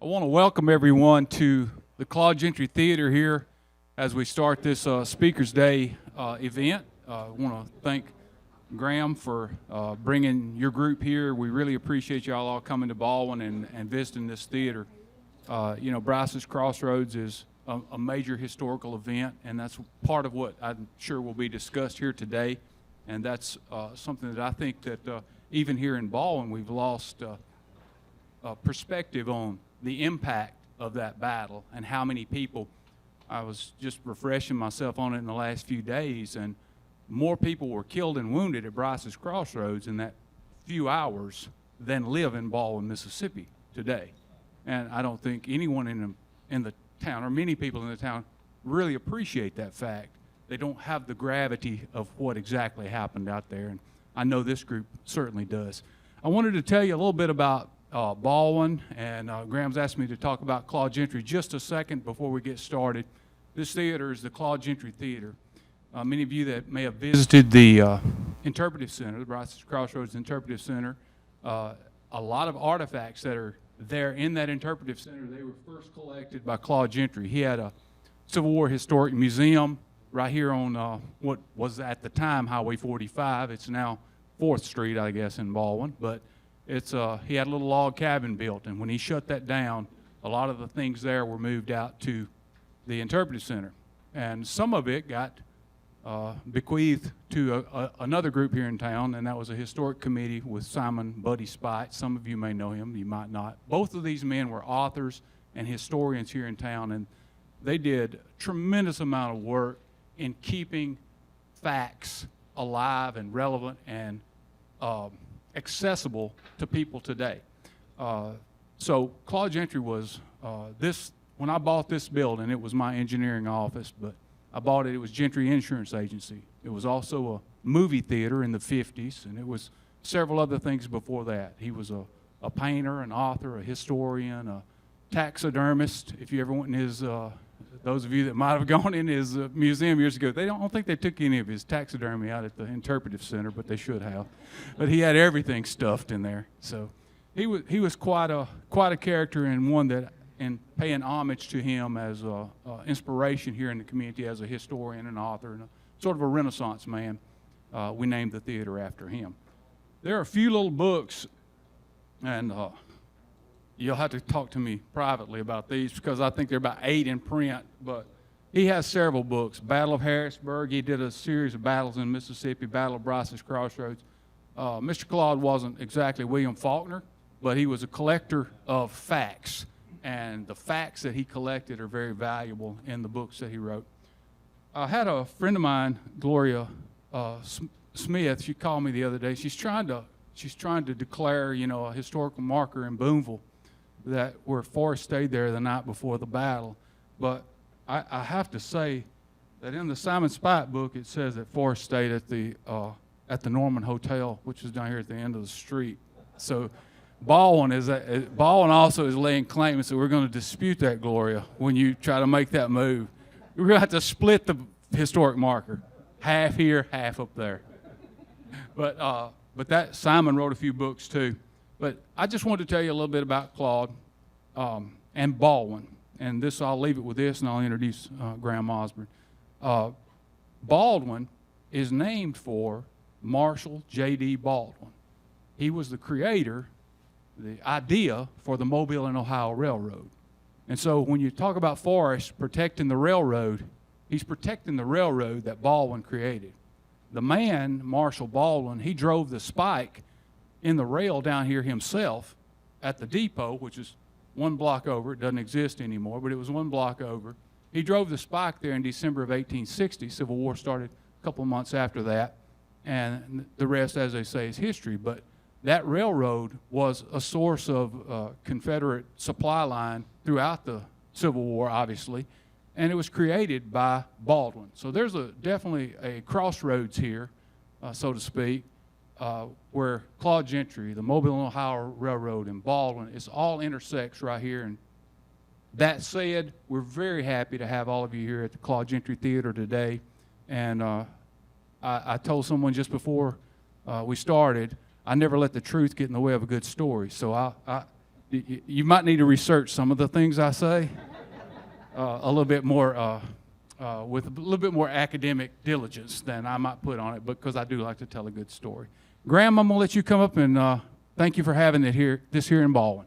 I want to welcome everyone to the Claude Gentry Theatre here as we start this Speakers Day event. I want to thank Graham for bringing your group here. We really appreciate y'all all coming to Baldwin and visiting this theater. Brice's Crossroads is a major historical event, and that's part of what I'm sure will be discussed here today. And that's something that I think that even here in Baldwin, we've lost perspective on the impact of that battle and how many people. I was just refreshing myself on it in the last few days, and more people were killed and wounded at Brice's Crossroads in that few hours than live in Baldwin, Mississippi today. And I don't think anyone in the town, or many people in the town, really appreciate that fact. They don't have the gravity of what exactly happened out there, and I know this group certainly does. I wanted to tell you a little bit about Baldwin, and Graham's asked me to talk about Claude Gentry just a second before we get started. This theater is the Claude Gentry Theatre. Many of you that may have visited the Interpretive Center, the Brice's Crossroads Interpretive Center, a lot of artifacts that are there in that Interpretive Center, they were first collected by Claude Gentry. He had a Civil War Historic Museum right here on what was at the time Highway 45. It's now 4th Street, I guess, in Baldwin, but it's he had a little log cabin built, and when he shut that down, a lot of the things there were moved out to the Interpretive Center, and some of it got bequeathed to another group here in town, and that was a historic committee with Simon Buddy Spite. Some of you may know him, you might not. Both of these men were authors and historians here in town, and they did a tremendous amount of work in keeping facts alive and relevant and accessible to people today. So Claude Gentry was when I bought this building, it was my engineering office, but I bought it. It was Gentry Insurance Agency. It was also a movie theater in the 50s, and it was several other things before that. He was a painter, an author, a historian, a taxidermist. If you ever went in his, those of you that might have gone in his museum years ago, I don't think they took any of his taxidermy out at the Interpretive Center, but they should have. But he had everything stuffed in there. So he was quite a character, and one that, and paying homage to him as an inspiration here in the community as a historian and author and sort of a Renaissance man. We named the theater after him. There are a few little books, and you'll have to talk to me privately about these because I think they're about 8 in print, but he has several books. Battle of Harrisburg, he did a series of battles in Mississippi, Battle of Brice's Crossroads. Mr. Claude wasn't exactly William Faulkner, but he was a collector of facts. And the facts that he collected are very valuable in the books that he wrote. I had a friend of mine, Gloria Smith. She called me the other day. She's trying to declare, a historical marker in Boonville where Forrest stayed there the night before the battle. But I have to say that in the Simon Spite book, it says that Forrest stayed at the Norman Hotel, which is down here at the end of the street. So Baldwin also is laying claim, so we're going to dispute that, Gloria, when you try to make that move. We're going to have to split the historic marker, half here, half up there. But that Simon wrote a few books too. But I just wanted to tell you a little bit about Claude and Baldwin, and I'll leave it with this, and I'll introduce Graham Osborne. Baldwin is named for Marshall J.D. Baldwin. He was the creator, the idea for the Mobile and Ohio Railroad. And so when you talk about Forrest protecting the railroad, he's protecting the railroad that Baldwin created. The man, Marshall Baldwin, he drove the spike in the rail down here himself at the depot, which is 1 block over. It doesn't exist anymore, but it was 1 block over. He drove the spike there in December of 1860. Civil War started a couple of months after that, and the rest, as they say, is history. But that railroad was a source of Confederate supply line throughout the Civil War, obviously, and it was created by Baldwin. So there's definitely a crossroads here, so to speak, where Claude Gentry, the Mobile and Ohio Railroad, and Baldwin, it all intersects right here. And that said, we're very happy to have all of you here at the Claude Gentry Theatre today. And I told someone just before we started, I never let the truth get in the way of a good story. So you might need to research some of the things I say a little bit more, with a little bit more academic diligence than I might put on it, because I do like to tell a good story. Graham, I'm going to let you come up and thank you for having this here in Baldwin.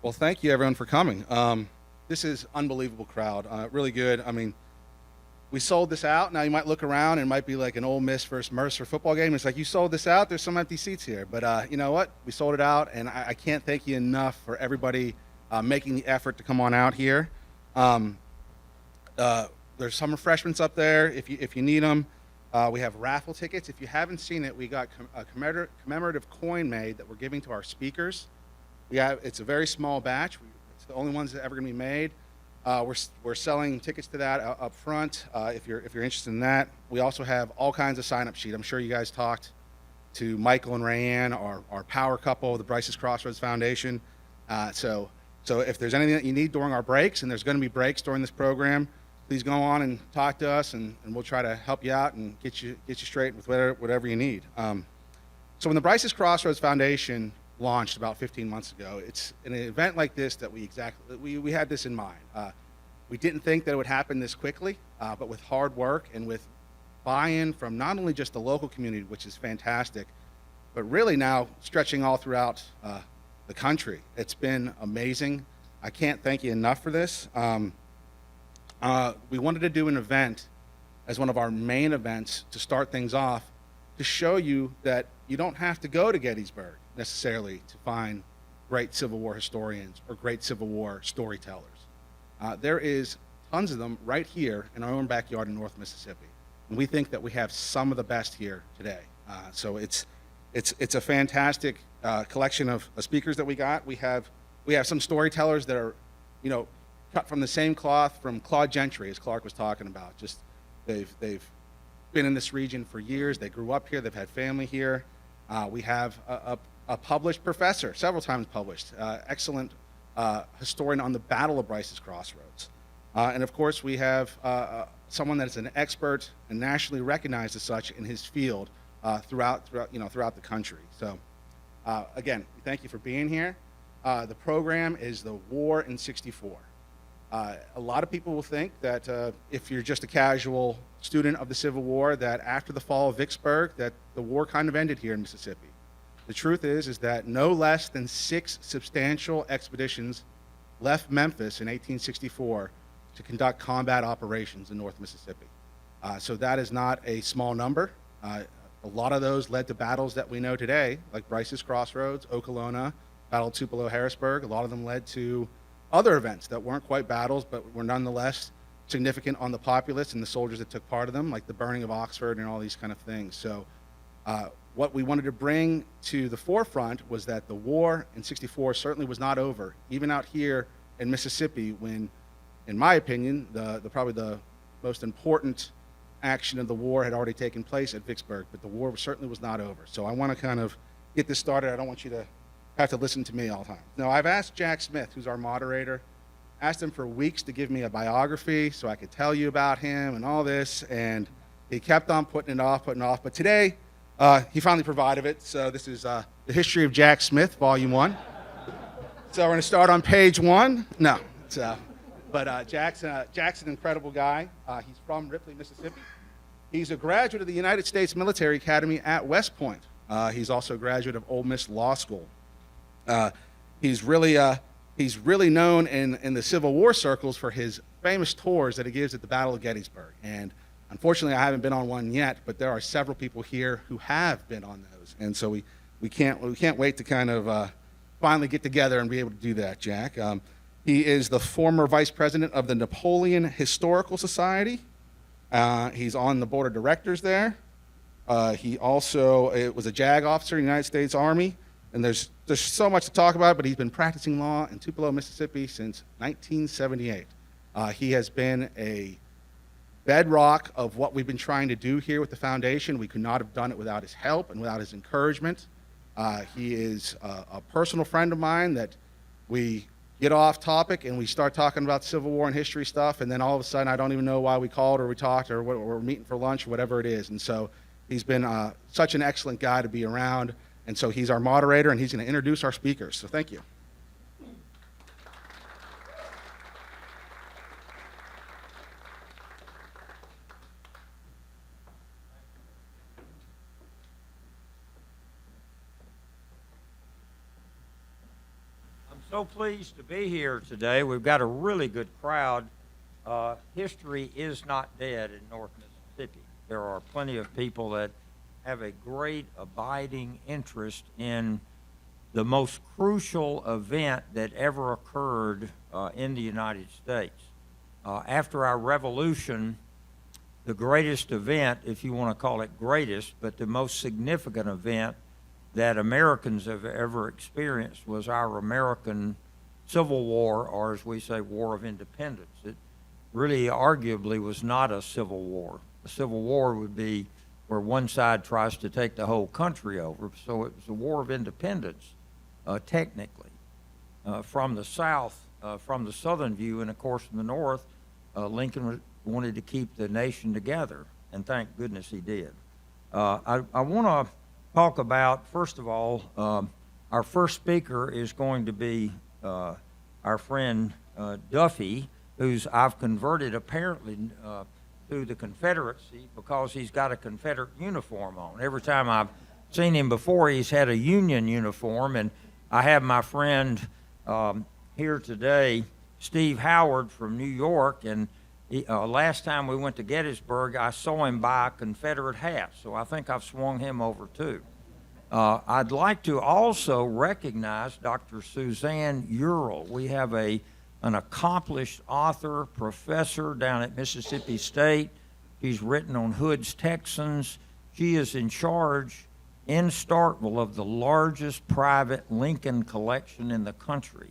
Well, thank you, everyone, for coming. This is unbelievable crowd, really good. I mean, we sold this out. Now you might look around and it might be like an Ole Miss versus Mercer football game. It's like, you sold this out, there's some empty seats here. But you know what? We sold it out, and I can't thank you enough for everybody making the effort to come on out here. There's some refreshments up there if you need them. We have raffle tickets. If you haven't seen it, we got a commemorative coin made that we're giving to our speakers. It's a very small batch. It's the only ones that are ever going to be made. We're selling tickets to that up front if you're interested in that. We also have all kinds of sign-up sheet. I'm sure you guys talked to Michael and Rayanne, our power couple, the Brice's Crossroads Foundation. So if there's anything that you need during our breaks, and there's going to be breaks during this program, please go on and talk to us, and we'll try to help you out and get you straight with whatever you need. So when the Brice's Crossroads Foundation launched about 15 months ago, it's an event like this that we had this in mind. We didn't think that it would happen this quickly, but with hard work and with buy-in from not only just the local community, which is fantastic, but really now stretching all throughout the country. It's been amazing. I can't thank you enough for this. We wanted to do an event as one of our main events to start things off, to show you that you don't have to go to Gettysburg necessarily to find great Civil War historians or great Civil War storytellers. There is tons of them right here in our own backyard in North Mississippi, and we think that we have some of the best here today. So it's a fantastic collection of speakers that we got. We have some storytellers that are, cut from the same cloth from Claude Gentry, as Clark was talking about. Just they've been in this region for years. They grew up here. They've had family here. We have a published professor, several times published, excellent historian on the Battle of Brice's Crossroads. And of course, we have someone that is an expert and nationally recognized as such in his field throughout the country. So again, thank you for being here. The program is the War in '64. A lot of people will think that if you're just a casual student of the Civil War, that after the fall of Vicksburg, that the war kind of ended here in Mississippi. The truth is that no less than 6 substantial expeditions left Memphis in 1864 to conduct combat operations in North Mississippi. So that is not a small number. A lot of those led to battles that we know today, like Brice's Crossroads, Okolona, Battle of Tupelo-Harrisburg. A lot of them led to other events that weren't quite battles, but were nonetheless significant on the populace and the soldiers that took part of them, like the burning of Oxford and all these kind of things. So what we wanted to bring to the forefront was that the war in '64 certainly was not over, even out here in Mississippi, when, in my opinion, probably the most important action of the war had already taken place at Vicksburg, but the war certainly was not over. So I want to kind of get this started. I don't want you to have to listen to me all the time. Now, I've asked Jack Smith, who's our moderator, asked him for weeks to give me a biography so I could tell you about him and all this, and he kept on putting it off, but today, he finally provided it. So this is the History of Jack Smith, Volume 1. So we're going to start on page 1. No, Jack's an incredible guy. He's from Ripley, Mississippi. He's a graduate of the United States Military Academy at West Point. He's also a graduate of Ole Miss Law School. He's really known in the Civil War circles for his famous tours that he gives at the Battle of Gettysburg. And unfortunately, I haven't been on one yet, but there are several people here who have been on those. And so we can't wait to kind of finally get together and be able to do that, Jack. He is the former vice president of the Napoleon Historical Society. He's on the board of directors there. He also was a JAG officer in the United States Army. And there's so much to talk about, but he's been practicing law in Tupelo, Mississippi since 1978. He has been a bedrock of what we've been trying to do here with the foundation. We could not have done it without his help and without his encouragement. He is a personal friend of mine that we get off topic and we start talking about Civil War and history stuff, and then all of a sudden I don't even know why we called or we talked or we're meeting for lunch or whatever it is. And so he's been such an excellent guy to be around, and so he's our moderator and he's going to introduce our speakers. So thank you. So pleased to be here today. We've got a really good crowd. History is not dead in North Mississippi. There are plenty of people that have a great abiding interest in the most crucial event that ever occurred in the United States. After our revolution, the greatest event, if you want to call it greatest, but the most significant event that Americans have ever experienced was our American Civil War, or as we say, War of Independence. It really arguably was not a civil war. A civil war would be where one side tries to take the whole country over. So it was a War of Independence, technically. From the South, from the Southern view, and of course from the North, Lincoln wanted to keep the nation together, and thank goodness he did. I want to talk about, first of all, our first speaker is going to be our friend Duffy, who's I've converted apparently to the Confederacy because he's got a Confederate uniform on. Every time I've seen him before, he's had a Union uniform, and I have my friend here today, Steve Howard from New York, and last time we went to Gettysburg, I saw him buy a Confederate hat, so I think I've swung him over too. I'd like to also recognize Dr. Suzanne Urel. We have an accomplished author, professor down at Mississippi State. She's written on Hood's Texans. She is in charge in Starkville of the largest private Lincoln collection in the country.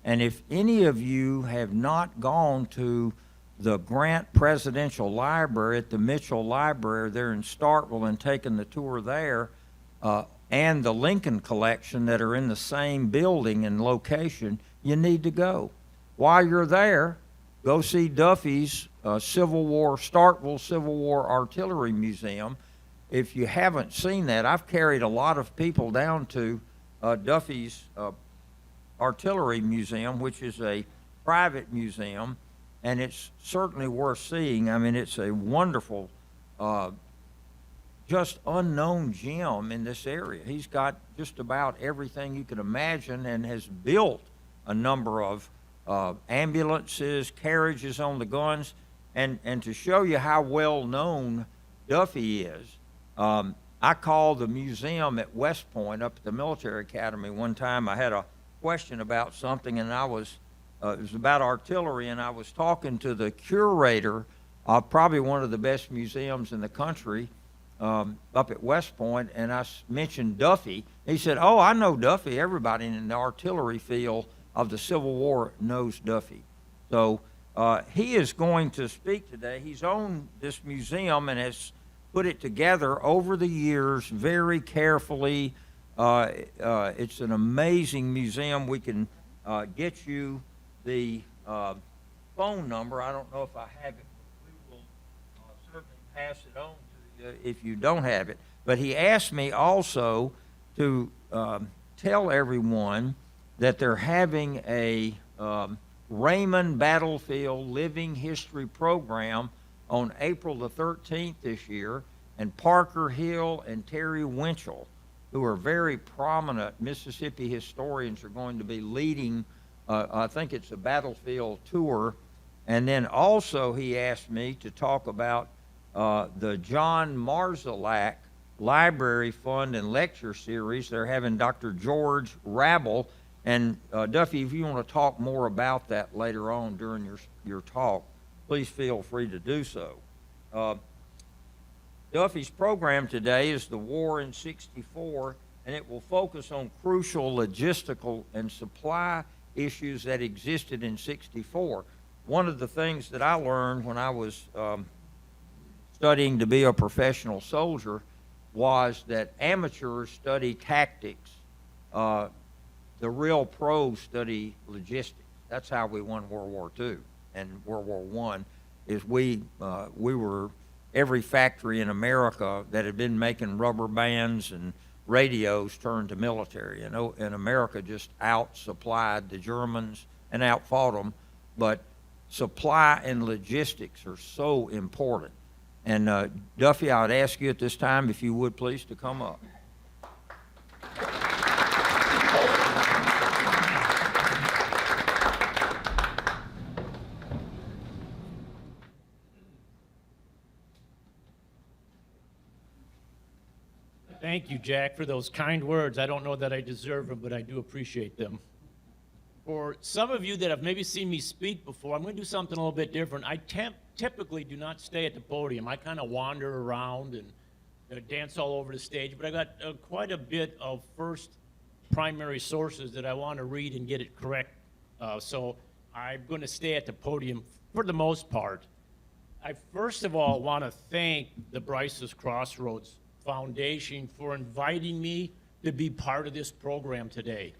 And if any of you have not gone to the Grant Presidential Library at the Mitchell Library there in Starkville and taken the tour there, and the Lincoln collection that are in the same building and location, you need to go. While you're there, go see Duffy's Starkville Civil War Artillery Museum. If you haven't seen that, I've carried a lot of people down to Duffy's Artillery Museum, which is a private museum, and it's certainly worth seeing. I mean, it's a wonderful, just unknown gem in this area. He's got just about everything you can imagine and has built a number of ambulances, carriages on the guns, and to show you how well known Duffy is, I called the museum at West Point up at the military academy one time. I had a question about something, and it was about artillery, and I was talking to the curator of probably one of the best museums in the country up at West Point, and I mentioned Duffy. He said, "Oh, I know Duffy. Everybody in the artillery field of the Civil War knows Duffy." So he is going to speak today. He's owned this museum and has put it together over the years very carefully. It's an amazing museum. We can get you the phone number. I don't know if I have it, but we will certainly pass it on to you if you don't have it. But he asked me also to tell everyone that they're having a Raymond Battlefield Living History program on April the 13th this year, and Parker Hill and Terry Winchell, who are very prominent Mississippi historians, are going to be leading, I think it's a battlefield tour. And then also he asked me to talk about the John Marzalak Library Fund and Lecture Series. They're having Dr. George Rabble. And Duffy, if you want to talk more about that later on during your talk, please feel free to do so. Duffy's program today is the War in '64, and it will focus on crucial logistical and supply issues that existed in '64. One of the things that I learned when I was studying to be a professional soldier was that amateurs study tactics. The real pros study logistics. That's how we won World War II and World War I, is we were, every factory in America that had been making rubber bands and radios turned to military. And America just out-supplied the Germans and out-fought them. But supply and logistics are so important. And Duffy, I would ask you at this time, if you would please, to come up. Thank you, Jack, for those kind words. I don't know that I deserve them, but I do appreciate them. For some of you that have maybe seen me speak before, I'm going to do something a little bit different. I typically do not stay at the podium. I kind of wander around and dance all over the stage, but I got quite a bit of first primary sources that I want to read and get it correct. So I'm going to stay at the podium for the most part. I first of all want to thank the Brice's Crossroads Foundation for inviting me to be part of this program today.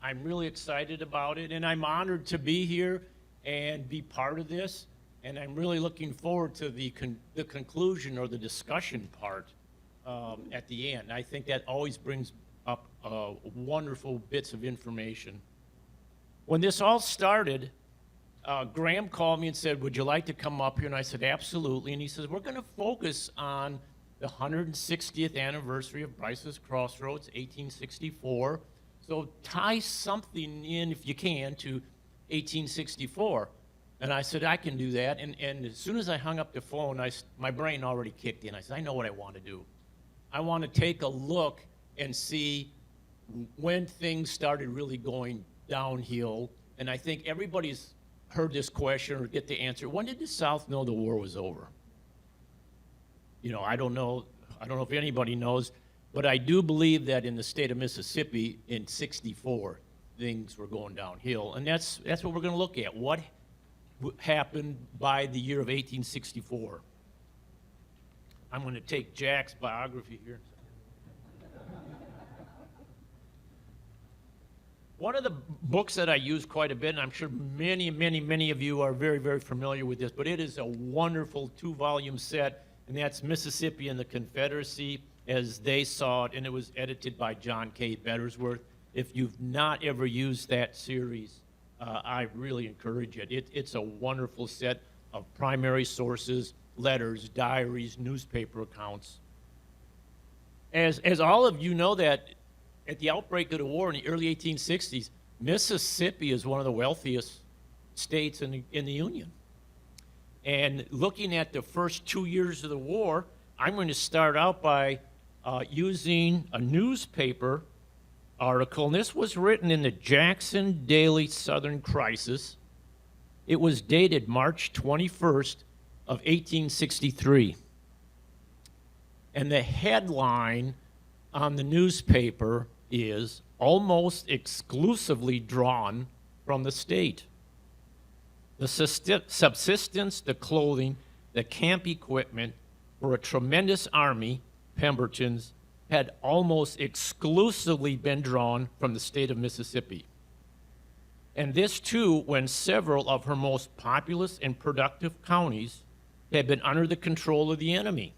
I'm really excited about it, and I'm honored to be here and be part of this, and I'm really looking forward to the conclusion or the discussion part at the end. I think that always brings up wonderful bits of information. When this all started, Graham called me and said, "Would you like to come up here?" And I said, "Absolutely." And he says, "We're going to focus on the 160th anniversary of Brice's Crossroads, 1864. So tie something in, if you can, to 1864. And I said, "I can do that." And as soon as I hung up the phone, my brain already kicked in. I said, "I know what I want to do. I want to take a look and see when things started really going downhill." And I think everybody's heard this question or get the answer. When did the South know the war was over? You know, I don't know if anybody knows, but I do believe that in the state of Mississippi in '64, things were going downhill. And that's what we're going to look at. What happened by the year of 1864? I'm going to take Jack's biography here. One of the books that I use quite a bit, and I'm sure many of you are very, very familiar with this, but it is a wonderful 2-volume set, and that's Mississippi and the Confederacy as They Saw It, and it was edited by John K. Bettersworth. If you've not ever used that series, I really encourage it. It's a wonderful set of primary sources, letters, diaries, newspaper accounts. As all of you know, that at the outbreak of the war in the early 1860s, Mississippi is one of the wealthiest states in the Union. And looking at the first 2 years of the war, I'm going to start out by using a newspaper article, and this was written in the Jackson Daily Southern Crisis. It was dated March 21st of 1863. And the headline on the newspaper is "Almost exclusively drawn from the state. The subsistence, the clothing, the camp equipment for a tremendous army, Pemberton's, had almost exclusively been drawn from the state of Mississippi. And this too when several of her most populous and productive counties had been under the control of the enemy.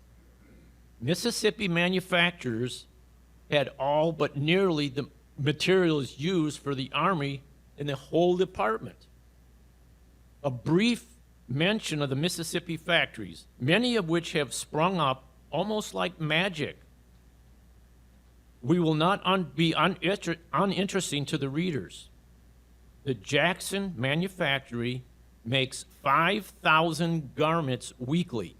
Mississippi manufacturers had all but nearly the materials used for the army in the whole department. A brief mention of the Mississippi factories, many of which have sprung up almost like magic. We will not be uninteresting to the readers. The Jackson manufactory makes 5,000 garments weekly.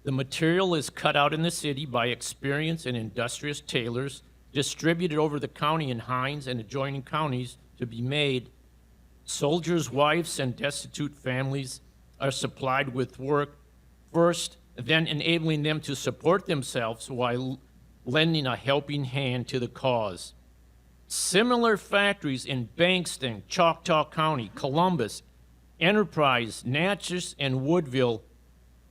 The material is cut out in the city by experienced and industrious tailors, distributed over the county in Hinds and adjoining counties to be made. Soldiers' wives and destitute families are supplied with work, first, then enabling them to support themselves while lending a helping hand to the cause. Similar factories in Bankston, Choctaw County, Columbus, Enterprise, Natchez, and Woodville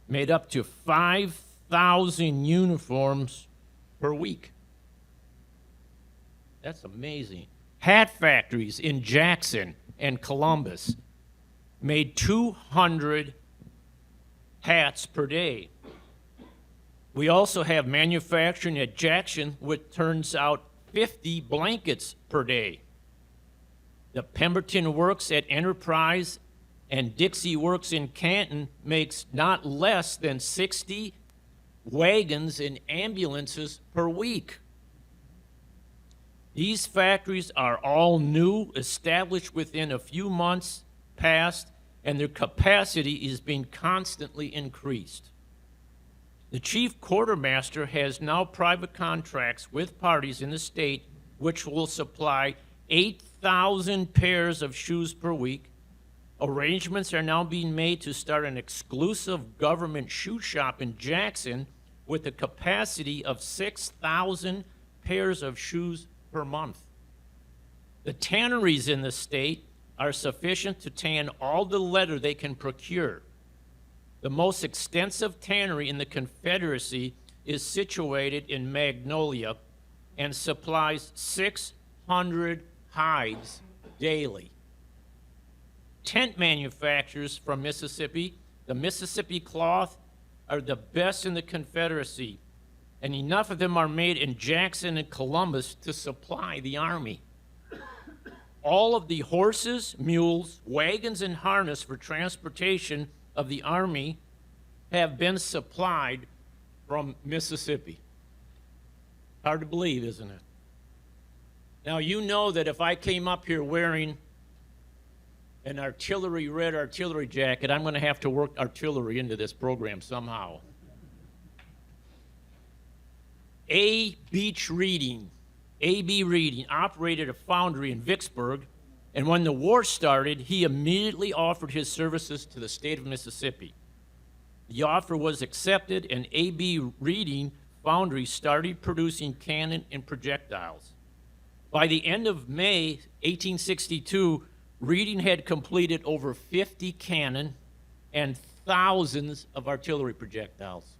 made up to 5,000 uniforms per week. That's amazing. Hat factories in Jackson, and Columbus made 200 hats per day. We also have manufacturing at Jackson, which turns out 50 blankets per day. The Pemberton Works at Enterprise and Dixie Works in Canton makes not less than 60 wagons and ambulances per week. These factories are all new, established within a few months past, and their capacity is being constantly increased. The chief quartermaster has now private contracts with parties in the state which will supply 8,000 pairs of shoes per week. Arrangements are now being made to start an exclusive government shoe shop in Jackson with a capacity of 6,000 pairs of shoes per month. The tanneries in the state are sufficient to tan all the leather they can procure. The most extensive tannery in the Confederacy is situated in Magnolia and supplies 600 hides daily. Tent manufacturers from Mississippi, the Mississippi cloth, are the best in the Confederacy, and enough of them are made in Jackson and Columbus to supply the Army. All of the horses, mules, wagons, and harness for transportation of the Army have been supplied from Mississippi. Hard to believe, isn't it? Now, you know that if I came up here wearing an red artillery jacket, I'm going to have to work artillery into this program somehow. A.B. Reading operated a foundry in Vicksburg, and when the war started, he immediately offered his services to the state of Mississippi. The offer was accepted, and A.B. Reading Foundry started producing cannon and projectiles. By the end of May 1862, Reading had completed over 50 cannon and thousands of artillery projectiles.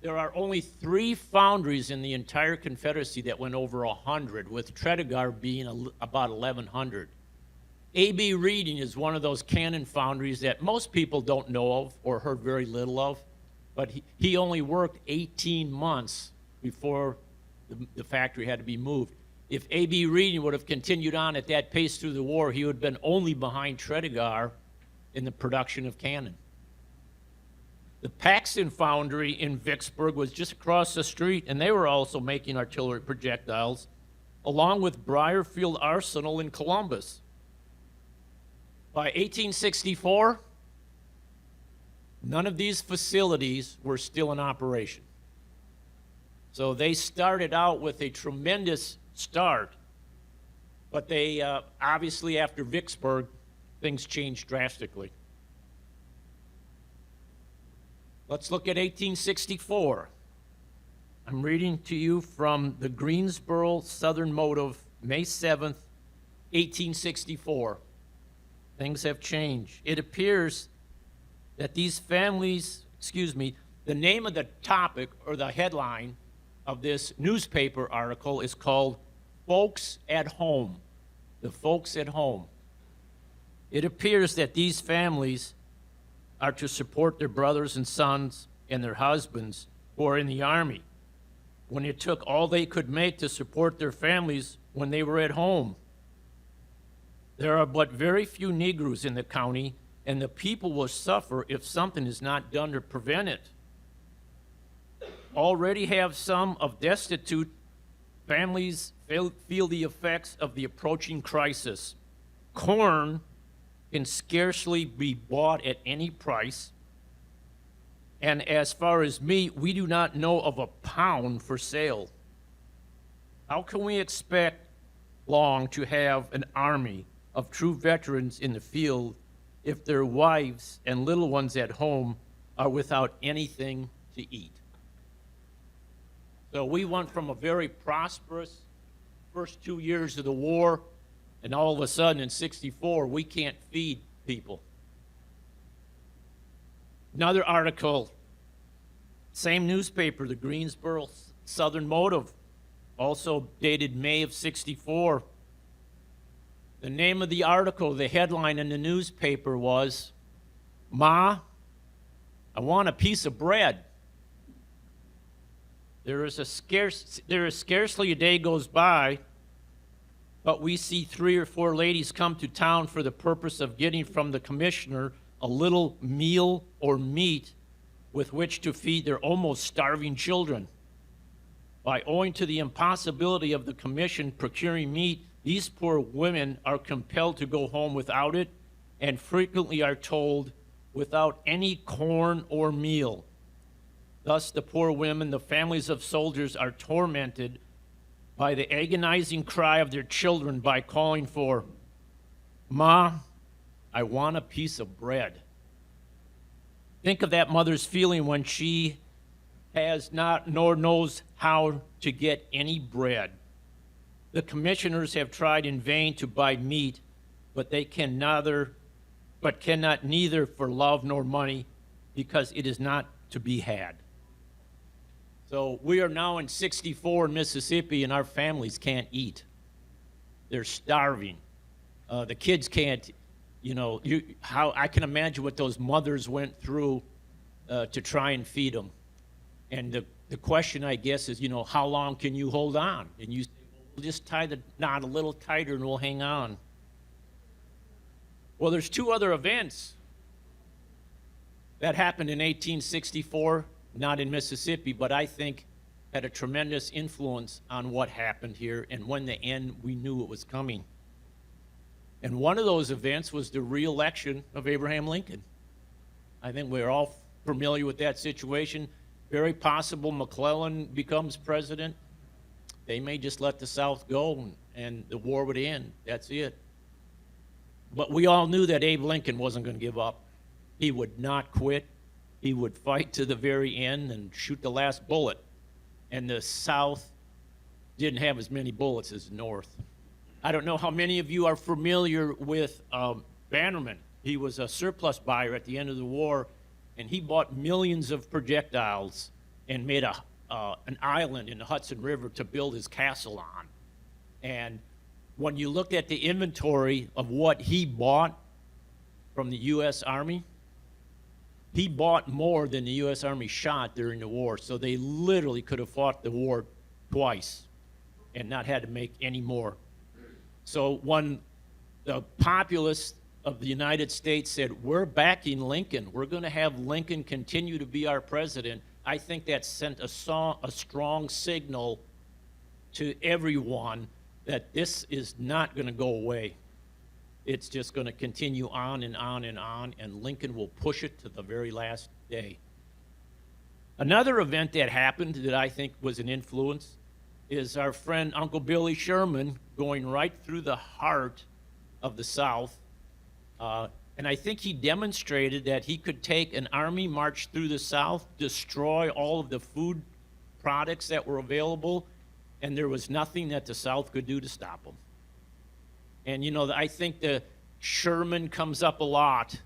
There are only 3 foundries in the entire Confederacy that went over 100, with Tredegar being about 1,100. A.B. Reading is one of those cannon foundries that most people don't know of or heard very little of, but he only worked 18 months before the factory had to be moved. If A.B. Reading would have continued on at that pace through the war, he would have been only behind Tredegar in the production of cannon. The Paxton Foundry in Vicksburg was just across the street, and they were also making artillery projectiles, along with Briarfield Arsenal in Columbus. By 1864, none of these facilities were still in operation. So they started out with a tremendous start, but they obviously, after Vicksburg, things changed drastically. Let's look at 1864. I'm reading to you from the Greensboro Southern Motive, May 7th, 1864. Things have changed. It appears that these families, the name of the topic or the headline of this newspaper article is called Folks at Home. The folks at home. It appears that these families are to support their brothers and sons and their husbands who are in the Army, when it took all they could make to support their families when they were at home. There are but very few Negroes in the county, and the people will suffer if something is not done to prevent it. Already have some of destitute families feel the effects of the approaching crisis. Corn can scarcely be bought at any price. And as far as meat, we do not know of a pound for sale. How can we expect long to have an army of true veterans in the field if their wives and little ones at home are without anything to eat? So we went from a very prosperous first 2 years of the war, and all of a sudden in 64, we can't feed people. Another article, same newspaper, the Greensboro Southern Motive, also dated May of 64. The name of the article, the headline in the newspaper was, "Ma, I want a piece of bread." There is scarcely a day goes by, but we see 3 or 4 ladies come to town for the purpose of getting from the commissioner a little meal or meat with which to feed their almost starving children. By owing to the impossibility of the commission procuring meat, these poor women are compelled to go home without it, and frequently are told, without any corn or meal. Thus, the poor women, the families of soldiers, are tormented by the agonizing cry of their children by calling for, "Ma, I want a piece of bread." Think of that mother's feeling when she has not nor knows how to get any bread. The commissioners have tried in vain to buy meat, but cannot neither for love nor money, because it is not to be had. So we are now in 64 in Mississippi, and our families can't eat. They're starving. The kids can't, I can imagine what those mothers went through to try and feed them. And the question, I guess, is, how long can you hold on? And you say, well, we'll just tie the knot a little tighter and we'll hang on. Well, there's 2 other events that happened in 1864, not in Mississippi, but I think had a tremendous influence on what happened here, and when the end, we knew it was coming. And one of those events was the re-election of Abraham Lincoln. I think we're all familiar with that situation. Very possible McClellan becomes president. They may just let the South go and the war would end. That's it. But we all knew that Abe Lincoln wasn't going to give up. He would not quit. He would fight to the very end and shoot the last bullet. And the South didn't have as many bullets as the North. I don't know how many of you are familiar with Bannerman. He was a surplus buyer at the end of the war, and he bought millions of projectiles and made an island in the Hudson River to build his castle on. And when you looked at the inventory of what he bought from the U.S. Army, he bought more than the U.S. Army shot during the war. So they literally could have fought the war twice and not had to make any more. So when the populace of the United States said, we're backing Lincoln, we're going to have Lincoln continue to be our president, I think that sent a strong signal to everyone that this is not going to go away. It's just going to continue on and on and on, and Lincoln will push it to the very last day. Another event that happened that I think was an influence is our friend Uncle Billy Sherman going right through the heart of the South. And I think he demonstrated that he could take an army march through the South, destroy all of the food products that were available, and there was nothing that the South could do to stop him. And, I think the Sherman comes up a lot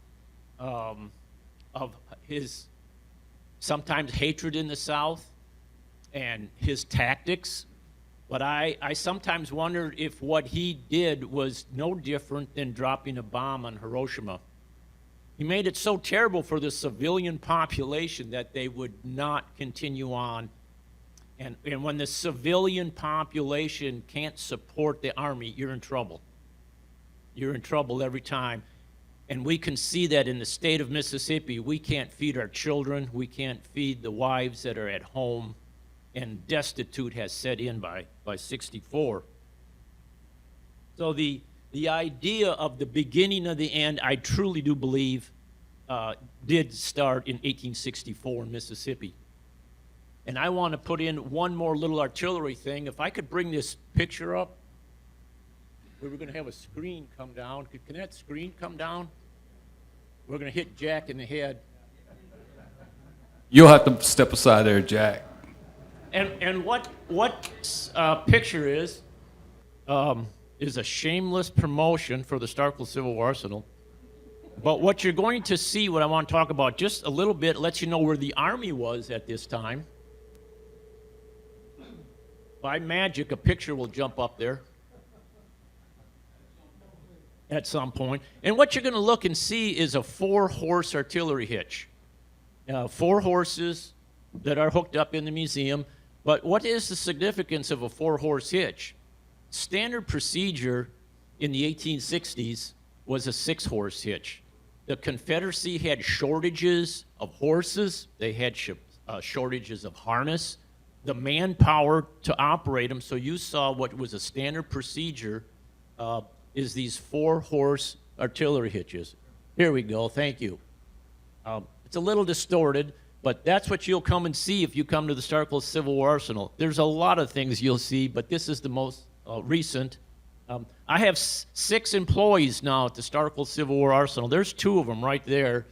of his sometimes hatred in the South and his tactics. But I sometimes wondered if what he did was no different than dropping a bomb on Hiroshima. He made it so terrible for the civilian population that they would not continue on. And when the civilian population can't support the army, you're in trouble. You're in trouble every time. And we can see that in the state of Mississippi. We can't feed our children. We can't feed the wives that are at home. And destitute has set in by 64. So the idea of the beginning of the end, I truly do believe, did start in 1864 in Mississippi. And I want to put in one more little artillery thing. If I could bring this picture up. We were going to have a screen come down. Can that screen come down? We're going to hit Jack in the head. You'll have to step aside there, Jack. And what picture is a shameless promotion for the Starkville Civil War Arsenal. But what you're going to see, what I want to talk about just a little bit, lets you know where the Army was at this time. By magic, a picture will jump up there. at some point. And what you're going to look and see is a 4-horse artillery hitch. 4 horses that are hooked up in the museum. But what is the significance of a 4-horse hitch? Standard procedure in the 1860s was a 6-horse hitch. The Confederacy had shortages of horses. They had shortages of harness, the manpower to operate them. So you saw what was a standard procedure is these 4-horse artillery hitches. Here we go. Thank you. It's a little distorted, but that's what you'll come and see if you come to the Starkville Civil War Arsenal. There's a lot of things you'll see, but this is the most recent. I have 6 employees now at the Starkville Civil War Arsenal. There's 2 of them right there,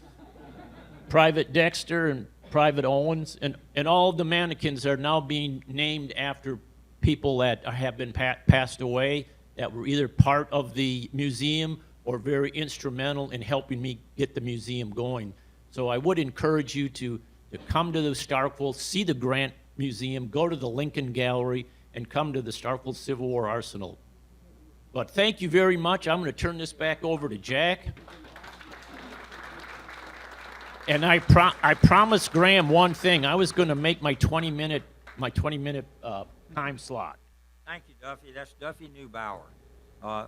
Private Dexter and Private Owens, and all the mannequins are now being named after people that have been passed away, that were either part of the museum or very instrumental in helping me get the museum going. So I would encourage you to come to the Starkville, see the Grant Museum, go to the Lincoln Gallery, and come to the Starkville Civil War Arsenal. But thank you very much. I'm going to turn this back over to Jack. And I promised Graham one thing. I was going to make my 20-minute time slot. Thank you, Duffy. That's Duffy Neubauer.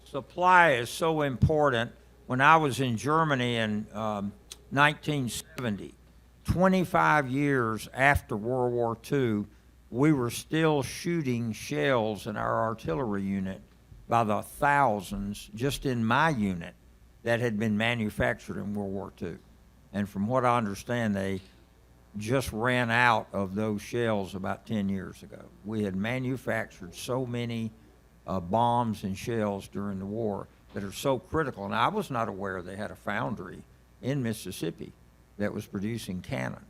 Supply is so important. When I was in Germany in 1970, 25 years after World War II, we were still shooting shells in our artillery unit by the thousands, just in my unit, that had been manufactured in World War II. And from what I understand, they just ran out of those shells about 10 years ago. We had manufactured so many bombs and shells during the war that are so critical. And I was not aware they had a foundry in Mississippi that was producing cannon.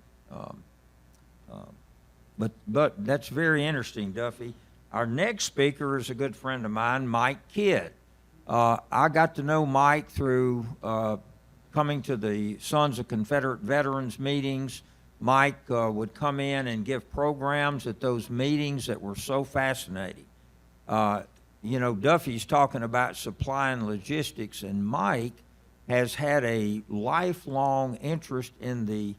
But that's very interesting, Duffy. Our next speaker is a good friend of mine, Mike Kidd. I got to know Mike through coming to the Sons of Confederate Veterans meetings. Mike would come in and give programs at those meetings that were so fascinating. You know, Duffy's talking about supply and logistics, and Mike has had a lifelong interest in the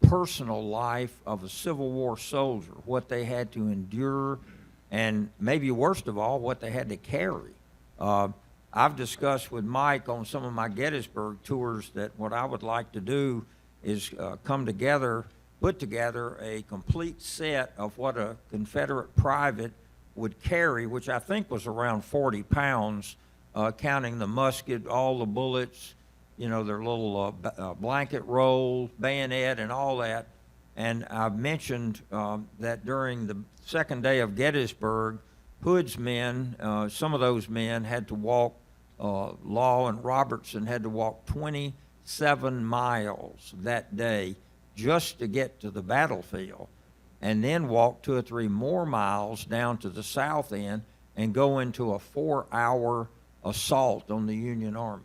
personal life of a Civil War soldier, what they had to endure, and maybe worst of all, what they had to carry. I've discussed with Mike on some of my Gettysburg tours that what I would like to do is come together, put together a complete set of what a Confederate private would carry, which I think was around 40 pounds, counting the musket, all the bullets, you know, their little blanket roll, bayonet, and all that. And I've mentioned that during the second day of Gettysburg, Hood's men, some of those men had to walk, Law and Robertson had to walk 27 miles that day just to get to the battlefield, and then walk 2 or 3 more miles down to the south end and go into a 4-hour assault on the Union Army,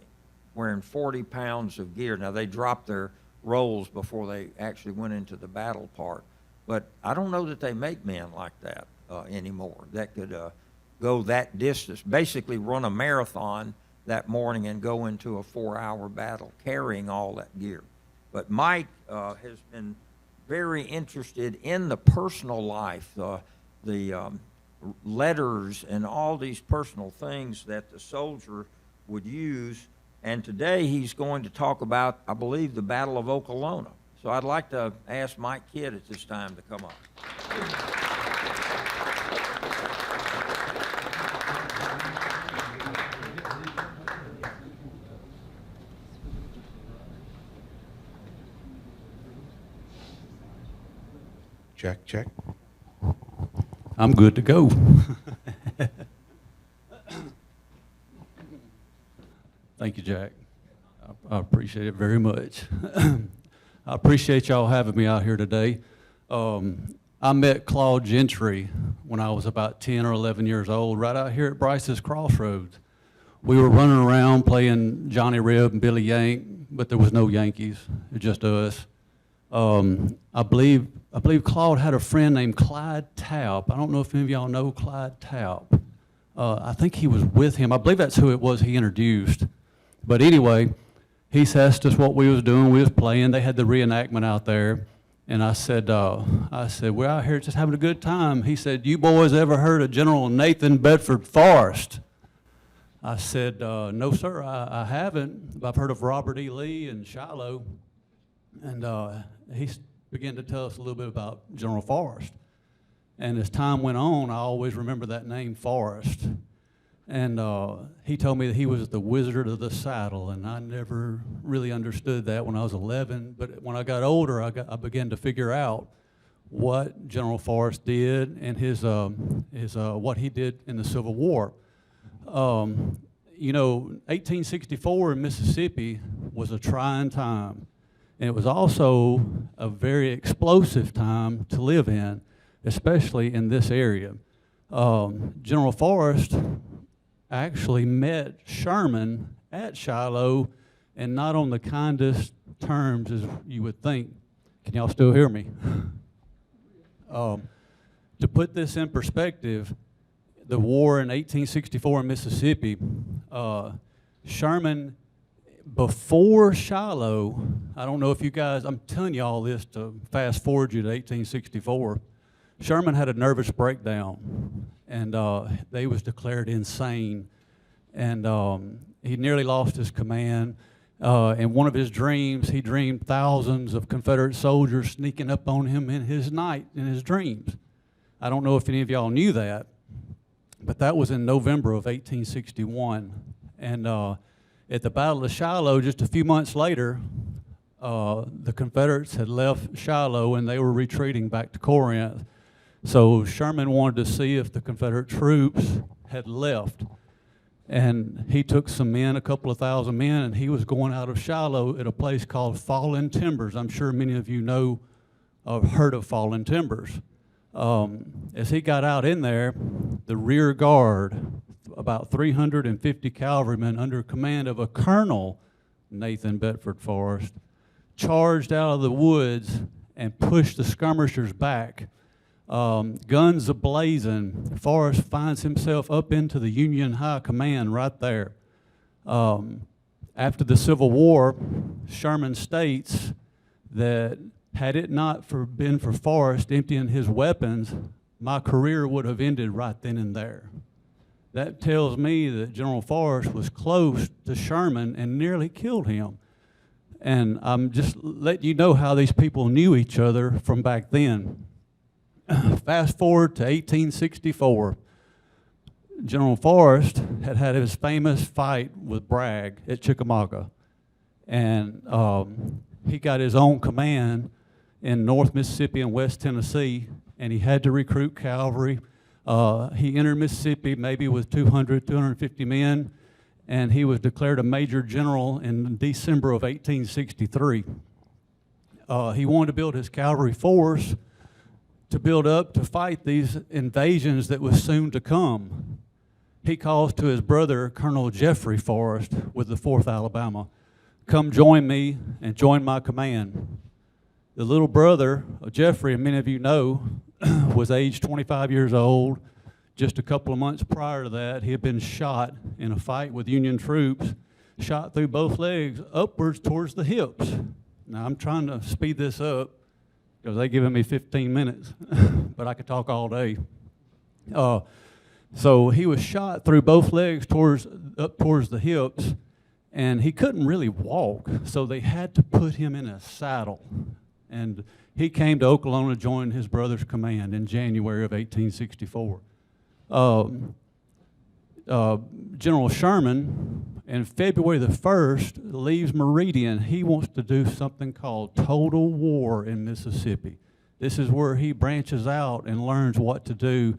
wearing 40 pounds of gear. Now, they dropped their rolls before they actually went into the battle part, but I don't know that they make men like that anymore that could go that distance, basically run a marathon that morning and go into a 4-hour battle carrying all that gear. But Mike has been very interested in the personal life, the letters and all these personal things that the soldier would use. And today he's going to talk about, I believe, the Battle of Okolona. So I'd like to ask Mike Kidd at this time to come up. Check, check. I'm good to go. Thank you, Jack. I appreciate it very much. I appreciate y'all having me out here today. I met Claude Gentry when I was about 10 or 11 years old, right out here at Brice's Crossroads. We were running around playing Johnny Reb and Billy Yank, but there was no Yankees, it was just us. I believe Claude had a friend named Clyde Taup. I don't know if any of y'all know Clyde Taup. I think he was with him. I believe that's who it was he introduced. But anyway, he asked us what we was doing. We was playing. They had the reenactment out there. And I said, we're out here just having a good time. He said, you boys ever heard of General Nathan Bedford Forrest? I said, no, sir, I haven't. I've heard of Robert E. Lee and Shiloh. And he began to tell us a little bit about General Forrest. And as time went on, I always remember that name, Forrest. And he told me that he was the Wizard of the Saddle, and I never really understood that when I was 11. But when I got older, I began to figure out what General Forrest did and his what he did in the Civil War. You know, 1864 in Mississippi was a trying time, and it was also a very explosive time to live in, especially in this area. General Forrest actually met Sherman at Shiloh, and not on the kindest terms as you would think. Can y'all still hear me? To put this in perspective, the war in 1864 in Mississippi, Sherman, before Shiloh, I don't know if you guys, I'm telling you all this to fast forward you to 1864, Sherman had a nervous breakdown, and they was declared insane, and he nearly lost his command. In one of his dreams, he dreamed thousands of Confederate soldiers sneaking up on him in his dreams. I don't know if any of y'all knew that, but that was in November of 1861. And at the Battle of Shiloh, just a few months later, the Confederates had left Shiloh and they were retreating back to Corinth. So Sherman wanted to see if the Confederate troops had left. And he took some men, a couple of thousand men, and he was going out of Shiloh at a place called Fallen Timbers. I'm sure many of you know or heard of Fallen Timbers. As he got out in there, the rear guard, about 350 cavalrymen under command of a Colonel Nathan Bedford Forrest, charged out of the woods and pushed the skirmishers back. Guns ablazing. Forrest finds himself up into the Union High Command right there. After the Civil War, Sherman states that had it not been for Forrest emptying his weapons, my career would have ended right then and there. That tells me that General Forrest was close to Sherman and nearly killed him. And I'm just letting you know how these people knew each other from back then. Fast forward to 1864. General Forrest had had his famous fight with Bragg at Chickamauga. And he got his own command in North Mississippi and West Tennessee, and he had to recruit cavalry. He entered Mississippi maybe with 200, 250 men, and he was declared a major general in December of 1863. He wanted to build his cavalry force to build up to fight these invasions that was soon to come. He calls to his brother, Colonel Jeffrey Forrest, with the 4th Alabama, come join me and join my command. The little brother of Jeffrey, and many of you know, was aged 25 years old. Just a couple of months prior to that, he had been shot in a fight with Union troops, shot through both legs upwards towards the hips. Now, I'm trying to speed this up because they're giving me 15 minutes, but I could talk all day. So he was shot through both legs up towards the hips, and he couldn't really walk, so they had to put him in a saddle. And he came to Oklahoma to join his brother's command in January of 1864. General Sherman, in February the 1st, leaves Meridian. He wants to do something called total war in Mississippi. This is where he branches out and learns what to do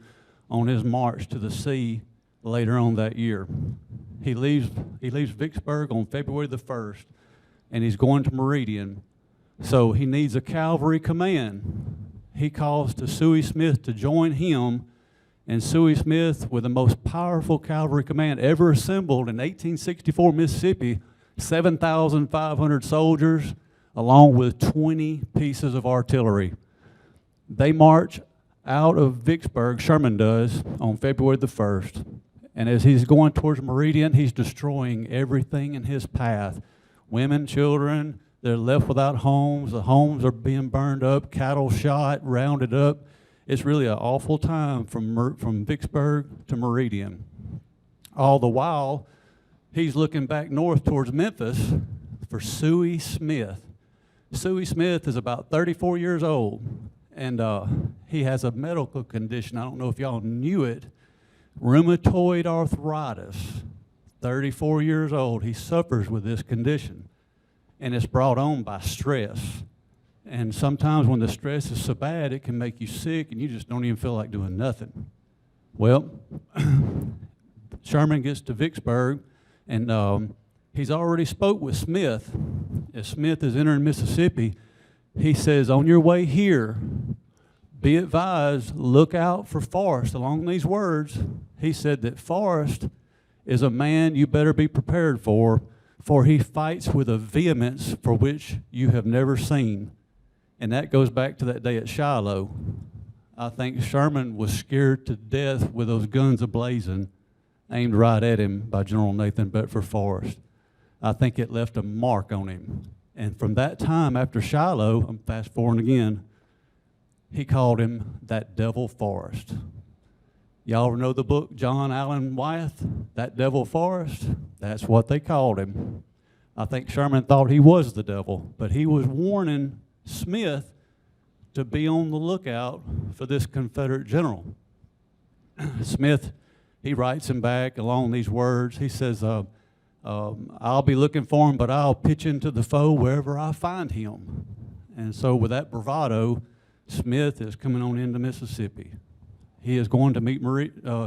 on his march to the sea later on that year. He leaves Vicksburg on February the 1st, and he's going to Meridian. So he needs a cavalry command. He calls to Sooy Smith to join him, and Sooy Smith, with the most powerful cavalry command ever assembled in 1864 Mississippi, 7,500 soldiers, along with 20 pieces of artillery. They march out of Vicksburg, Sherman does, on February the 1st, And as he's going towards Meridian, he's destroying everything in his path. Women, children, they're left without homes. The homes are being burned up, cattle shot, rounded up. It's really an awful time from Vicksburg to Meridian. All the while, he's looking back north towards Memphis for Suey Smith. Suey Smith is about 34 years old, and he has a medical condition. I don't know if y'all knew it. Rheumatoid arthritis. 34 years old. He suffers with this condition, and it's brought on by stress. And sometimes when the stress is so bad, it can make you sick, and you just don't even feel like doing nothing. Well, Sherman gets to Vicksburg, and he's already spoke with Smith. As Smith is entering Mississippi, he says, on your way here, be advised, look out for Forrest. Along these words, he said that Forrest is a man you better be prepared for he fights with a vehemence for which you have never seen. And that goes back to that day at Shiloh. I think Sherman was scared to death with those guns ablazing, aimed right at him by General Nathan Bedford Forrest. I think it left a mark on him. And from that time after Shiloh, I'm fast forwarding again, he called him that devil Forrest. Y'all know the book, John Allen Wyeth, That Devil Forrest? That's what they called him. I think Sherman thought he was the devil, but he was warning Smith to be on the lookout for this Confederate general. Smith, he writes him back along these words. He says, I'll be looking for him, but I'll pitch into the foe wherever I find him. And so with that bravado, Smith is coming on into Mississippi. He is going to meet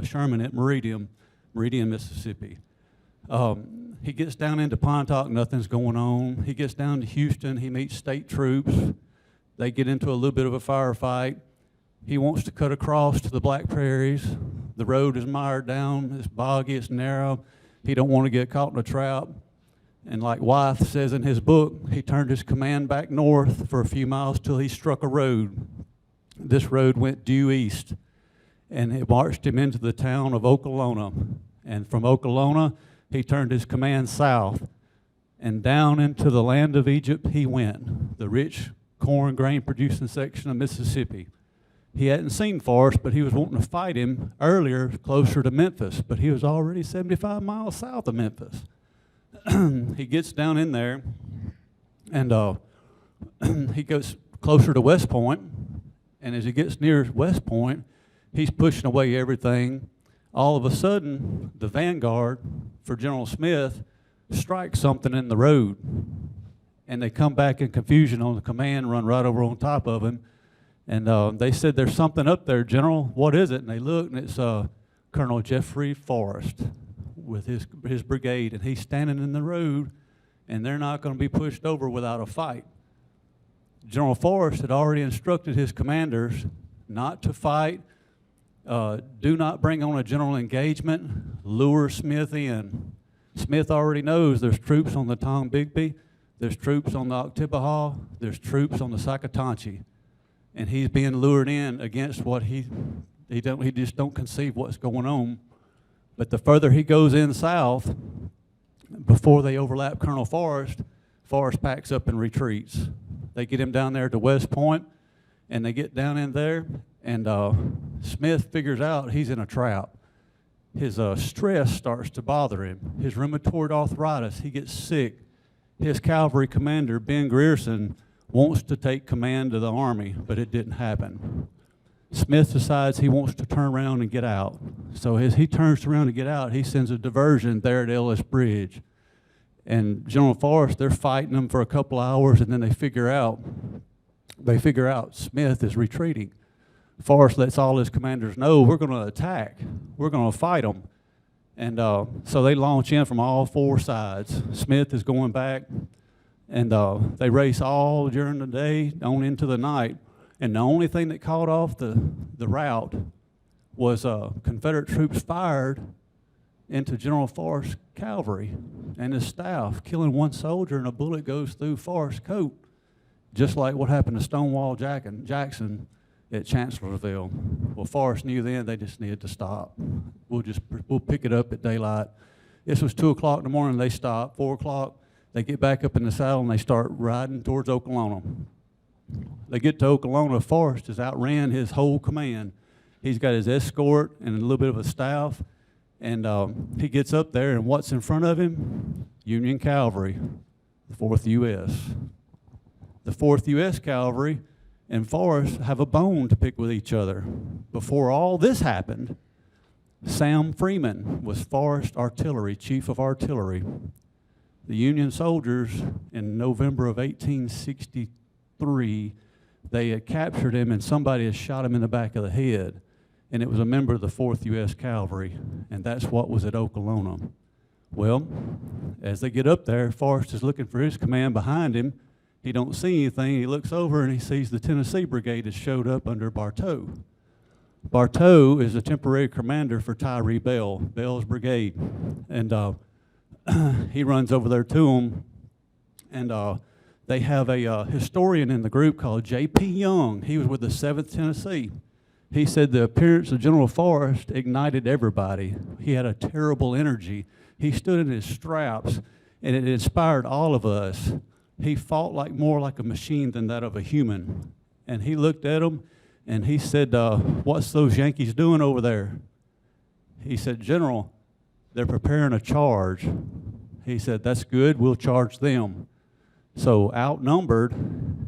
Sherman at Meridian, Mississippi. He gets down into Pontotoc, nothing's going on. He gets down to Houston, he meets state troops. They get into a little bit of a firefight. He wants to cut across to the Black Prairies. The road is mired down, it's boggy, it's narrow. He don't want to get caught in a trap. And like Wyeth says in his book, he turned his command back north for a few miles till he struck a road. This road went due east, and it marched him into the town of Okolona. And from Okolona, he turned his command south, and down into the land of Egypt he went, the rich corn grain producing section of Mississippi. He hadn't seen Forrest, but he was wanting to fight him earlier, closer to Memphis, but he was already 75 miles south of Memphis. He gets down in there, and he goes closer to West Point, and as he gets near West Point, he's pushing away everything. All of a sudden, the vanguard for General Smith strikes something in the road, and they come back in confusion on the command, run right over on top of him. And they said, there's something up there, General. What is it? And they look, and it's Colonel Jeffrey Forrest with his brigade. And he's standing in the road, and they're not going to be pushed over without a fight. General Forrest had already instructed his commanders not to fight, do not bring on a general engagement, lure Smith in. Smith already knows there's troops on the Tombigbee, there's troops on the Oktibbeha, there's troops on the Sakatanchi. And he's being lured in against what he just don't conceive what's going on. But the further he goes in south, before they overlap Colonel Forrest, Forrest packs up and retreats. They get him down there to West Point, and they get down in there, and Smith figures out he's in a trap. His stress starts to bother him. His rheumatoid arthritis, he gets sick. His cavalry commander, Ben Grierson, wants to take command of the army, but it didn't happen. Smith decides he wants to turn around and get out. So as he turns around to get out, he sends a diversion there at Ellis Bridge. And General Forrest, they're fighting them for a couple hours, and then they figure out Smith is retreating. Forrest lets all his commanders know, we're going to attack. We're going to fight them. And so they launch in from all four sides. Smith is going back. And they race all during the day on into the night. And the only thing that caught off the route was Confederate troops fired into General Forrest's cavalry and his staff, killing one soldier, and a bullet goes through Forrest's coat, just like what happened to Stonewall Jackson at Chancellorsville. Well, Forrest knew then they just needed to stop. We'll pick it up at daylight. This was 2 o'clock in the morning. They stop. 4 o'clock, they get back up in the saddle and they start riding towards Okolona. They get to Okolona. Forrest has outran his whole command. He's got his escort and a little bit of a staff, and he gets up there, and what's in front of him? Union Cavalry, the 4th U.S. The 4th U.S. Cavalry and Forrest have a bone to pick with each other. Before all this happened, Sam Freeman was Forrest Artillery, Chief of Artillery. The Union soldiers in November of 1863, they had captured him and somebody had shot him in the back of the head. And it was a member of the 4th U.S. Cavalry, and that's what was at Okolona. Well, as they get up there, Forrest is looking for his command behind him. He don't see anything. He looks over and he sees the Tennessee Brigade has showed up under Bartow. Bartow is the temporary commander for Tyree Bell's brigade. And he runs over there to them, and they have a historian in the group called J.P. Young. He was with the 7th Tennessee. He said the appearance of General Forrest ignited everybody. He had a terrible energy. He stood in his straps, and it inspired all of us. He fought more like a machine than that of a human. And he looked at them, and he said, what's those Yankees doing over there? He said, General, they're preparing a charge. He said, that's good, we'll charge them. So outnumbered,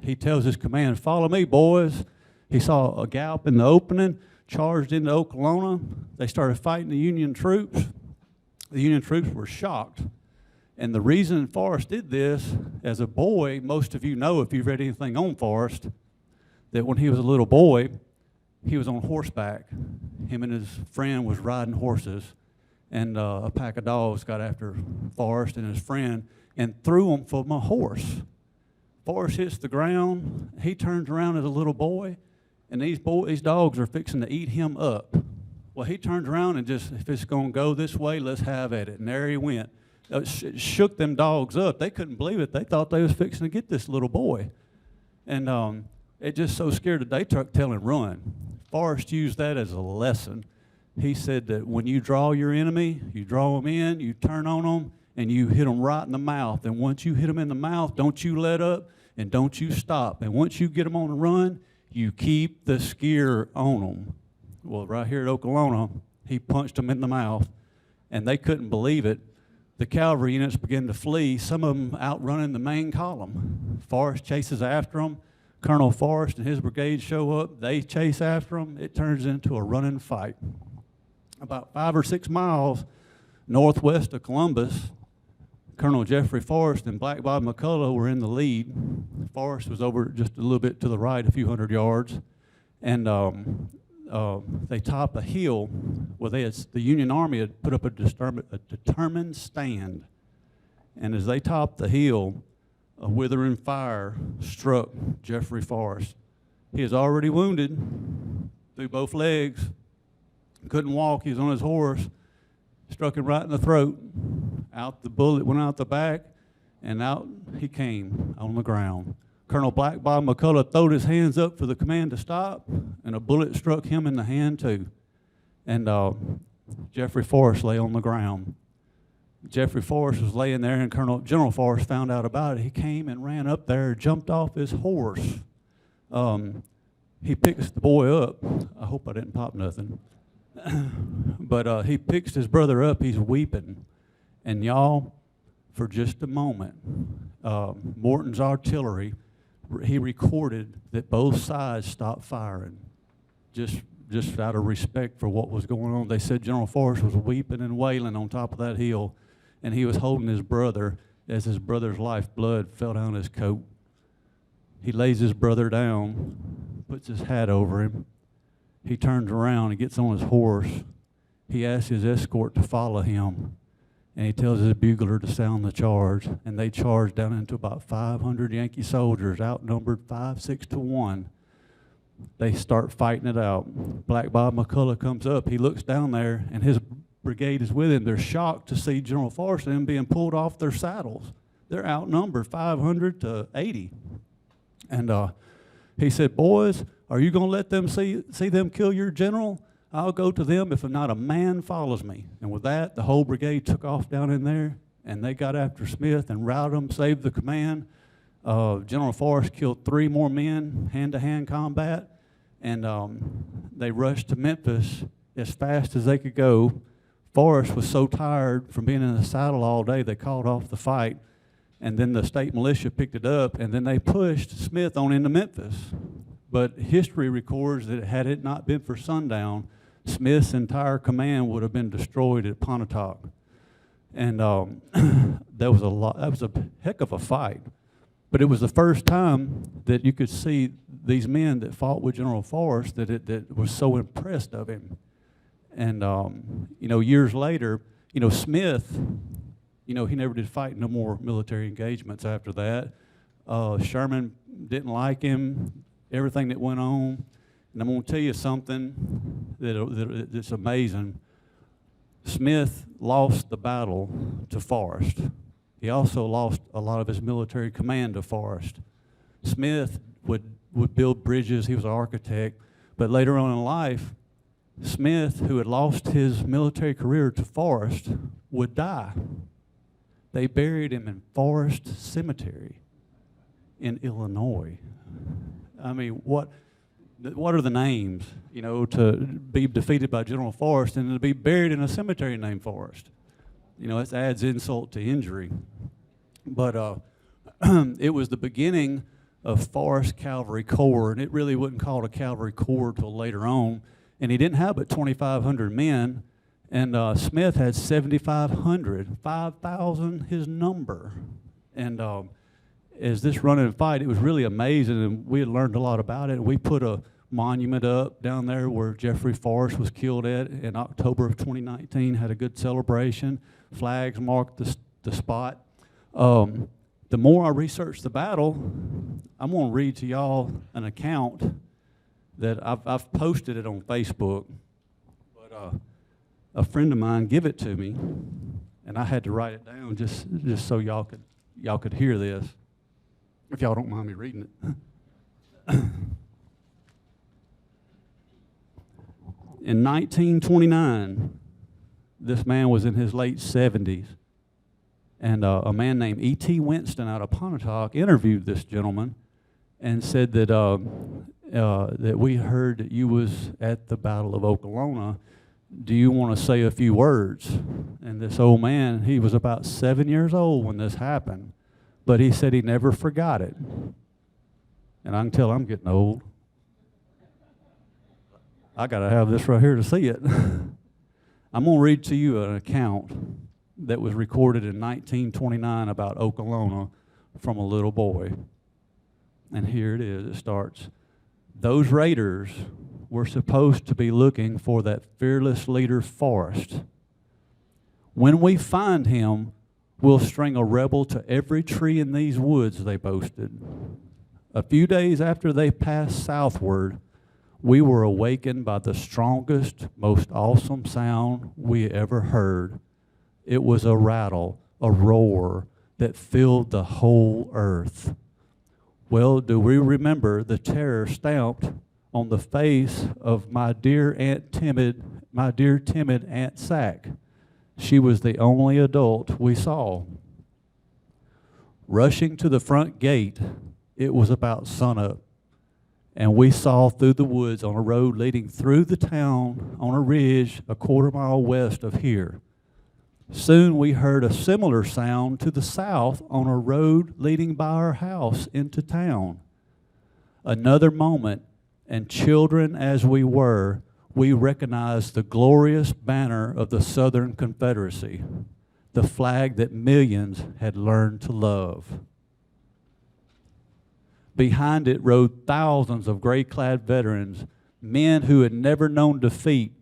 he tells his command, follow me, boys. He saw a gallop in the opening, charged into Okolona. They started fighting the Union troops. The Union troops were shocked. And the reason Forrest did this, as a boy, most of you know if you've read anything on Forrest, that when he was a little boy, he was on horseback. Him and his friend was riding horses, and a pack of dogs got after Forrest and his friend and threw him from a horse. Forrest hits the ground. He turns around as a little boy, and these dogs are fixing to eat him up. Well, he turns around and just, if it's going to go this way, let's have at it. And there he went. It shook them dogs up. They couldn't believe it. They thought they was fixing to get this little boy. And it just so scared that they took tell him run. Forrest used that as a lesson. He said that when you draw your enemy, you draw them in, you turn on them, and you hit them right in the mouth. And once you hit them in the mouth, don't you let up and don't you stop. And once you get them on the run, you keep the skier on them. Well, right here at Okolona, he punched them in the mouth, and they couldn't believe it. The cavalry units began to flee, some of them outrunning the main column. Forrest chases after them. Colonel Forrest and his brigade show up. They chase after them. It turns into a running fight. About 5 or 6 miles northwest of Columbus, Colonel Jeffrey Forrest and Black Bob McCullough were in the lead. Forrest was over just a little bit to the right, a few hundred yards, and they topped a hill where the Union Army had put up a determined stand. And as they topped the hill, a withering fire struck Jeffrey Forrest. He is already wounded through both legs, couldn't walk. He was on his horse. Struck him right in the throat. Out the bullet went out the back, and out he came on the ground. Colonel Black Bob McCullough throwed his hands up for the command to stop, and a bullet struck him in the hand too. And Jeffrey Forrest lay on the ground. Jeffrey Forrest was laying there, and General Forrest found out about it. He came and ran up there, jumped off his horse. He picks the boy up. I hope I didn't pop nothing. But he picks his brother up. He's weeping. And y'all, for just a moment, Morton's artillery, he recorded that both sides stopped firing, just out of respect for what was going on. They said General Forrest was weeping and wailing on top of that hill, and he was holding his brother as his brother's lifeblood fell down his coat. He lays his brother down, puts his hat over him. He turns around, he gets on his horse. He asks his escort to follow him, and he tells his bugler to sound the charge, and they charge down into about 500 Yankee soldiers, outnumbered 5-6 to 1. They start fighting it out. Black Bob McCullough comes up. He looks down there, and his brigade is with him. They're shocked to see General Forrest and them being pulled off their saddles. They're outnumbered 500 to 80. And He said, boys, are you going to let them see them kill your general? I'll go to them if not a man follows me. And with that, the whole brigade took off down in there, and they got after Smith and routed him, saved the command. General Forrest killed 3 more men, hand-to-hand combat, and they rushed to Memphis as fast as they could go. Forrest was so tired from being in the saddle all day, they called off the fight, and then the state militia picked it up, and then they pushed Smith on into Memphis. But history records that had it not been for sundown, Smith's entire command would have been destroyed at Pontotoc. And that was a heck of a fight. But it was the first time that you could see these men that fought with General Forrest that was so impressed of him. And, years later, Smith, he never did fight no more military engagements after that. Sherman didn't like him, everything that went on. And I'm going to tell you something that's amazing. Smith lost the battle to Forrest. He also lost a lot of his military command to Forrest. Smith would build bridges. He was an architect. But later on in life, Smith, who had lost his military career to Forrest, would die. They buried him in Forest Cemetery in Illinois. I mean, what are the names, to be defeated by General Forrest and to be buried in a cemetery named Forrest? It adds insult to injury. But it was the beginning of Forrest Cavalry Corps, and it really wasn't called a Cavalry Corps till later on. And he didn't have but 2,500 men, and Smith had 7,500, 5,000 his number. And as this running fight, it was really amazing, and we had learned a lot about it. We put a monument up down there where Jeffrey Forrest was killed at in October of 2019, had a good celebration. Flags marked the spot. The more I researched the battle, I'm going to read to y'all an account that I've posted it on Facebook, but a friend of mine gave it to me, and I had to write it down just so y'all could hear this, if y'all don't mind me reading it. In 1929, this man was in his late 70s, and a man named E.T. Winston out of Pontotoc interviewed this gentleman and said that that we heard that you was at the Battle of Okolona. Do you want to say a few words? And this old man, he was about 7 years old when this happened, but he said he never forgot it. And I can tell I'm getting old. I got to have this right here to see it. I'm going to read to you an account that was recorded in 1929 about Okolona from a little boy. And here it is. It starts. Those raiders were supposed to be looking for that fearless leader, Forrest. When we find him, we'll string a rebel to every tree in these woods, they boasted. A few days after they passed southward, we were awakened by the strongest, most awesome sound we ever heard. It was a rattle, a roar that filled the whole earth. Well, do we remember the terror stamped on the face of my dear timid Aunt Sack? She was the only adult we saw. Rushing to the front gate, it was about sunup, and we saw through the woods on a road leading through the town on a ridge a quarter-mile west of here. Soon we heard a similar sound to the south on a road leading by our house into town. Another moment, and children as we were, we recognized the glorious banner of the Southern Confederacy, the flag that millions had learned to love. Behind it rode thousands of gray-clad veterans, men who had never known defeat,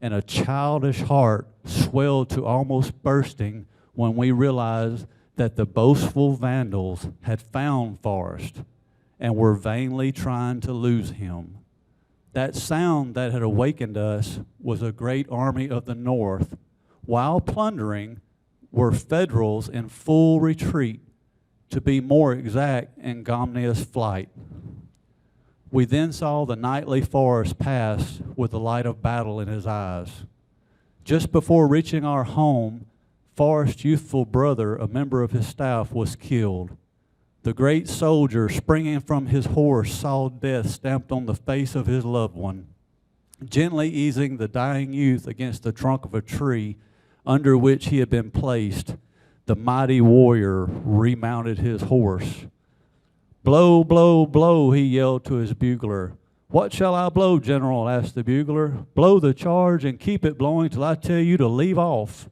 and a childish heart swelled to almost bursting when we realized that the boastful vandals had found Forrest and were vainly trying to lose him. That sound that had awakened us was a great army of the North. While plundering were Federals in full retreat, to be more exact, in ignominious flight. We then saw the knightly Forrest pass with the light of battle in his eyes. Just before reaching our home, Forrest's youthful brother, a member of his staff, was killed. The great soldier, springing from his horse, saw death stamped on the face of his loved one. Gently easing the dying youth against the trunk of a tree under which he had been placed, the mighty warrior remounted his horse. "Blow, blow, blow," he yelled to his bugler. "What shall I blow, General?" asked the bugler. "Blow the charge and keep it blowing till I tell you to leave off."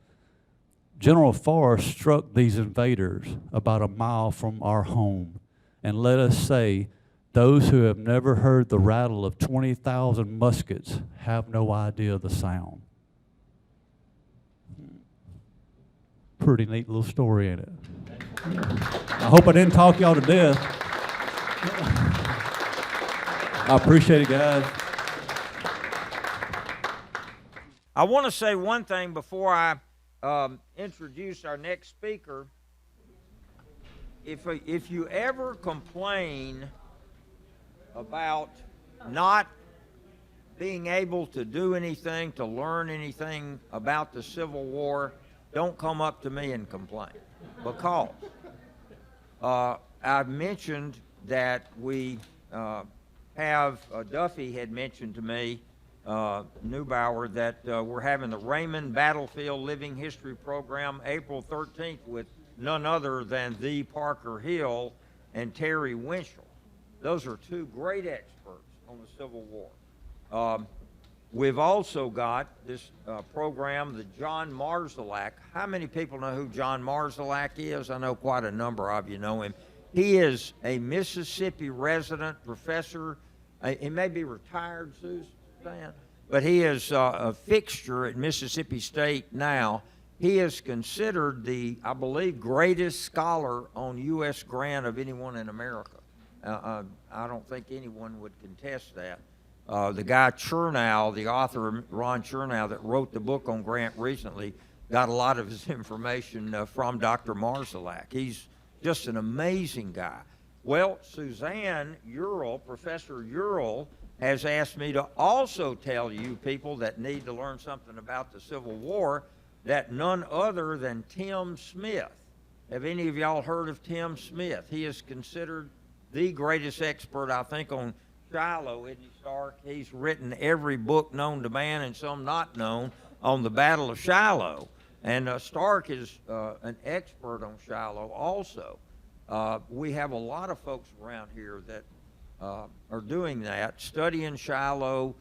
General Forrest struck these invaders about a mile from our home, and let us say, those who have never heard the rattle of 20,000 muskets have no idea of the sound. Pretty neat little story, ain't it? I hope I didn't talk y'all to death. I appreciate it, guys. I want to say one thing before I introduce our next speaker. If you ever complain about not being able to do anything, to learn anything about the Civil War, don't come up to me and complain. Because I've mentioned that we have, Duffy had mentioned to me, Neubauer, that we're having the Raymond Battlefield Living History Program April 13th with none other than the Parker Hill and Terry Winchell. Those are two great experts on the Civil War. We've also got this program, the John Marzillak. How many people know who John Marzillak is? I know quite a number of you know him. He is a Mississippi resident professor. He may be retired, Suzanne, but he is a fixture at Mississippi State now. He is considered the, I believe, greatest scholar on U.S. Grant of anyone in America. I don't think anyone would contest that. The guy Chernow, the author Ron Chernow that wrote the book on Grant recently, got a lot of his information from Dr. Marzillak. He's just an amazing guy. Well, Suzanne Urel, Professor Urel, has asked me to also tell you people that need to learn something about the Civil War that none other than Tim Smith. Have any of y'all heard of Tim Smith? He is considered the greatest expert, I think, on Shiloh, isn't he, Stark? He's written every book known to man and some not known on the Battle of Shiloh. And Stark is an expert on Shiloh also. We have a lot of folks around here that are doing that, studying Shiloh.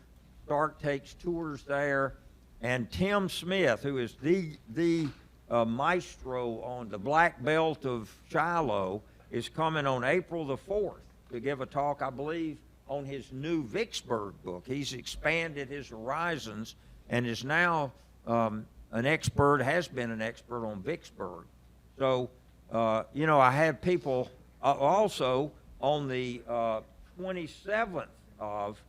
Stark takes tours there. And Tim Smith, who is the maestro on the black belt of Shiloh, is coming on April the 4th to give a talk, I believe, on his new Vicksburg book. He's expanded his horizons and is now an expert, has been an expert on Vicksburg. So, you know, I have people also on the 27th of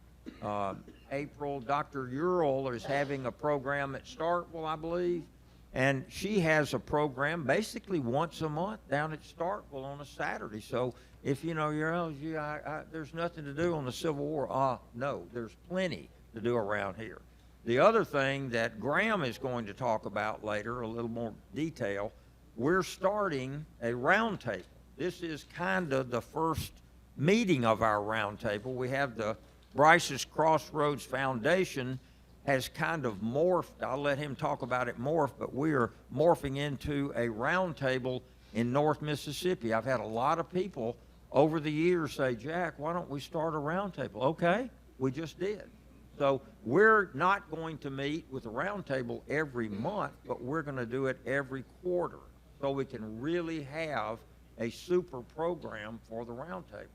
April, Dr. Urel is having a program at Starkville, I believe, and she has a program basically once a month down at Starkville on a Saturday. So if you know there's nothing to do on the Civil War, no, there's plenty to do around here. The other thing that Graham is going to talk about later, a little more detail, we're starting a roundtable. This is kind of the first meeting of our roundtable. We have the Brice's Crossroads Foundation has kind of morphed. I'll let him talk about it but we are morphing into a roundtable in North Mississippi. I've had a lot of people over the years say, Jack, why don't we start a roundtable? Okay, we just did. So we're not going to meet with a roundtable every month, but we're going to do it every quarter so we can really have a super program for the roundtable.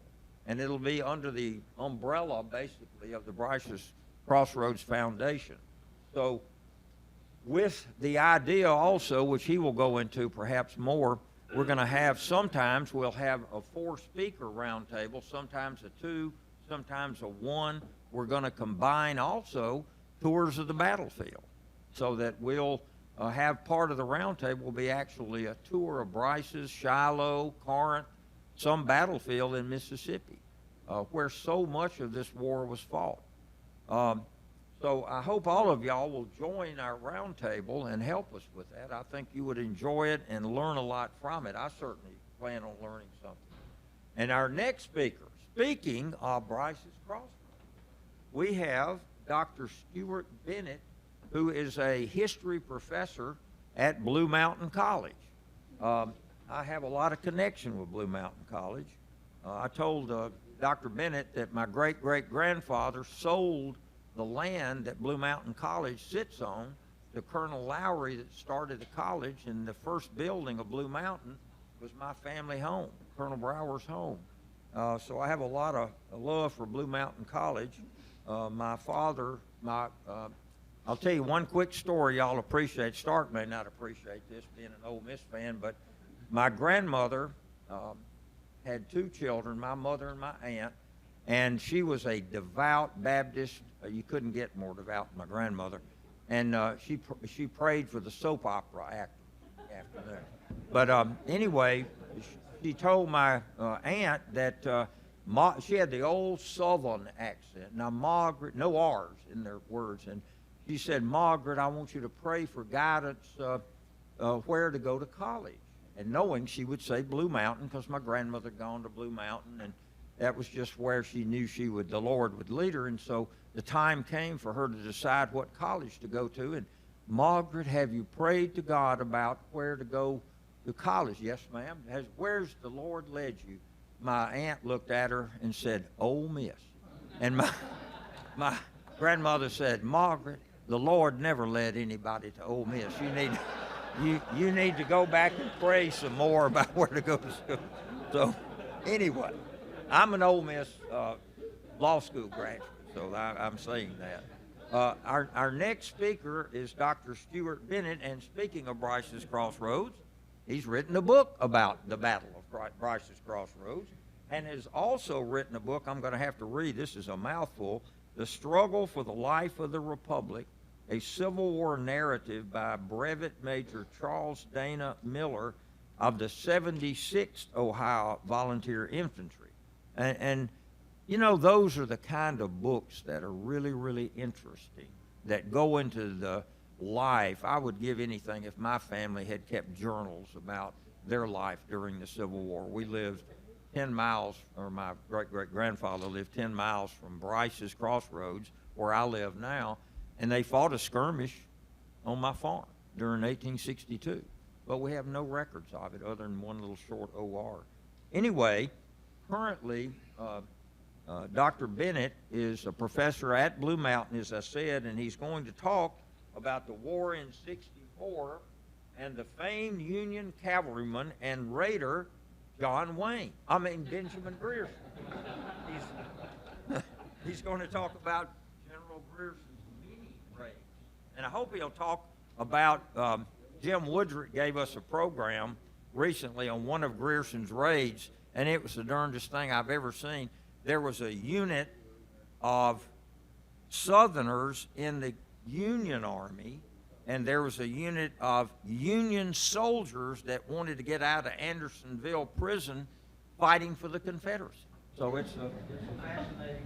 And it'll be under the umbrella, basically, of the Brice's Crossroads Foundation. So with the idea also, which he will go into perhaps more, we're going to have, sometimes we'll have a 4-speaker roundtable, sometimes a 2, sometimes a 1. We're going to combine also tours of the battlefield so that we'll have part of the roundtable will be actually a tour of Brice's, Shiloh, Corinth, some battlefield in Mississippi. where so much of this war was fought. So I hope all of y'all will join our roundtable and help us with that. I think you would enjoy it and learn a lot from it. I certainly plan on learning something. And our next speaker, speaking of Brice's Crossroads, we have Dr. Stuart Bennett, who is a history professor at Blue Mountain College. I have a lot of connection with Blue Mountain College. I told Dr. Bennett that my great-great-grandfather sold the land that Blue Mountain College sits on to Colonel Lowry that started the college, and the first building of Blue Mountain was my family home, Colonel Brower's home. So I have a lot of love for Blue Mountain College. My father, I'll tell you one quick story y'all appreciate. Stark may not appreciate this, being an Ole Miss fan, but my grandmother had 2 children, my mother and my aunt, and she was a devout Baptist. You couldn't get more devout than my grandmother. And she prayed for the soap opera actors after that. But anyway, she told my aunt that she had the old Southern accent. Now, Margaret, no R's in their words, and she said, Margaret, I want you to pray for guidance where to go to college. And knowing she would say Blue Mountain, because my grandmother had gone to Blue Mountain, and that was just where she knew the Lord would lead her. And so the time came for her to decide what college to go to. And Margaret, have you prayed to God about where to go to college? Yes, ma'am. Where's the Lord led you? My aunt looked at her and said, Ole Miss. And my grandmother said, Margaret, the Lord never led anybody to Ole Miss. You need to go back and pray some more about where to go to school. So anyway, I'm an Ole Miss law school graduate, so I'm saying that. Our next speaker is Dr. Stuart Bennett, and speaking of Brice's Crossroads, he's written a book about the Battle of Brice's Crossroads, and has also written a book I'm going to have to read. This is a mouthful. The Struggle for the Life of the Republic, a Civil War Narrative by Brevet Major Charles Dana Miller of the 76th Ohio Volunteer Infantry. And you know, those are the kind of books that are really, really interesting, that go into the life. I would give anything if my family had kept journals about their life during the Civil War. We lived 10 miles, or my great-great-grandfather lived 10 miles from Brice's Crossroads, where I live now, and they fought a skirmish on my farm during 1862. But we have no records of it other than one little short OR. Anyway, currently, Dr. Bennett is a professor at Blue Mountain, as I said, and he's going to talk about the war in '64 and the famed Union cavalryman and raider Benjamin Grierson. He's going to talk about General Grierson's many raids. And I hope he'll talk about, Jim Woodrick gave us a program recently on one of Grierson's raids, and it was the darndest thing I've ever seen. There was a unit of Southerners in the Union Army, and there was a unit of Union soldiers that wanted to get out of Andersonville prison fighting for the Confederacy. So it's a fascinating.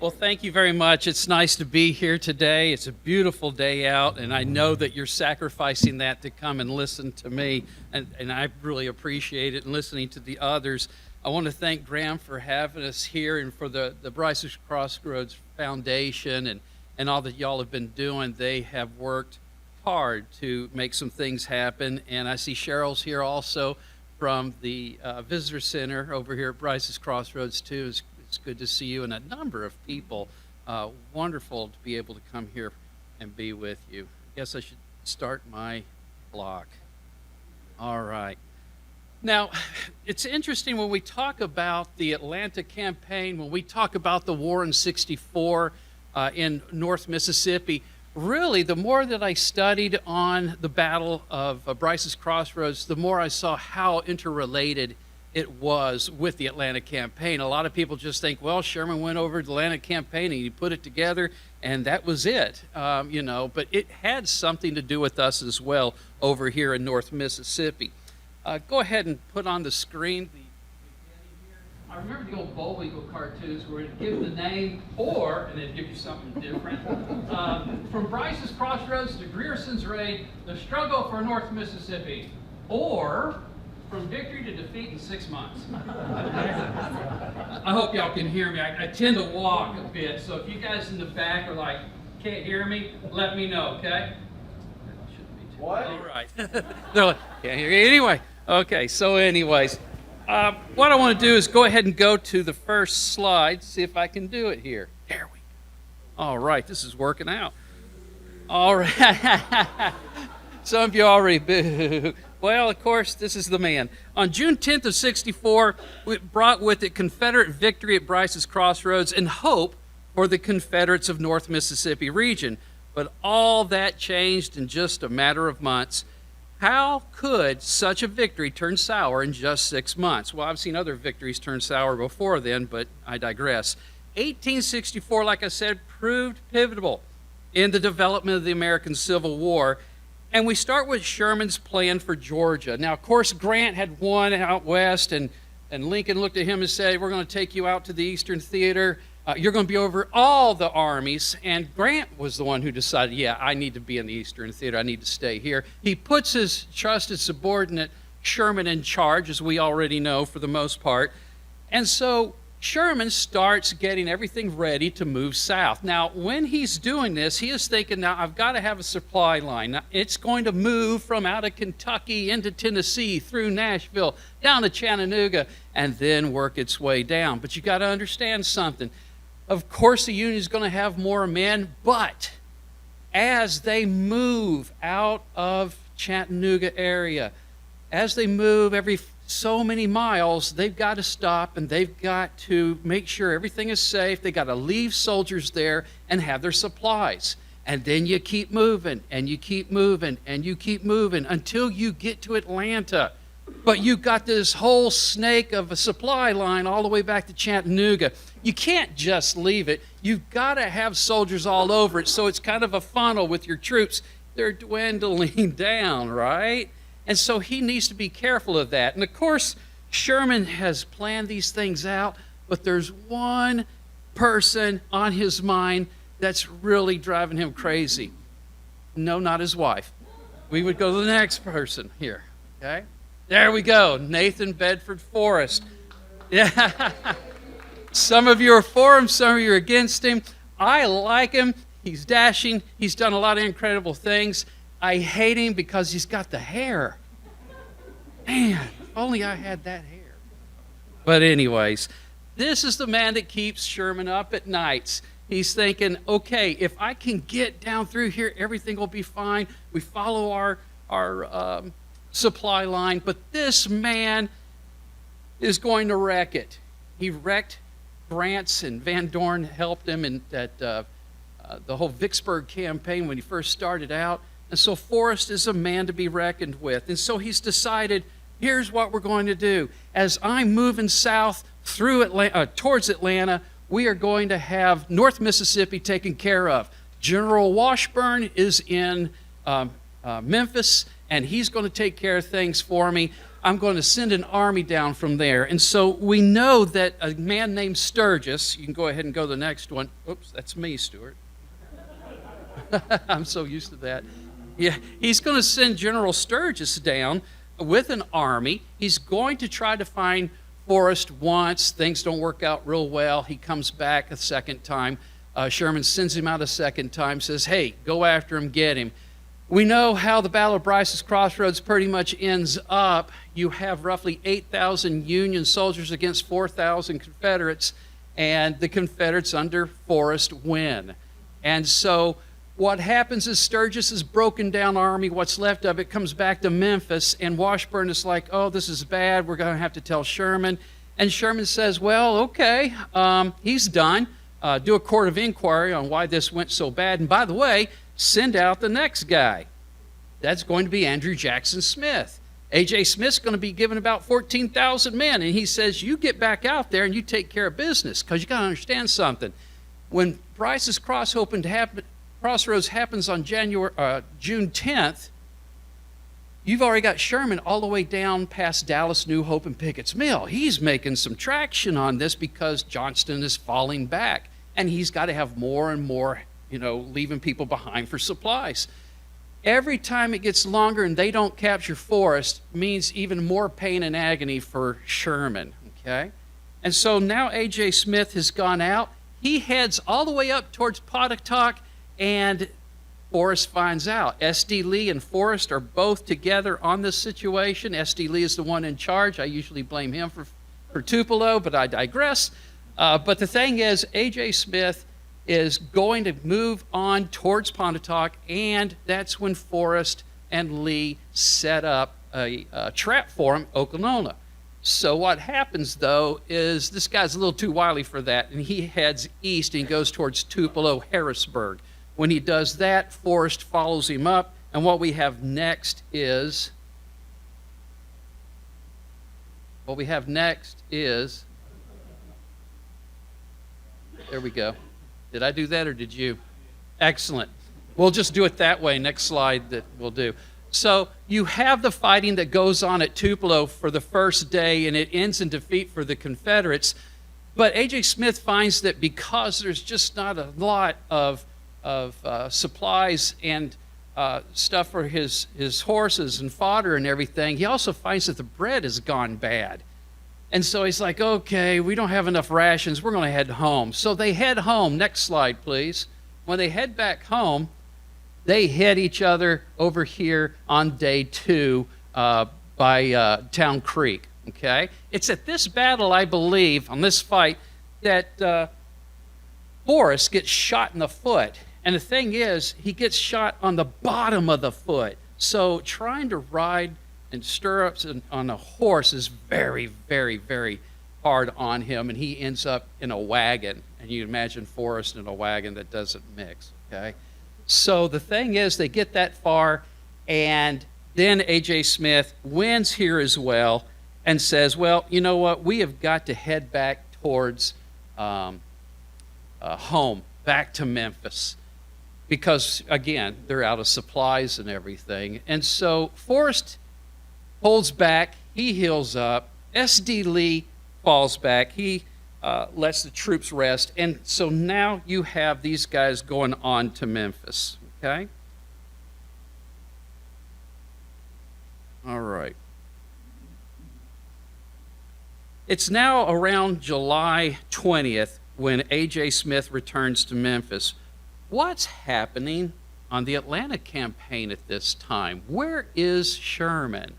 Well, thank you very much. It's nice to be here today. It's a beautiful day out, and I know that you're sacrificing that to come and listen to me, and I really appreciate it, and listening to the others. I want to thank Graham for having us here, and for the Brice's Crossroads Foundation and all that y'all have been doing. They have worked hard to make some things happen, and I see Cheryl's here also from the Visitor Center over here at Brice's Crossroads too. It's good to see you, and a number of people. Wonderful to be able to come here and be with you. I guess I should start my block. All right. Now, it's interesting when we talk about the Atlanta campaign, when we talk about the war in '64 in North Mississippi, really the more that I studied on the Battle of Brice's Crossroads, the more I saw how interrelated it was with the Atlanta campaign. A lot of people just think, well, Sherman went over to the Atlanta campaign and he put it together, and that was it, but it had something to do with us as well over here in North Mississippi. Go ahead and put on the screen the beginning here. I remember the old Bullwinkle cartoons where it'd give the name or, and it'd give you something different. From Brice's Crossroads to Grierson's Raid, the struggle for North Mississippi, or from victory to defeat in 6 months. I hope y'all can hear me. I tend to walk a bit, so if you guys in the back are like, can't hear me, let me know, okay? What? All right. They're like, can't hear you anyway. Okay, so anyways, what I want to do is go ahead and go to the first slide, see if I can do it here. There we go. All right, this is working out. All right. Some of you already boo. Well, of course, this is the man. On June 10th of 64, it brought with it Confederate victory at Brice's Crossroads and hope for the Confederates of North Mississippi region. But all that changed in just a matter of months. How could such a victory turn sour in just 6 months? Well, I've seen other victories turn sour before then, but I digress. 1864, like I said, proved pivotal in the development of the American Civil War. And we start with Sherman's plan for Georgia. Now, of course, Grant had won out west, and Lincoln looked at him and said, we're going to take you out to the Eastern Theater. You're going to be over all the armies. And Grant was the one who decided, yeah, I need to be in the Eastern Theater. I need to stay here. He puts his trusted subordinate Sherman in charge, as we already know for the most part. And so Sherman starts getting everything ready to move south. Now, when he's doing this, he is thinking, now, I've got to have a supply line. Now, it's going to move from out of Kentucky into Tennessee, through Nashville, down to Chattanooga, and then work its way down. But you got to understand something. Of course, the Union is going to have more men, but as they move out of Chattanooga area, as they move every so many miles, they've got to stop and they've got to make sure everything is safe. They got to leave soldiers there and have their supplies. And then you keep moving and you keep moving and you keep moving until you get to Atlanta. But you've got this whole snake of a supply line all the way back to Chattanooga. You can't just leave it. You've got to have soldiers all over it. So it's kind of a funnel with your troops. They're dwindling down, right? And so he needs to be careful of that. And of course, Sherman has planned these things out, but there's one person on his mind that's really driving him crazy. No, not his wife. We would go to the next person here, okay? There we go, Nathan Bedford Forrest. Yeah. Some of you are for him, some of you are against him. I like him. He's dashing. He's done a lot of incredible things. I hate him because he's got the hair. Man, if only I had that hair. But anyways, this is the man that keeps Sherman up at nights. He's thinking, okay, if I can get down through here, everything will be fine. We follow our supply line, but this man is going to wreck it. He wrecked Grant's, and Van Dorn helped him in that the whole Vicksburg campaign when he first started out. And so Forrest is a man to be reckoned with. And so he's decided, here's what we're going to do. As I'm moving south through towards Atlanta, we are going to have North Mississippi taken care of. General Washburn is in Memphis, and he's going to take care of things for me. I'm going to send an army down from there. And so we know that a man named Sturgis, you can go ahead and go to the next one. Oops, that's me, Stuart. I'm so used to that. Yeah, he's going to send General Sturgis down with an army. He's going to try to find Forrest once. Things don't work out real well. He comes back a second time. Sherman sends him out a second time, says, hey, go after him, get him. We know how the Battle of Brice's Crossroads pretty much ends up. You have roughly 8,000 Union soldiers against 4,000 Confederates, and the Confederates under Forrest win. And so what happens is Sturgis' broken down army, what's left of it, comes back to Memphis, and Washburn is like, oh, this is bad, we're going to have to tell Sherman. And Sherman says, well, okay, he's done. Do a court of inquiry on why this went so bad. And by the way, send out the next guy. That's going to be Andrew Jackson Smith. A.J. Smith's going to be given about 14,000 men. And he says, you get back out there and you take care of business, because you got to understand something. When Brice's Crossroads happens on June 10th, you've already got Sherman all the way down past Dallas, New Hope, and Pickett's Mill. He's making some traction on this because Johnston is falling back, and he's got to have more and more, leaving people behind for supplies. Every time it gets longer and they don't capture Forrest means even more pain and agony for Sherman, okay? And so now A.J. Smith has gone out. He heads all the way up towards Pontotoc, and Forrest finds out. S.D. Lee and Forrest are both together on this situation. S.D. Lee is the one in charge. I usually blame him for Tupelo, but I digress. But the thing is, A.J. Smith is going to move on towards Pontotoc, and that's when Forrest and Lee set up a trap for him, Oklahoma. So what happens, though, is this guy's a little too wily for that, and he heads east and goes towards Tupelo, Harrisburg. When he does that, Forrest follows him up, and what we have next is, there we go. Did I do that or did you? Excellent. We'll just do it that way. Next slide that we'll do. So you have the fighting that goes on at Tupelo for the first day, and it ends in defeat for the Confederates. But A.J. Smith finds that because there's just not a lot of supplies and stuff for his horses and fodder and everything, he also finds that the bread has gone bad. And so he's like, okay, we don't have enough rations. We're going to head home. So they head home. Next slide, please. When they head back home, they hit each other over here on day 2 by Town Creek, okay? It's at this battle, I believe, on this fight, that Forrest gets shot in the foot. And the thing is, he gets shot on the bottom of the foot. So trying to ride in stirrups on a horse is very, very, very hard on him, and he ends up in a wagon. And you imagine Forrest in a wagon that doesn't mix, okay? So the thing is, they get that far, and then A.J. Smith wins here as well and says, well, you know what? We have got to head back towards home, back to Memphis, because, again, they're out of supplies and everything. And so Forrest holds back, he heals up. S.D. Lee falls back. He lets the troops rest. And so now you have these guys going on to Memphis, okay? All right. It's now around July 20th when A.J. Smith returns to Memphis. What's happening on the Atlanta campaign at this time? Where is Sherman?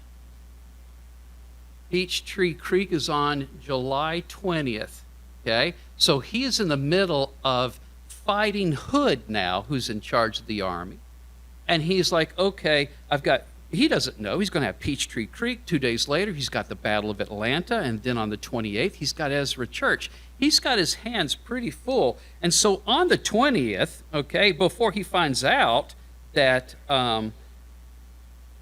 Peachtree Creek is on July 20th, okay? So he is in the middle of fighting Hood now, who's in charge of the army. And he's like, okay, he doesn't know. He's going to have Peachtree Creek. 2 days later, he's got the Battle of Atlanta. And then on the 28th, he's got Ezra Church. He's got his hands pretty full. And so on the 20th, okay, before he finds out that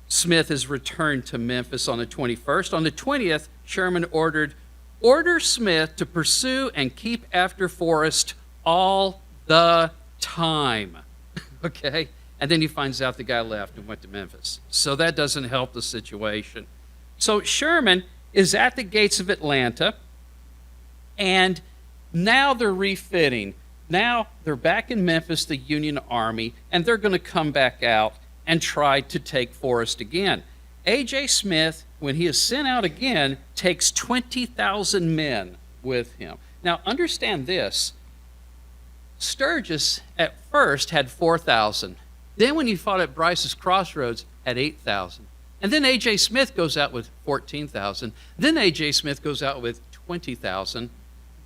Smith is returned to Memphis on the 21st. On the 20th, Sherman order Smith to pursue and keep after Forrest all the time. Okay? And then he finds out the guy left and went to Memphis. So that doesn't help the situation. So Sherman is at the gates of Atlanta, and now they're refitting. Now they're back in Memphis, the Union Army, and they're going to come back out and try to take Forrest again. A.J. Smith, when he is sent out again, takes 20,000 men with him. Now, understand this. Sturgis at first had 4,000. Then when he fought at Brice's Crossroads, had 8,000. And then A.J. Smith goes out with 14,000. Then A.J. Smith goes out with 20,000.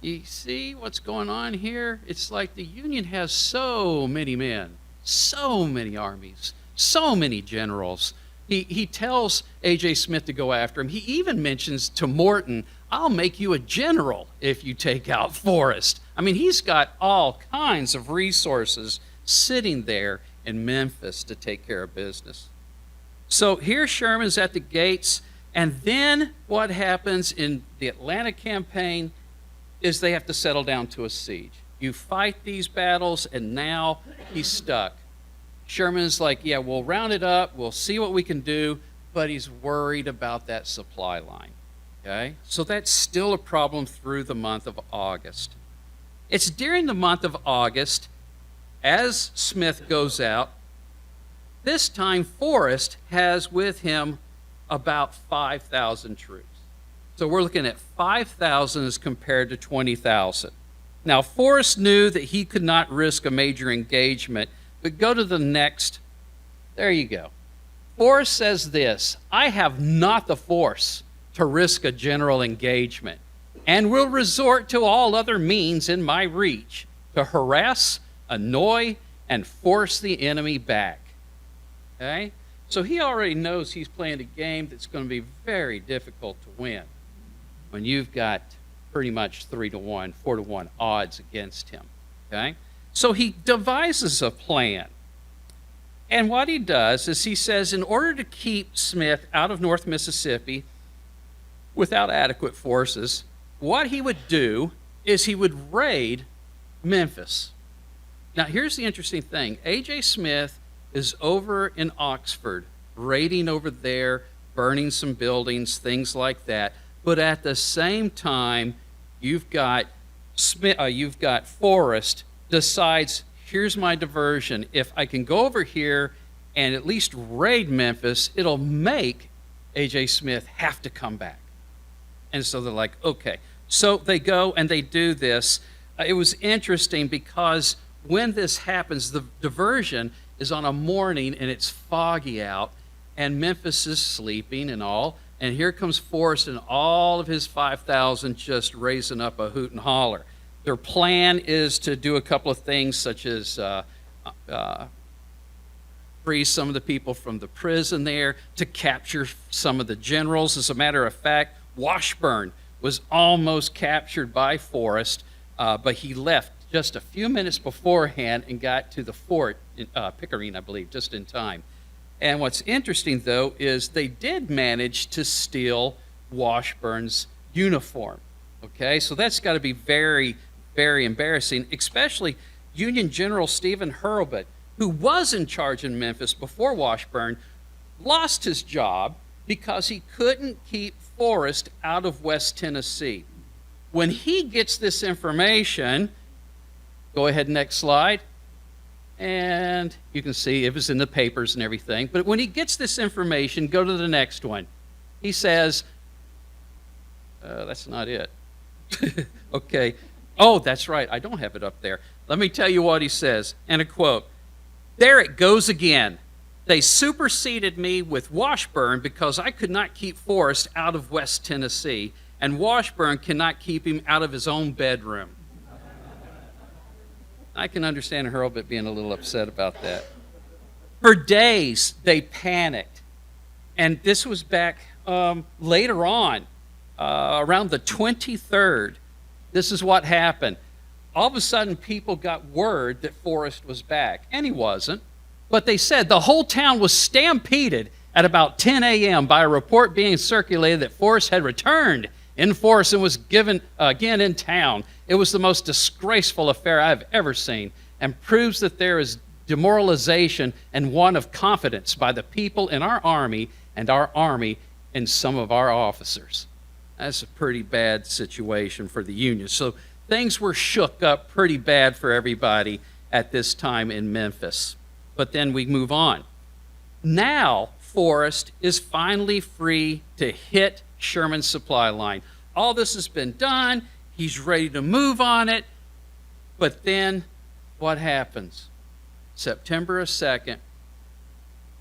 You see what's going on here? It's like the Union has so many men, so many armies, so many generals. He tells A.J. Smith to go after him. He even mentions to Morton, I'll make you a general if you take out Forrest. I mean, he's got all kinds of resources sitting there in Memphis to take care of business. So here Sherman's at the gates. And then what happens in the Atlanta campaign is they have to settle down to a siege. You fight these battles, and now he's stuck. Sherman's like, yeah, we'll round it up, we'll see what we can do, but he's worried about that supply line. Okay? So that's still a problem through the month of August. It's during the month of August, as Smith goes out, this time Forrest has with him about 5,000 troops. So we're looking at 5,000 as compared to 20,000. Now, Forrest knew that he could not risk a major engagement, but go to the next. There you go. Forrest says this: I have not the force to risk a general engagement, and will resort to all other means in my reach to harass, annoy, and force the enemy back. Okay? So he already knows he's playing a game that's going to be very difficult to win when you've got pretty much 3-to-1, 4-to-1 odds against him. Okay? So he devises a plan. And what he does is he says, in order to keep Smith out of North Mississippi without adequate forces, what he would do is he would raid Memphis. Now, here's the interesting thing. A.J. Smith is over in Oxford, raiding over there, burning some buildings, things like that. But at the same time, you've got Forrest decides, here's my diversion. If I can go over here and at least raid Memphis, it'll make A.J. Smith have to come back. And so they're like, okay. So they go and they do this. It was interesting because when this happens, the diversion is on a morning and it's foggy out and Memphis is sleeping and all. And here comes Forrest and all of his 5,000 just raising up a hoot and holler. Their plan is to do a couple of things such as free some of the people from the prison there, to capture some of the generals. As a matter of fact, Washburn was almost captured by Forrest, but he left just a few minutes beforehand and got to the fort, in Pickering, I believe, just in time. And what's interesting, though, is they did manage to steal Washburn's uniform. Okay, so that's got to be very, very embarrassing, especially Union General Stephen Hurlbut, who was in charge in Memphis before Washburn, lost his job because he couldn't keep Forrest out of West Tennessee. When he gets this information, go ahead, next slide, and you can see it was in the papers and everything, but when he gets this information, go to the next one. He says, that's not it. Okay. Oh, that's right. I don't have it up there. Let me tell you what he says, and a quote. There it goes again. They superseded me with Washburn because I could not keep Forrest out of West Tennessee, and Washburn cannot keep him out of his own bedroom. I can understand Hurlbut being a little upset about that. For days, they panicked. And this was back later on, around the 23rd. This is what happened. All of a sudden, people got word that Forrest was back, and he wasn't. But they said the whole town was stampeded at about 10 a.m. by a report being circulated that Forrest had returned in force and was given again in town. It was the most disgraceful affair I've ever seen, and proves that there is demoralization and want of confidence by the people in our army and our army in some of our officers. That's a pretty bad situation for the Union. So things were shook up pretty bad for everybody at this time in Memphis. But then we move on. Now Forrest is finally free to hit Sherman's supply line. All this has been done. He's ready to move on it. But then what happens? September 2nd,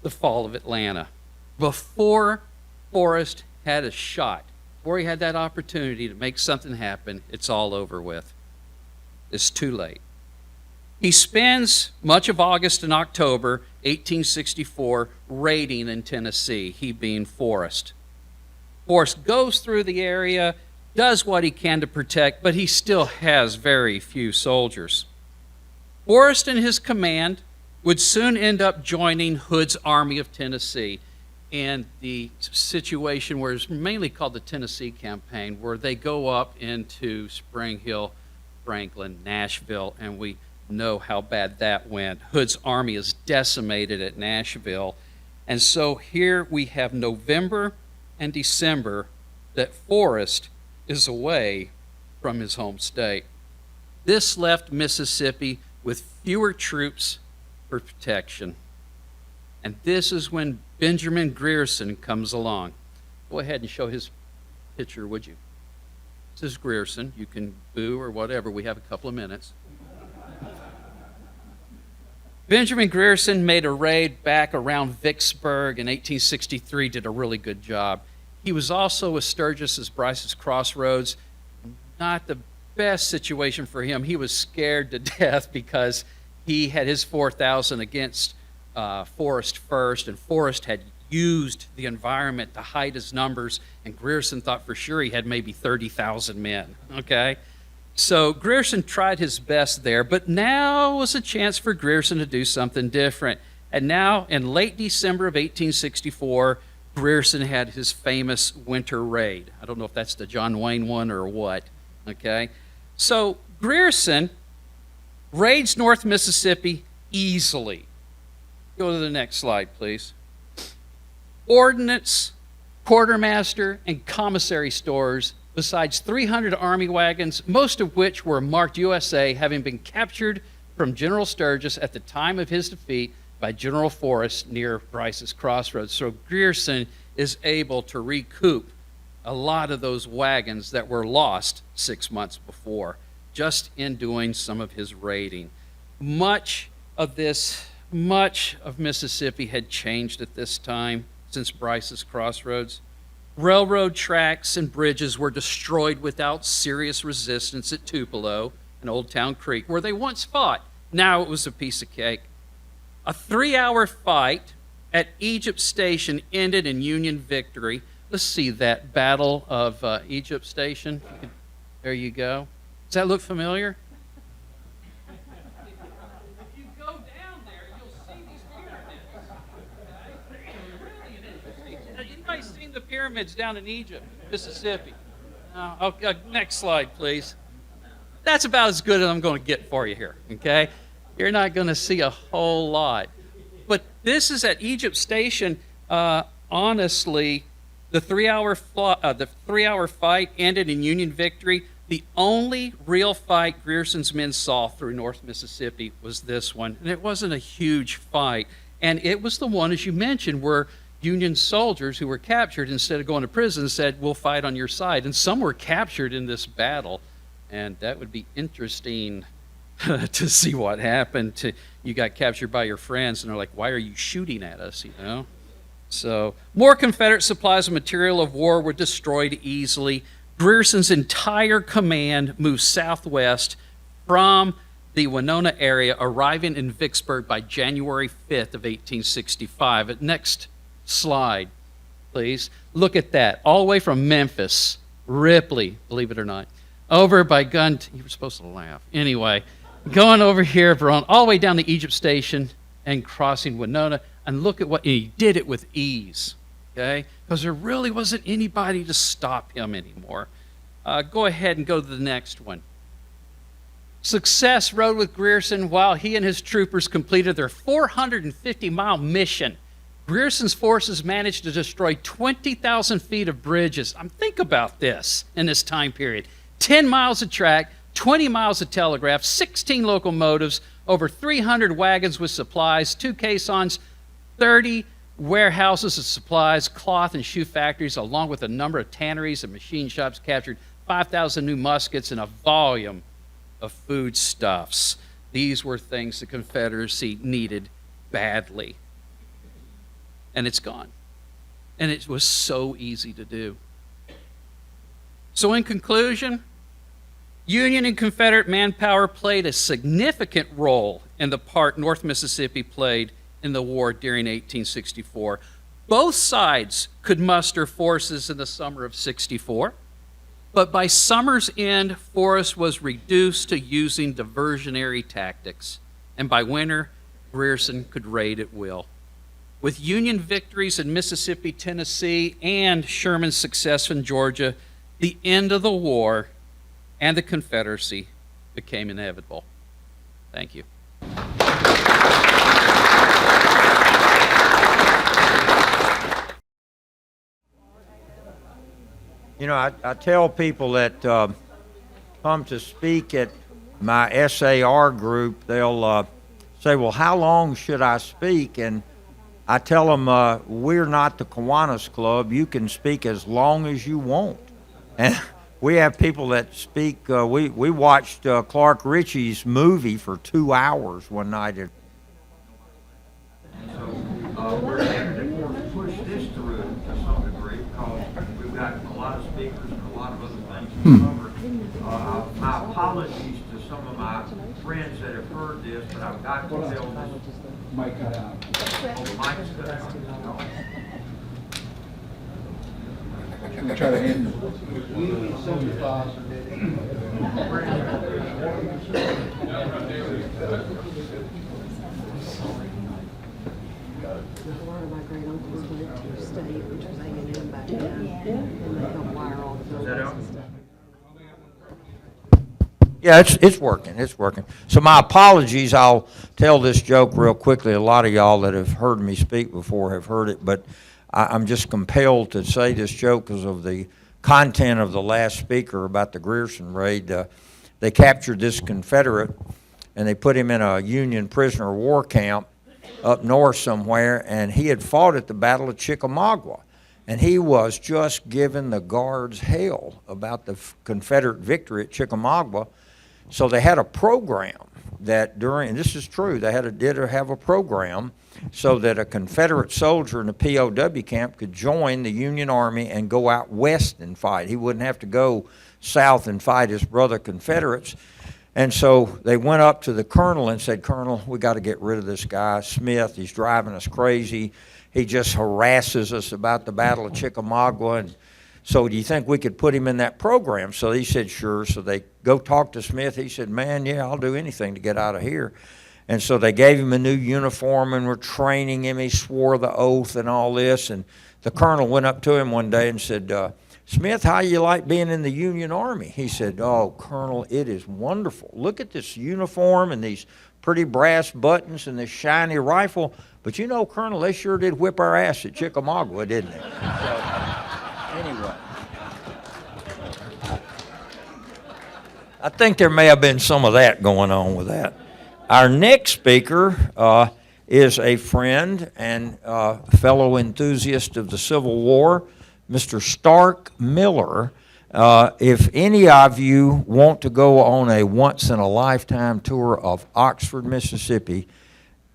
the fall of Atlanta. Before Forrest had a shot, before he had that opportunity to make something happen, it's all over with. It's too late. He spends much of August and October 1864 raiding in Tennessee, he being Forrest. Forrest goes through the area, does what he can to protect, but he still has very few soldiers. Forrest and his command would soon end up joining Hood's Army of Tennessee. and the situation where it's mainly called the Tennessee Campaign, where they go up into Spring Hill, Franklin, Nashville, and we know how bad that went. Hood's army is decimated at Nashville. And so here we have November and December that Forrest is away from his home state. This left Mississippi with fewer troops for protection. And this is when Benjamin Grierson comes along. Go ahead and show his picture, would you? This is Grierson. You can boo or whatever. We have a couple of minutes. Benjamin Grierson made a raid back around Vicksburg in 1863, did a really good job. He was also with Sturgis's Brice's Crossroads. Not the best situation for him. He was scared to death because he had his 4,000 against Forrest first, and Forrest had used the environment to hide his numbers, and Grierson thought for sure he had maybe 30,000 men, okay? So Grierson tried his best there, but now was a chance for Grierson to do something different. And now, in late December of 1864, Grierson had his famous winter raid. I don't know if that's the John Wayne one or what, okay? So Grierson raids North Mississippi easily. Go to the next slide, please. Ordnance, quartermaster, and commissary stores, besides 300 army wagons, most of which were marked USA, having been captured from General Sturgis at the time of his defeat by General Forrest near Brice's Crossroads. So Grierson is able to recoup a lot of those wagons that were lost 6 months before, just in doing some of his raiding. Much of Mississippi had changed at this time since Brice's Crossroads. Railroad tracks and bridges were destroyed without serious resistance at Tupelo and Old Town Creek, where they once fought. Now it was a piece of cake. A 3-hour fight at Egypt Station ended in Union victory. Let's see that Battle of Egypt Station. There you go. Does that look familiar? If you go down there, you'll see these pyramids. Okay? Really interesting. Anybody seen the pyramids down in Egypt, Mississippi? Next slide, please. That's about as good as I'm going to get for you here, okay? You're not going to see a whole lot. But this is at Egypt Station. Honestly, the 3-hour fight ended in Union victory. The only real fight Grierson's men saw through North Mississippi was this one. And it wasn't a huge fight. And it was the one, as you mentioned, where Union soldiers who were captured, instead of going to prison, said, we'll fight on your side. And some were captured in this battle. And that would be interesting to see what happened. You got captured by your friends, and they're like, why are you shooting at us, you know? So more Confederate supplies and material of war were destroyed easily. Grierson's entire command moved southwest from the Winona area, arriving in Vicksburg by January 5th of 1865. Next slide, please. Look at that. All the way from Memphis, Ripley, believe it or not, over by you were supposed to laugh. Anyway, going over here, all the way down to Egypt Station and crossing Winona. And look at what he did it with ease, okay? Because there really wasn't anybody to stop him anymore. Go ahead and go to the next one. Success rode with Grierson while he and his troopers completed their 450-mile mission. Grierson's forces managed to destroy 20,000 feet of bridges. Think about this in this time period. 10 miles of track, 20 miles of telegraph, 16 locomotives, over 300 wagons with supplies, 2 caissons, 30 warehouses of supplies, cloth and shoe factories, along with a number of tanneries and machine shops, captured 5,000 new muskets and a volume of foodstuffs. These were things the Confederacy needed badly. And it's gone. And it was so easy to do. So in conclusion, Union and Confederate manpower played a significant role in the part North Mississippi played in the war during 1864. Both sides could muster forces in the summer of 64, but by summer's end, Forrest was reduced to using diversionary tactics, and by winter, Grierson could raid at will. With Union victories in Mississippi, Tennessee, and Sherman's success in Georgia, the end of the war and the Confederacy became inevitable. Thank you. You know, I tell people that come to speak at my SAR group, they'll say, well, how long should I speak? And I tell them, we're not the Kiwanis Club. You can speak as long as you want. And we have people that speak. We watched Clark Ritchie's movie for 2 hours one night. We're having to push this through to some degree because we've got a lot of speakers and a lot of other things to cover. My apologies to some of my friends that have heard this, but I've got to tell this. Mic cut out. Oh, the mic's cut out. Can we try to end? A lot of my great uncles went to state, which was A&M back then, and they helped wire all the buildings and stuff. Yeah, it's working. It's working. So my apologies. I'll tell this joke real quickly. A lot of y'all that have heard me speak before have heard it, but I'm just compelled to say this joke because of the content of the last speaker about the Grierson raid. They captured this Confederate, and they put him in a Union prisoner of war camp up north somewhere, and he had fought at the Battle of Chickamauga. And he was just giving the guards hell about the Confederate victory at Chickamauga. So they had a program that during, and this is true, they did have a program so that a Confederate soldier in a POW camp could join the Union Army and go out west and fight. He wouldn't have to go south and fight his brother Confederates. And so they went up to the colonel and said, Colonel, we got to get rid of this guy, Smith. He's driving us crazy. He just harasses us about the Battle of Chickamauga. And so do you think we could put him in that program? So he said, sure. So they go talk to Smith. He said, man, yeah, I'll do anything to get out of here. And so they gave him a new uniform and were training him. He swore the oath and all this. And the colonel went up to him one day and said, Smith, how you like being in the Union Army? He said, oh, Colonel, it is wonderful. Look at this uniform and these pretty brass buttons and this shiny rifle. But you know, Colonel, they sure did whip our ass at Chickamauga, didn't they? So, anyway, I think there may have been some of that going on with that. Our next speaker is a friend and fellow enthusiast of the Civil War, Mr. Stark Miller. If any of you want to go on a once-in-a-lifetime tour of Oxford, Mississippi,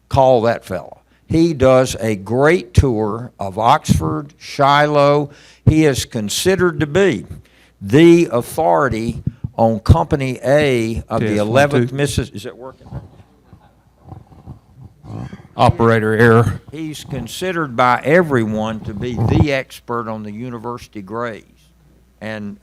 call that fella. He does a great tour of Oxford, Shiloh. He is considered to be the authority on Company A of the 11th Mississippi. Is it working? Operator error. He's considered by everyone to be the expert on the university grades. And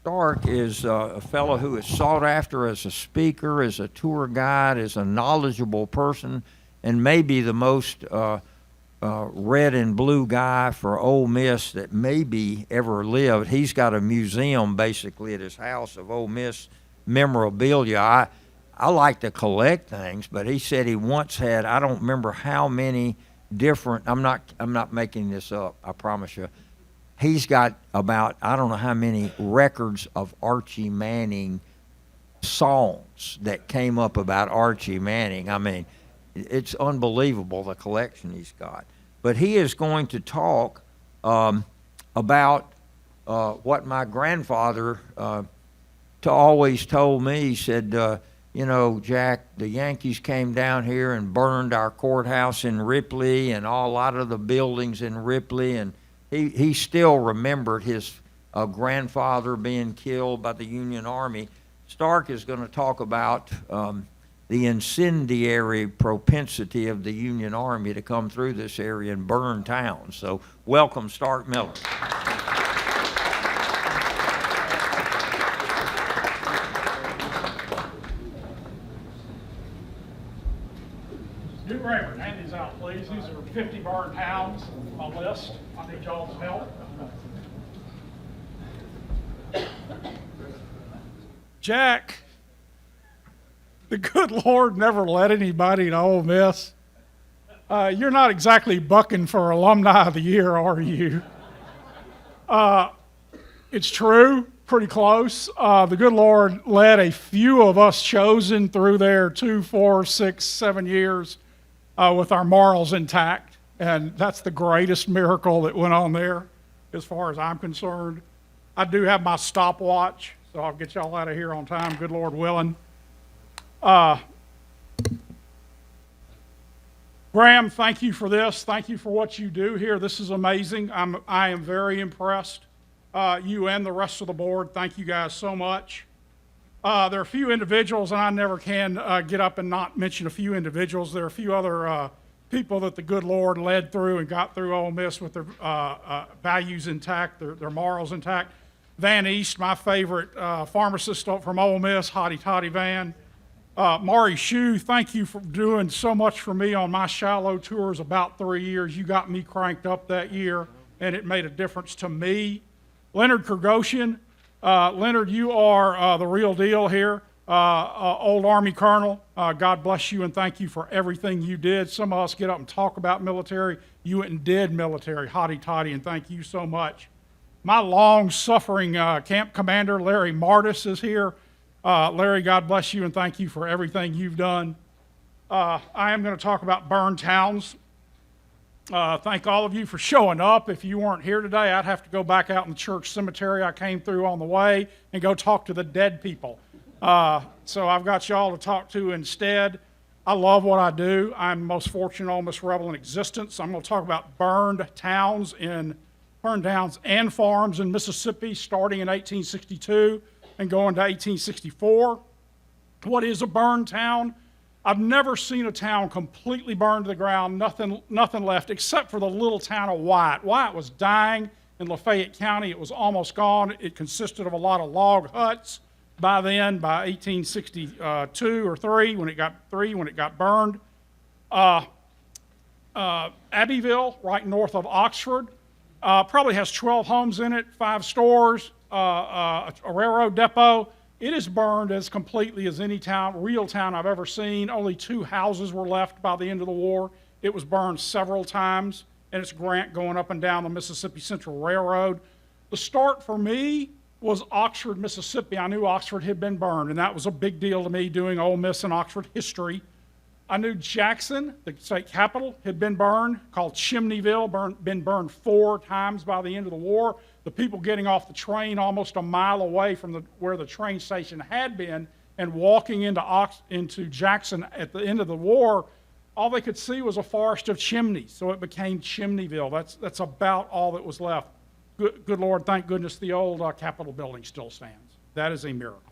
Stark is a fellow who is sought after as a speaker, as a tour guide, as a knowledgeable person, and maybe the most red and blue guy for Ole Miss that maybe ever lived. He's got a museum basically at his house of Ole Miss memorabilia. I like to collect things, but he said he once had, I don't remember how many different, I'm not making this up, I promise you. He's got about, I don't know how many records of Archie Manning songs that came up about Archie Manning. I mean, it's unbelievable the collection he's got. But he is going to talk about what my grandfather always told me. He said, you know, Jack, the Yankees came down here and burned our courthouse in Ripley and a lot of the buildings in Ripley. And he still remembered his grandfather being killed by the Union Army. Stark is going to talk about the incendiary propensity of the Union Army to come through this area and burn towns. So welcome, Stark Miller. New Reverend, that is these out, please. These are 50 burned towns on my list. I need y'all's help. Jack, the good Lord never let anybody to Ole Miss. You're not exactly bucking for Alumni of the Year, are you? It's true, pretty close. The good Lord led a few of us chosen through their 2, 4, 6, 7 years with our morals intact. And that's the greatest miracle that went on there, as far as I'm concerned. I do have my stopwatch, so I'll get y'all out of here on time, good Lord willing. Graham, thank you for this. Thank you for what you do here. This is amazing. I am very impressed. You and the rest of the board, thank you guys so much. There are a few individuals, and I never can get up and not mention a few individuals. There are a few other people that the good Lord led through and got through Ole Miss with their values intact, their morals intact. Van East, my favorite pharmacist from Ole Miss, Hotty Toddy Van. Maury Shue, thank you for doing so much for me on my shallow tours about 3 years. You got me cranked up that year, and it made a difference to me. Leonard Kurgoshian, Leonard, you are the real deal here. Old Army Colonel, God bless you and thank you for everything you did. Some of us get up and talk about military. You went and did military, hotty toddy, and thank you so much. My long-suffering camp commander, Larry Martis, is here. Larry, God bless you and thank you for everything you've done. I am going to talk about burned towns. Thank all of you for showing up. If you weren't here today, I'd have to go back out in the church cemetery I came through on the way and go talk to the dead people. So I've got y'all to talk to instead. I love what I do. I'm the most fortunate Ole Miss rebel in existence. I'm going to talk about burned towns and farms in Mississippi starting in 1862 and going to 1864. What is a burned town? I've never seen a town completely burned to the ground, nothing left, except for the little town of Wyatt. Wyatt was dying in Lafayette County. It was almost gone. It consisted of a lot of log huts by then, by 1862 or 3, when it got burned. Abbeville, right north of Oxford, probably has 12 homes in it, 5 stores, a railroad depot. It is burned as completely as any real town I've ever seen. Only 2 houses were left by the end of the war. It was burned several times, and it's Grant going up and down the Mississippi Central Railroad. The start for me was Oxford, Mississippi. I knew Oxford had been burned, and that was a big deal to me doing Ole Miss and Oxford history. I knew Jackson, the state capital, had been burned, called Chimneyville, been burned 4 times by the end of the war. The people getting off the train almost a mile away from where the train station had been and walking into Jackson at the end of the war, all they could see was a forest of chimneys, so it became Chimneyville. That's about all that was left. Good Lord, thank goodness the old Capitol building still stands. That is a miracle.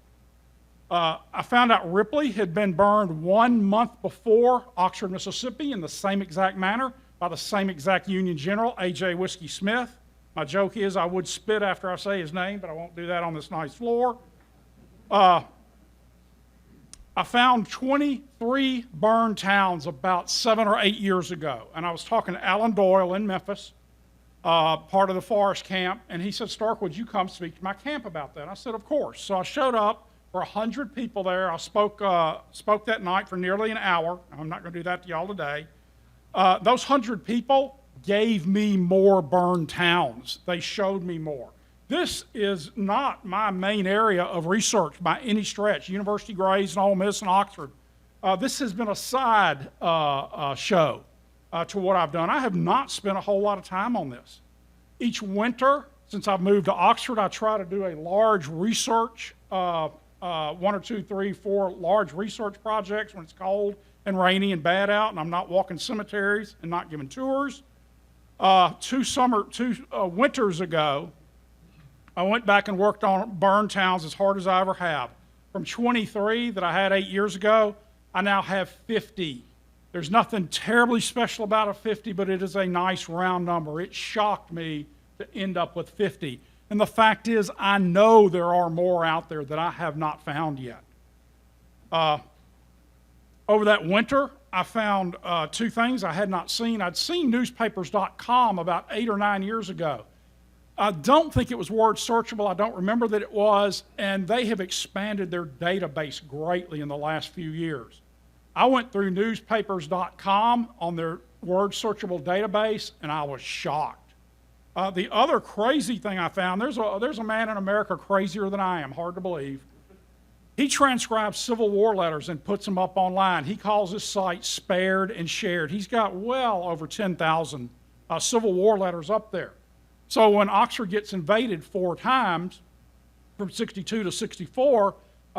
I found out Ripley had been burned 1 month before Oxford, Mississippi, in the same exact manner by the same exact Union General, A.J. Whiskey Smith. My joke is I would spit after I say his name, but I won't do that on this nice floor. I found 23 burned towns about 7 or 8 years ago, and I was talking to Alan Doyle in Memphis, part of the forest camp, and he said, Stark, would you come speak to my camp about that? I said, of course. So I showed up. For 100 people there. I spoke that night for nearly an hour. I'm not going to do that to y'all today. Those 100 people gave me more burned towns. They showed me more. This is not my main area of research by any stretch. University grades and Ole Miss and Oxford. This has been a side show to what I've done. I have not spent a whole lot of time on this. Each winter, since I've moved to Oxford, I try to do a large research 1 or 2, 3, 4 large research projects when it's cold and rainy and bad out and I'm not walking cemeteries and not giving tours. 2 winters ago, I went back and worked on burned towns as hard as I ever have. From 23 that I had 8 years ago, I now have 50. There's nothing terribly special about a 50, but it is a nice round number. It shocked me to end up with 50. And the fact is, I know there are more out there that I have not found yet. Over that winter, I found two things I had not seen. I'd seen newspapers.com about 8 or 9 years ago. I don't think it was word searchable. I don't remember that it was, and they have expanded their database greatly in the last few years. I went through newspapers.com on their word searchable database, and I was shocked. The other crazy thing I found, there's a man in America crazier than I am, hard to believe. He transcribes Civil War letters and puts them up online. He calls his site Spared and Shared. He's got well over 10,000 Civil War letters up there. So when Oxford gets invaded 4 times, from 62 to 64,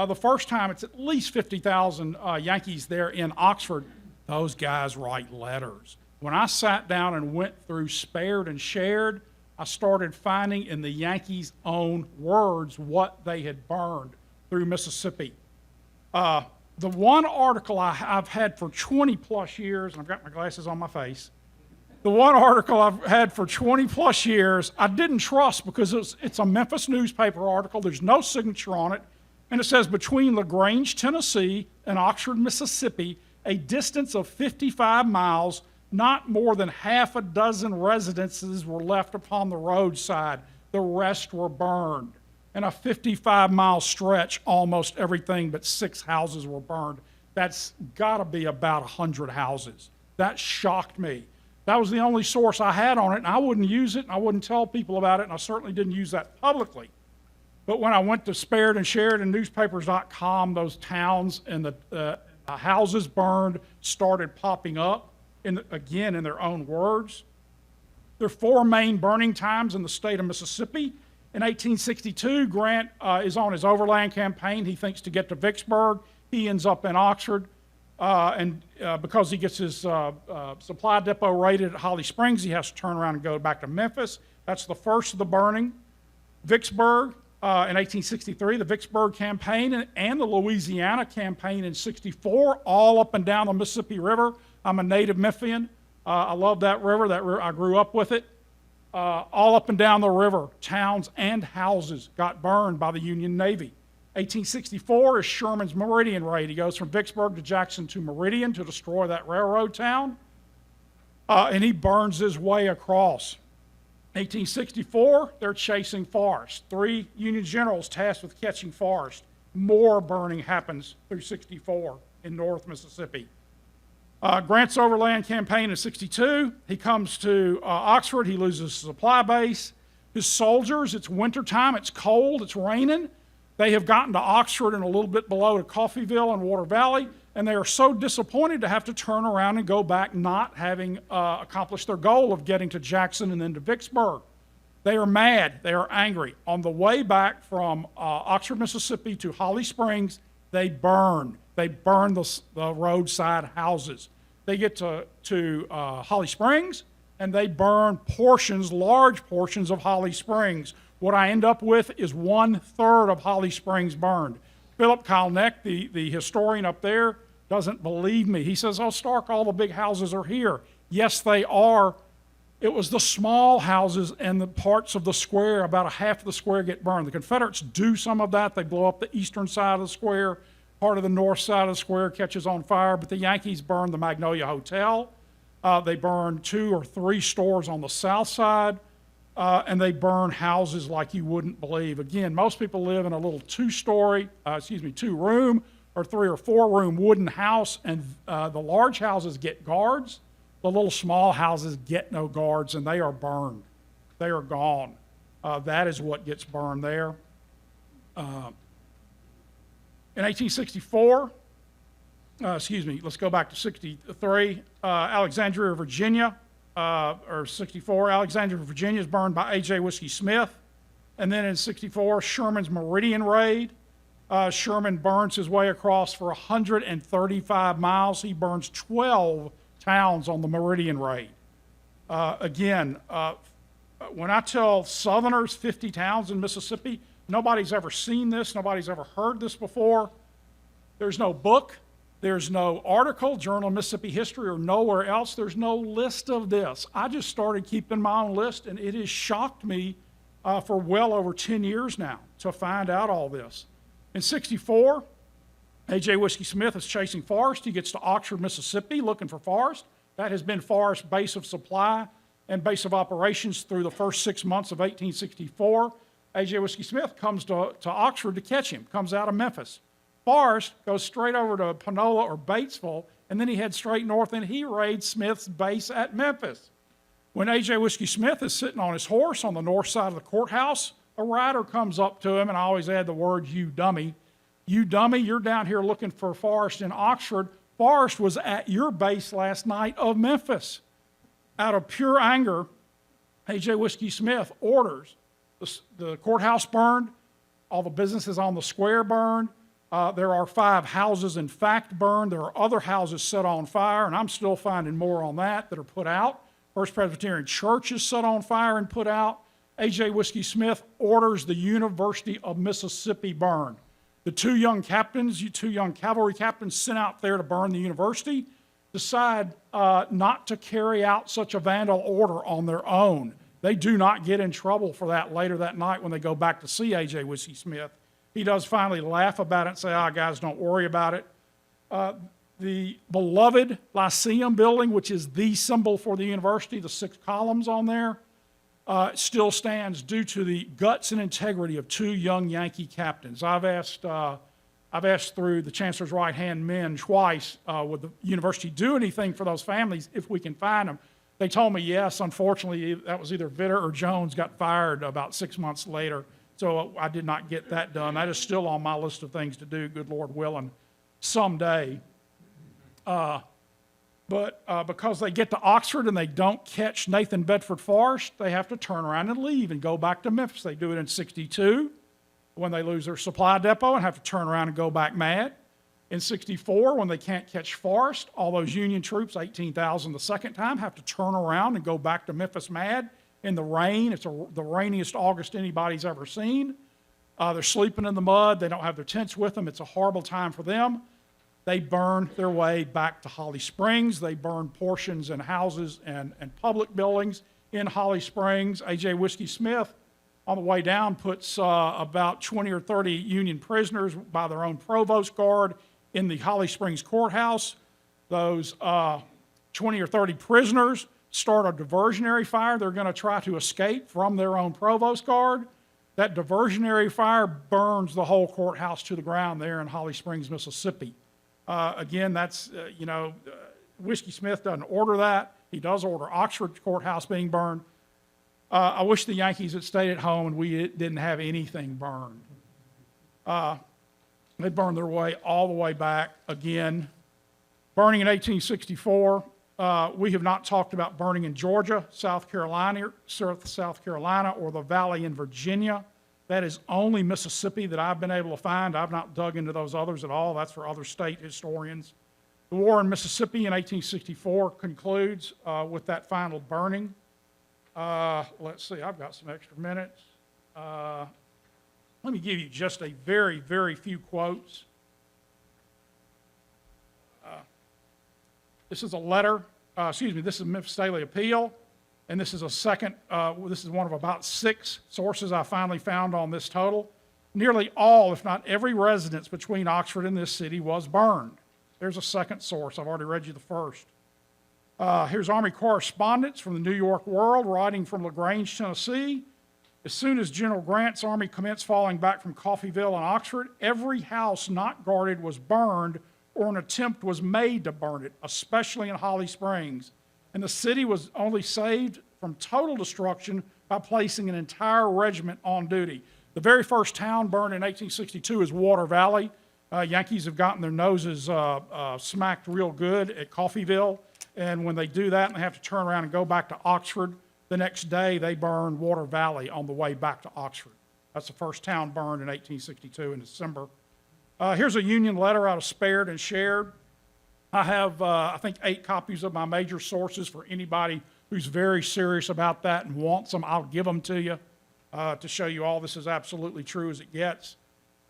the first time it's at least 50,000 Yankees there in Oxford. Those guys write letters. When I sat down and went through Spared and Shared, I started finding in the Yankees' own words what they had burned through Mississippi. The one article I've had for 20 plus years, and I've got my glasses on my face, the one article I've had for 20 plus years, I didn't trust because it's a Memphis newspaper article. There's no signature on it. And it says, between LaGrange, Tennessee and Oxford, Mississippi, a distance of 55 miles, not more than half a dozen residences were left upon the roadside. The rest were burned. In a 55-mile stretch, almost everything but 6 houses were burned. That's got to be about 100 houses. That shocked me. That was the only source I had on it, and I wouldn't use it, and I wouldn't tell people about it, and I certainly didn't use that publicly. But when I went to Spared and Shared and newspapers.com, those towns and the houses burned started popping up, again in their own words. There are 4 main burning times in the state of Mississippi. In 1862, Grant is on his overland campaign. He thinks to get to Vicksburg. He ends up in Oxford. And because he gets his supply depot raided at Holly Springs, he has to turn around and go back to Memphis. That's the first of the burning. Vicksburg in 1863, the Vicksburg campaign and the Louisiana campaign in 64, all up and down the Mississippi River. I'm a native Memphian. I love that river. I grew up with it. All up and down the river, towns and houses got burned by the Union Navy. 1864 is Sherman's Meridian raid. He goes from Vicksburg to Jackson to Meridian to destroy that railroad town, and he burns his way across. 1864, they're chasing Forrest. 3 Union generals tasked with catching Forrest. More burning happens through 64 in North Mississippi. Grant's overland campaign in 62, he comes to Oxford, he loses his supply base. His soldiers, it's wintertime, it's cold, it's raining. They have gotten to Oxford and a little bit below to Coffeyville and Water Valley, and they are so disappointed to have to turn around and go back not having accomplished their goal of getting to Jackson and then to Vicksburg. They are mad, they are angry. On the way back from Oxford, Mississippi to Holly Springs, they burn. They burn the roadside houses. They get to Holly Springs, and they burn large portions of Holly Springs. What I end up with is 1/3 of Holly Springs burned. Philip Kalneck, the historian up there, doesn't believe me. He says, oh, Stark, all the big houses are here. Yes, they are. It was the small houses and the parts of the square, about a half of the square get burned. The Confederates do some of that. They blow up the eastern side of the square. Part of the north side of the square catches on fire, but the Yankees burned the Magnolia Hotel. They burned 2 or 3 stores on the south side, and they burn houses like you wouldn't believe. Again, most people live in a little 2-room or 3 or 4-room wooden house, and the large houses get guards. The little small houses get no guards, and they are burned. They are gone. That is what gets burned there. In 1864, let's go back to 63, Alexandria, Virginia, or 64, Alexandria, Virginia is burned by A.J. Whiskey Smith. And then in 64, Sherman's Meridian raid. Sherman burns his way across for 135 miles. He burns 12 towns on the Meridian raid. When I tell Southerners 50 towns in Mississippi, nobody's ever seen this, nobody's ever heard this before. There's no book, there's no article, Journal of Mississippi History, or nowhere else. There's no list of this. I just started keeping my own list, and it has shocked me for well over 10 years now to find out all this. In 64, A.J. Whiskey Smith is chasing Forrest. He gets to Oxford, Mississippi, looking for Forrest. That has been Forrest's base of supply and base of operations through the first 6 months of 1864. A.J. Whiskey Smith comes to Oxford to catch him, comes out of Memphis. Forrest goes straight over to Panola or Batesville, and then he heads straight north and he raids Smith's base at Memphis. When A.J. Whiskey Smith is sitting on his horse on the north side of the courthouse, a rider comes up to him, and I always add the word, "You dummy. You dummy, you're down here looking for Forrest in Oxford. Forrest was at your base last night of Memphis." Out of pure anger, A.J. Whiskey Smith orders the courthouse burned, all the businesses on the square burned. There are 5 houses, in fact, burned. There are other houses set on fire, and I'm still finding more on that are put out. First Presbyterian Church is set on fire and put out. A.J. Whiskey Smith orders the University of Mississippi burned. The 2 young captains, 2 young cavalry captains sent out there to burn the university, decide not to carry out such a vandal order on their own. They do not get in trouble for that later that night when they go back to see A.J. Whiskey Smith. He does finally laugh about it and say, guys, don't worry about it. The beloved Lyceum building, which is the symbol for the university, the 6 columns on there, still stands due to the guts and integrity of 2 young Yankee captains. I've asked through the Chancellor's right-hand men twice, would the university do anything for those families if we can find them? They told me yes. Unfortunately, that was either Vitter or Jones got fired about 6 months later, so I did not get that done. That is still on my list of things to do, good Lord willing, someday. But because they get to Oxford and they don't catch Nathan Bedford Forrest, they have to turn around and leave and go back to Memphis. They do it in 62 when they lose their supply depot and have to turn around and go back mad. In 64, when they can't catch Forrest, all those Union troops, 18,000 the second time, have to turn around and go back to Memphis mad in the rain. It's the rainiest August anybody's ever seen. They're sleeping in the mud. They don't have their tents with them. It's a horrible time for them. They burn their way back to Holly Springs. They burn portions and houses and public buildings in Holly Springs. A.J. Whiskey Smith, on the way down, puts about 20 or 30 Union prisoners by their own provost guard in the Holly Springs courthouse. Those 20 or 30 prisoners start a diversionary fire. They're going to try to escape from their own provost guard. That diversionary fire burns the whole courthouse to the ground there in Holly Springs, Mississippi. Again, that's, Whiskey Smith doesn't order that. He does order Oxford Courthouse being burned. I wish the Yankees had stayed at home and we didn't have anything burned. They burned their way all the way back again. Burning in 1864. We have not talked about burning in Georgia, South Carolina, or the Valley in Virginia. That is only Mississippi that I've been able to find. I've not dug into those others at all. That's for other state historians. The war in Mississippi in 1864 concludes with that final burning. Let's see, I've got some extra minutes. Let me give you just a very, very few quotes. This is a letter, this is Memphis Daily Appeal, and this is a second, this is one of about 6 sources I finally found on this total. Nearly all, if not every residence between Oxford and this city was burned. There's a second source. I've already read you the first. Here's Army correspondence from the New York World, writing from LaGrange, Tennessee. As soon as General Grant's army commenced falling back from Coffeyville and Oxford, every house not guarded was burned or an attempt was made to burn it, especially in Holly Springs. And the city was only saved from total destruction by placing an entire regiment on duty. The very first town burned in 1862 is Water Valley. Yankees have gotten their noses smacked real good at Coffeyville. And when they do that and they have to turn around and go back to Oxford, the next day they burn Water Valley on the way back to Oxford. That's the first town burned in 1862 in December. Here's a Union letter out of Spared and Shared. I have, I think, 8 copies of my major sources for anybody who's very serious about that and wants them. I'll give them to you to show you all this is absolutely true as it gets.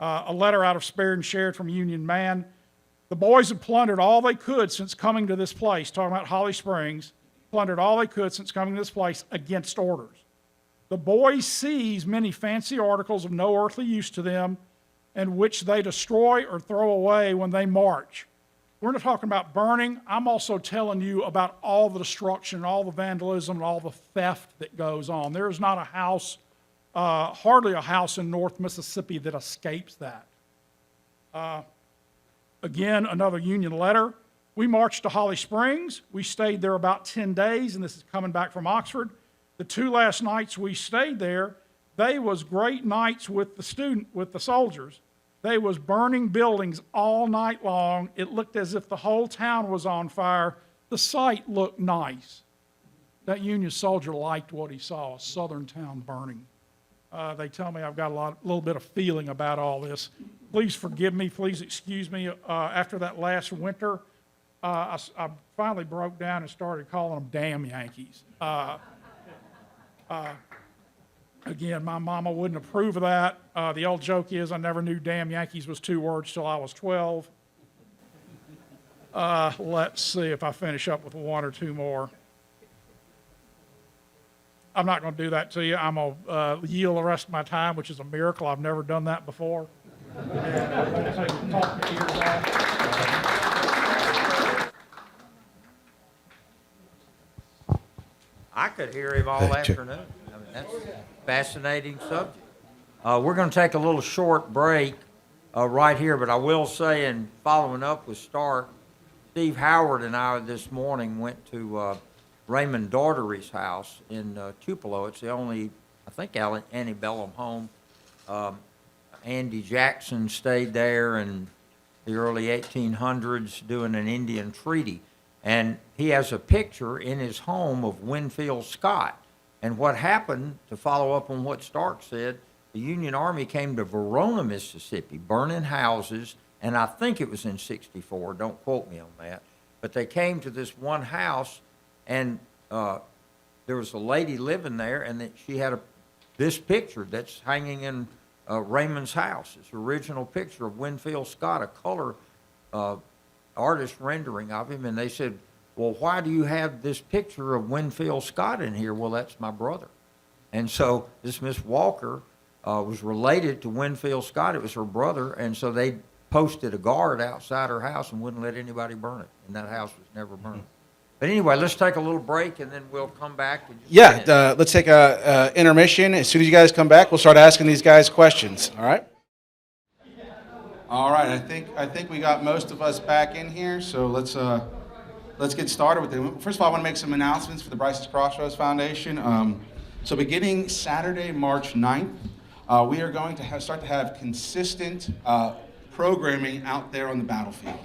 A letter out of Spared and Shared from Union Man. The boys have plundered all they could since coming to this place, talking about Holly Springs, plundered all they could since coming to this place against orders. The boys seize many fancy articles of no earthly use to them, and which they destroy or throw away when they march. We're not talking about burning. I'm also telling you about all the destruction, all the vandalism, and all the theft that goes on. There is not a house, hardly a house in North Mississippi that escapes that. Again, another Union letter. We marched to Holly Springs. We stayed there about 10 days, and this is coming back from Oxford. The 2 last nights we stayed there, they was great nights with the soldiers. They was burning buildings all night long. It looked as if the whole town was on fire. The sight looked nice. That Union soldier liked what he saw, a southern town burning. They tell me I've got a little bit of feeling about all this. Please forgive me, please excuse me. After that last winter, I finally broke down and started calling them damn Yankees. Again, my mama wouldn't approve of that. The old joke is I never knew damn Yankees was 2 words till I was 12. Let's see if I finish up with 1 or 2 more. I'm not going to do that to you. I'm going to yield the rest of my time, which is a miracle. I've never done that before. I could hear him all afternoon. I mean, that's a fascinating subject. We're going to take a little short break right here, but I will say, in following up with Stark, Steve Howard and I this morning went to Raymond Daugherty's house in Tupelo. It's the only, I think, antebellum home. Andy Jackson stayed there in the early 1800s doing an Indian treaty. And he has a picture in his home of Winfield Scott. And what happened, to follow up on what Stark said, the Union Army came to Verona, Mississippi, burning houses, and I think it was in 64, don't quote me on that, but they came to this one house, and there was a lady living there, and that she had this picture that's hanging in Raymond's house. It's an original picture of Winfield Scott, a color artist rendering of him, and they said, well, why do you have this picture of Winfield Scott in here? Well, that's my brother. And so this Miss Walker was related to Winfield Scott. It was her brother, and so they posted a guard outside her house and wouldn't let anybody burn it, and that house was never burned. But anyway, let's take a little break, and then we'll come back. And Let's take a intermission. As soon as you guys come back, we'll start asking these guys questions. All right? All right. I think we got most of us back in here, so let's get started with it. First of all, I want to make some announcements for the Brice's Crossroads Foundation. So beginning Saturday, March 9th, we are going to start to have consistent programming out there on the battlefield.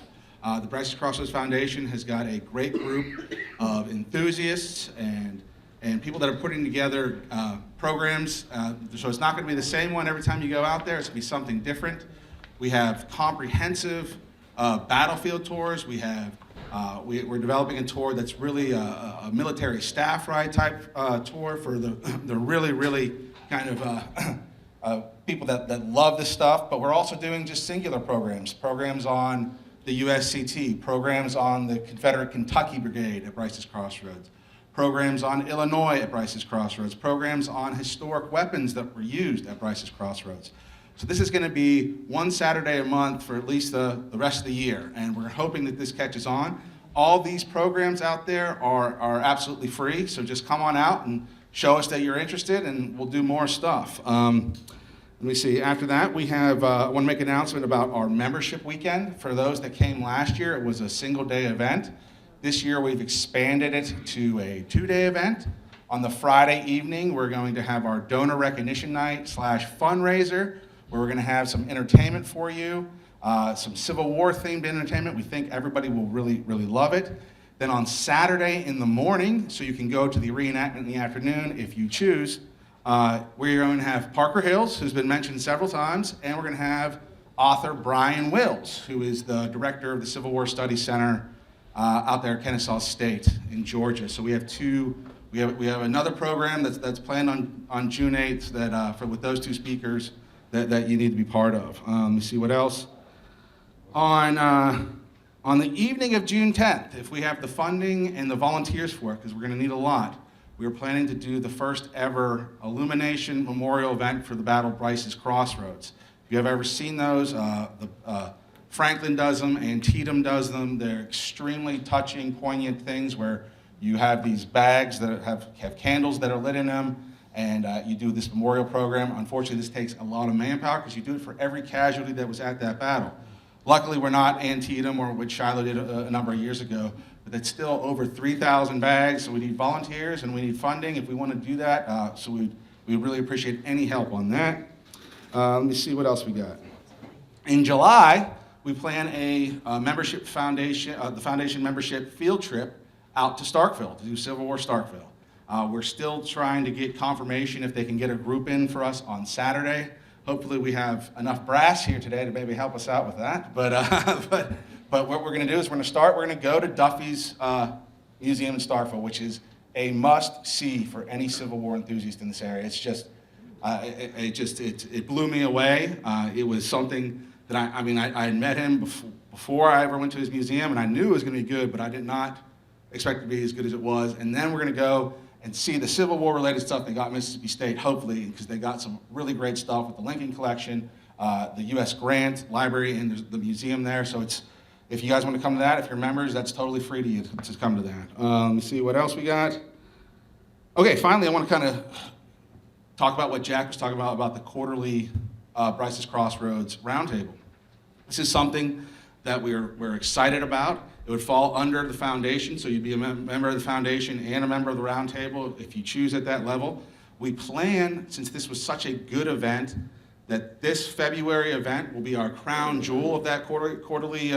The Brice's Crossroads Foundation has got a great group of enthusiasts and people that are putting together programs. So it's not going to be the same one every time you go out there. It's going to be something different. We have comprehensive battlefield tours. We have we're developing a tour that's really a military staff ride type tour for the really kind of people that love this stuff. But we're also doing just singular programs on the USCT, programs on the Confederate Kentucky Brigade at Brice's Crossroads, programs on Illinois at Brice's Crossroads, programs on historic weapons that were used at Brice's Crossroads. So this is going to be one Saturday a month for at least the rest of the year, and we're hoping that this catches on. All these programs out there are absolutely free, so just come on out and show us that you're interested, and we'll do more stuff. Let me see, after that, we have, I want to make an announcement about our membership weekend. For those that came last year, it was a single-day event. This year, we've expanded it to a 2-day event. On the Friday evening, we're going to have our donor recognition night / fundraiser, where we're going to have some entertainment for you, some Civil War themed entertainment. We think everybody will really love it. Then on Saturday in the morning, so you can go to the reenactment in the afternoon if you choose, we're going to have Parker Hills, who's been mentioned several times, and we're going to have author Brian Wills, who is the director of the Civil War Studies Center out there at Kennesaw State in Georgia. So we have we have another program that's planned on June 8th that with those 2 speakers that you need to be part of. Let me see what else. On the evening of June 10th, if we have the funding and the volunteers for it, because we're going to need a lot, we are planning to do the first ever illumination memorial event for the Battle of Brice's Crossroads. If you have ever seen those, Franklin does them, Antietam does them. They're extremely touching, poignant things where you have these bags that have candles that are lit in them, and you do this memorial program. Unfortunately, this takes a lot of manpower because you do it for every casualty that was at that battle. Luckily, we're not Antietam or what Shiloh did a number of years ago, but it's still over 3,000 bags, so we need volunteers and we need funding if we want to do that. So we really appreciate any help on that. Let me see what else we got. In July, we plan a membership foundation, the foundation membership field trip out to Starkville to do Civil War Starkville. We're still trying to get confirmation if they can get a group in for us on Saturday. Hopefully we have enough brass here today to maybe help us out with that. But what we're going to do is we're going to go to Duffy's Museum in Starkville, which is a must-see for any Civil War enthusiast in this area. It's just, it blew me away. It was something that I had met him before I ever went to his museum, and I knew it was going to be good, but I did not expect it to be as good as it was. And then we're going to go and see the Civil War related stuff they got at Mississippi State, hopefully, because they got some really great stuff with the Lincoln Collection, the U.S. Grant Library, and there's the museum there. So it's, if you guys want to come to that, if you're members, that's totally free to you to come to that. Let me see what else we got. Okay, finally, I want to kind of talk about what Jack was talking about the quarterly Brice's Crossroads Roundtable. This is something that we're excited about. It would fall under the foundation, so you'd be a member of the foundation and a member of the roundtable if you choose at that level. We plan, since this was such a good event, that this February event will be our crown jewel of that quarterly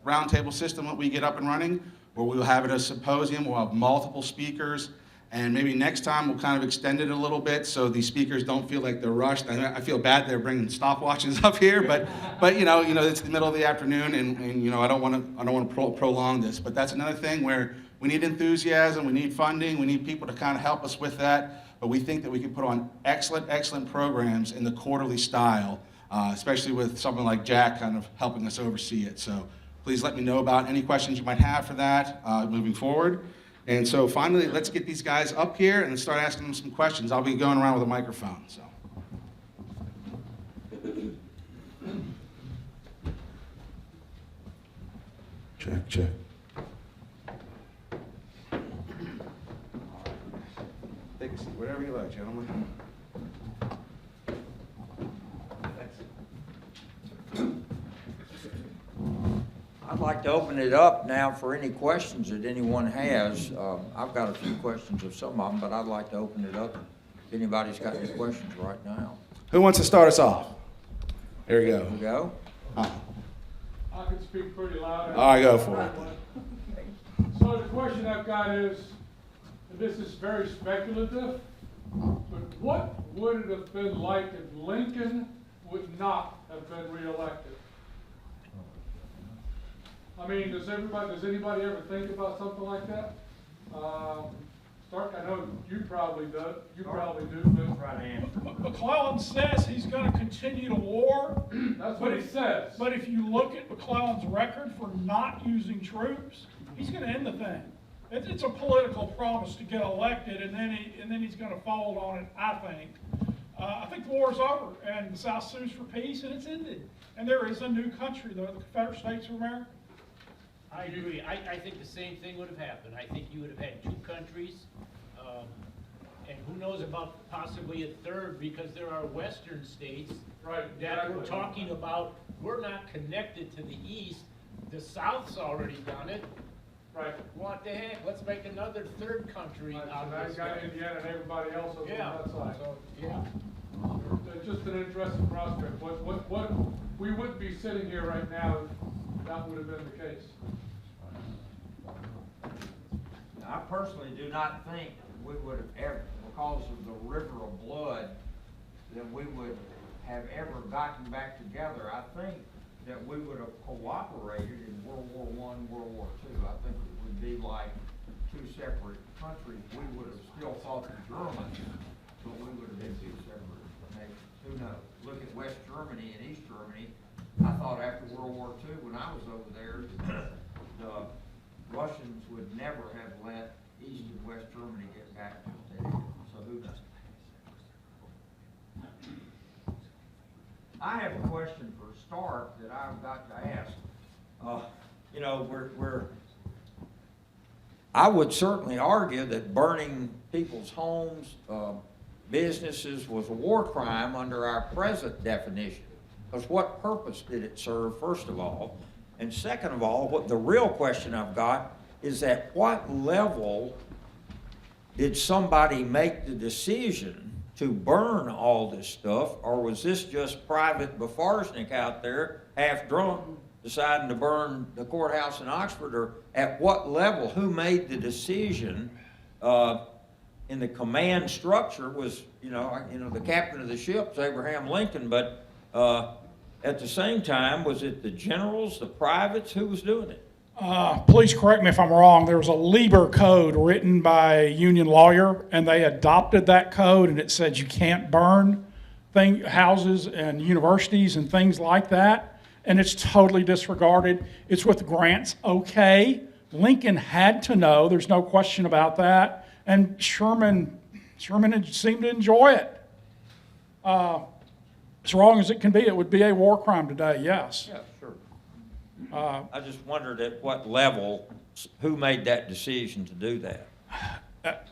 roundtable system that we get up and running, where we'll have it a symposium, we'll have multiple speakers, and maybe next time we'll kind of extend it a little bit so these speakers don't feel like they're rushed. I feel bad they're bringing stopwatches up here, but you know it's the middle of the afternoon, and you know I don't want to prolong this. But that's another thing where we need enthusiasm, we need funding, we need people to kind of help us with that. But we think that we can put on excellent programs in the quarterly style, especially with someone like Jack kind of helping us oversee it. So please let me know about any questions you might have for that moving forward. And so finally, let's get these guys up here and start asking them some questions. I'll be going around with a microphone. So. Check. Take a seat, whatever you like, gentlemen. I'd like to open it up now for any questions that anyone has. I've got a few questions of some of them, but I'd like to open it up if anybody's got any questions right now. Who wants to start us off? Here we go. Here we go. I can speak pretty loud. All right, go for it. So the question I've got is, and this is very speculative, but what would it have been like if Lincoln would not have been reelected? I mean, does anybody ever think about something like that? Stark, I know you probably do. But Try to answer. McClellan says he's going to continue the war. That's what he says. But if you look at McClellan's record for not using troops, he's going to end the thing. It's a political promise to get elected, and then he's going to fold on it, I think. I think the war's over, and the South sues for peace, and it's ended. And there is a new country, the Confederate States of America. I agree. I think the same thing would have happened. I think you would have had two countries, and who knows about possibly a third, because there are western states that we're talking about. We're not connected to the east. The South's already done it. Right. What the heck? Let's make another third country out of this. I got Indiana and everybody else over Yeah. on that side. So, yeah. It's just an interesting prospect. What we wouldn't be sitting here right now if that would have been the case. I personally do not think we would have ever, because of the river of blood, that we would have ever gotten back together. I think that we would have cooperated in World War I, World War II. I think it would be like two separate countries. We would have still fought the Germans, but we would have been two separate nations. Who knows? Look at West Germany and East Germany. I thought after World War II, when I was over there, the Russians would never have let East and West Germany get back to the so who knows? I have a question for Stark that I've got to ask. You know, I would certainly argue that burning people's homes, businesses was a war crime under our present definition. Because what purpose did it serve, first of all? And second of all, what the real question I've got is at what level did somebody make the decision to burn all this stuff, or was this just Private Bafarsnik out there, half drunk, deciding to burn the courthouse in Oxford? Or at what level, who made the decision in the command structure? Was, you know, the captain of the ship's Abraham Lincoln, but at the same time, was it the generals, the privates, who was doing it? Please correct me if I'm wrong. There was a Lieber code written by a union lawyer, and they adopted that code, and it said you can't burn houses and universities and things like that, and it's totally disregarded. It's with Grant's okay. Lincoln had to know, there's no question about that, and Sherman seemed to enjoy it. As wrong as it can be, it would be a war crime today, yes. Yeah, sure. I just wondered at what level, who made that decision to do that?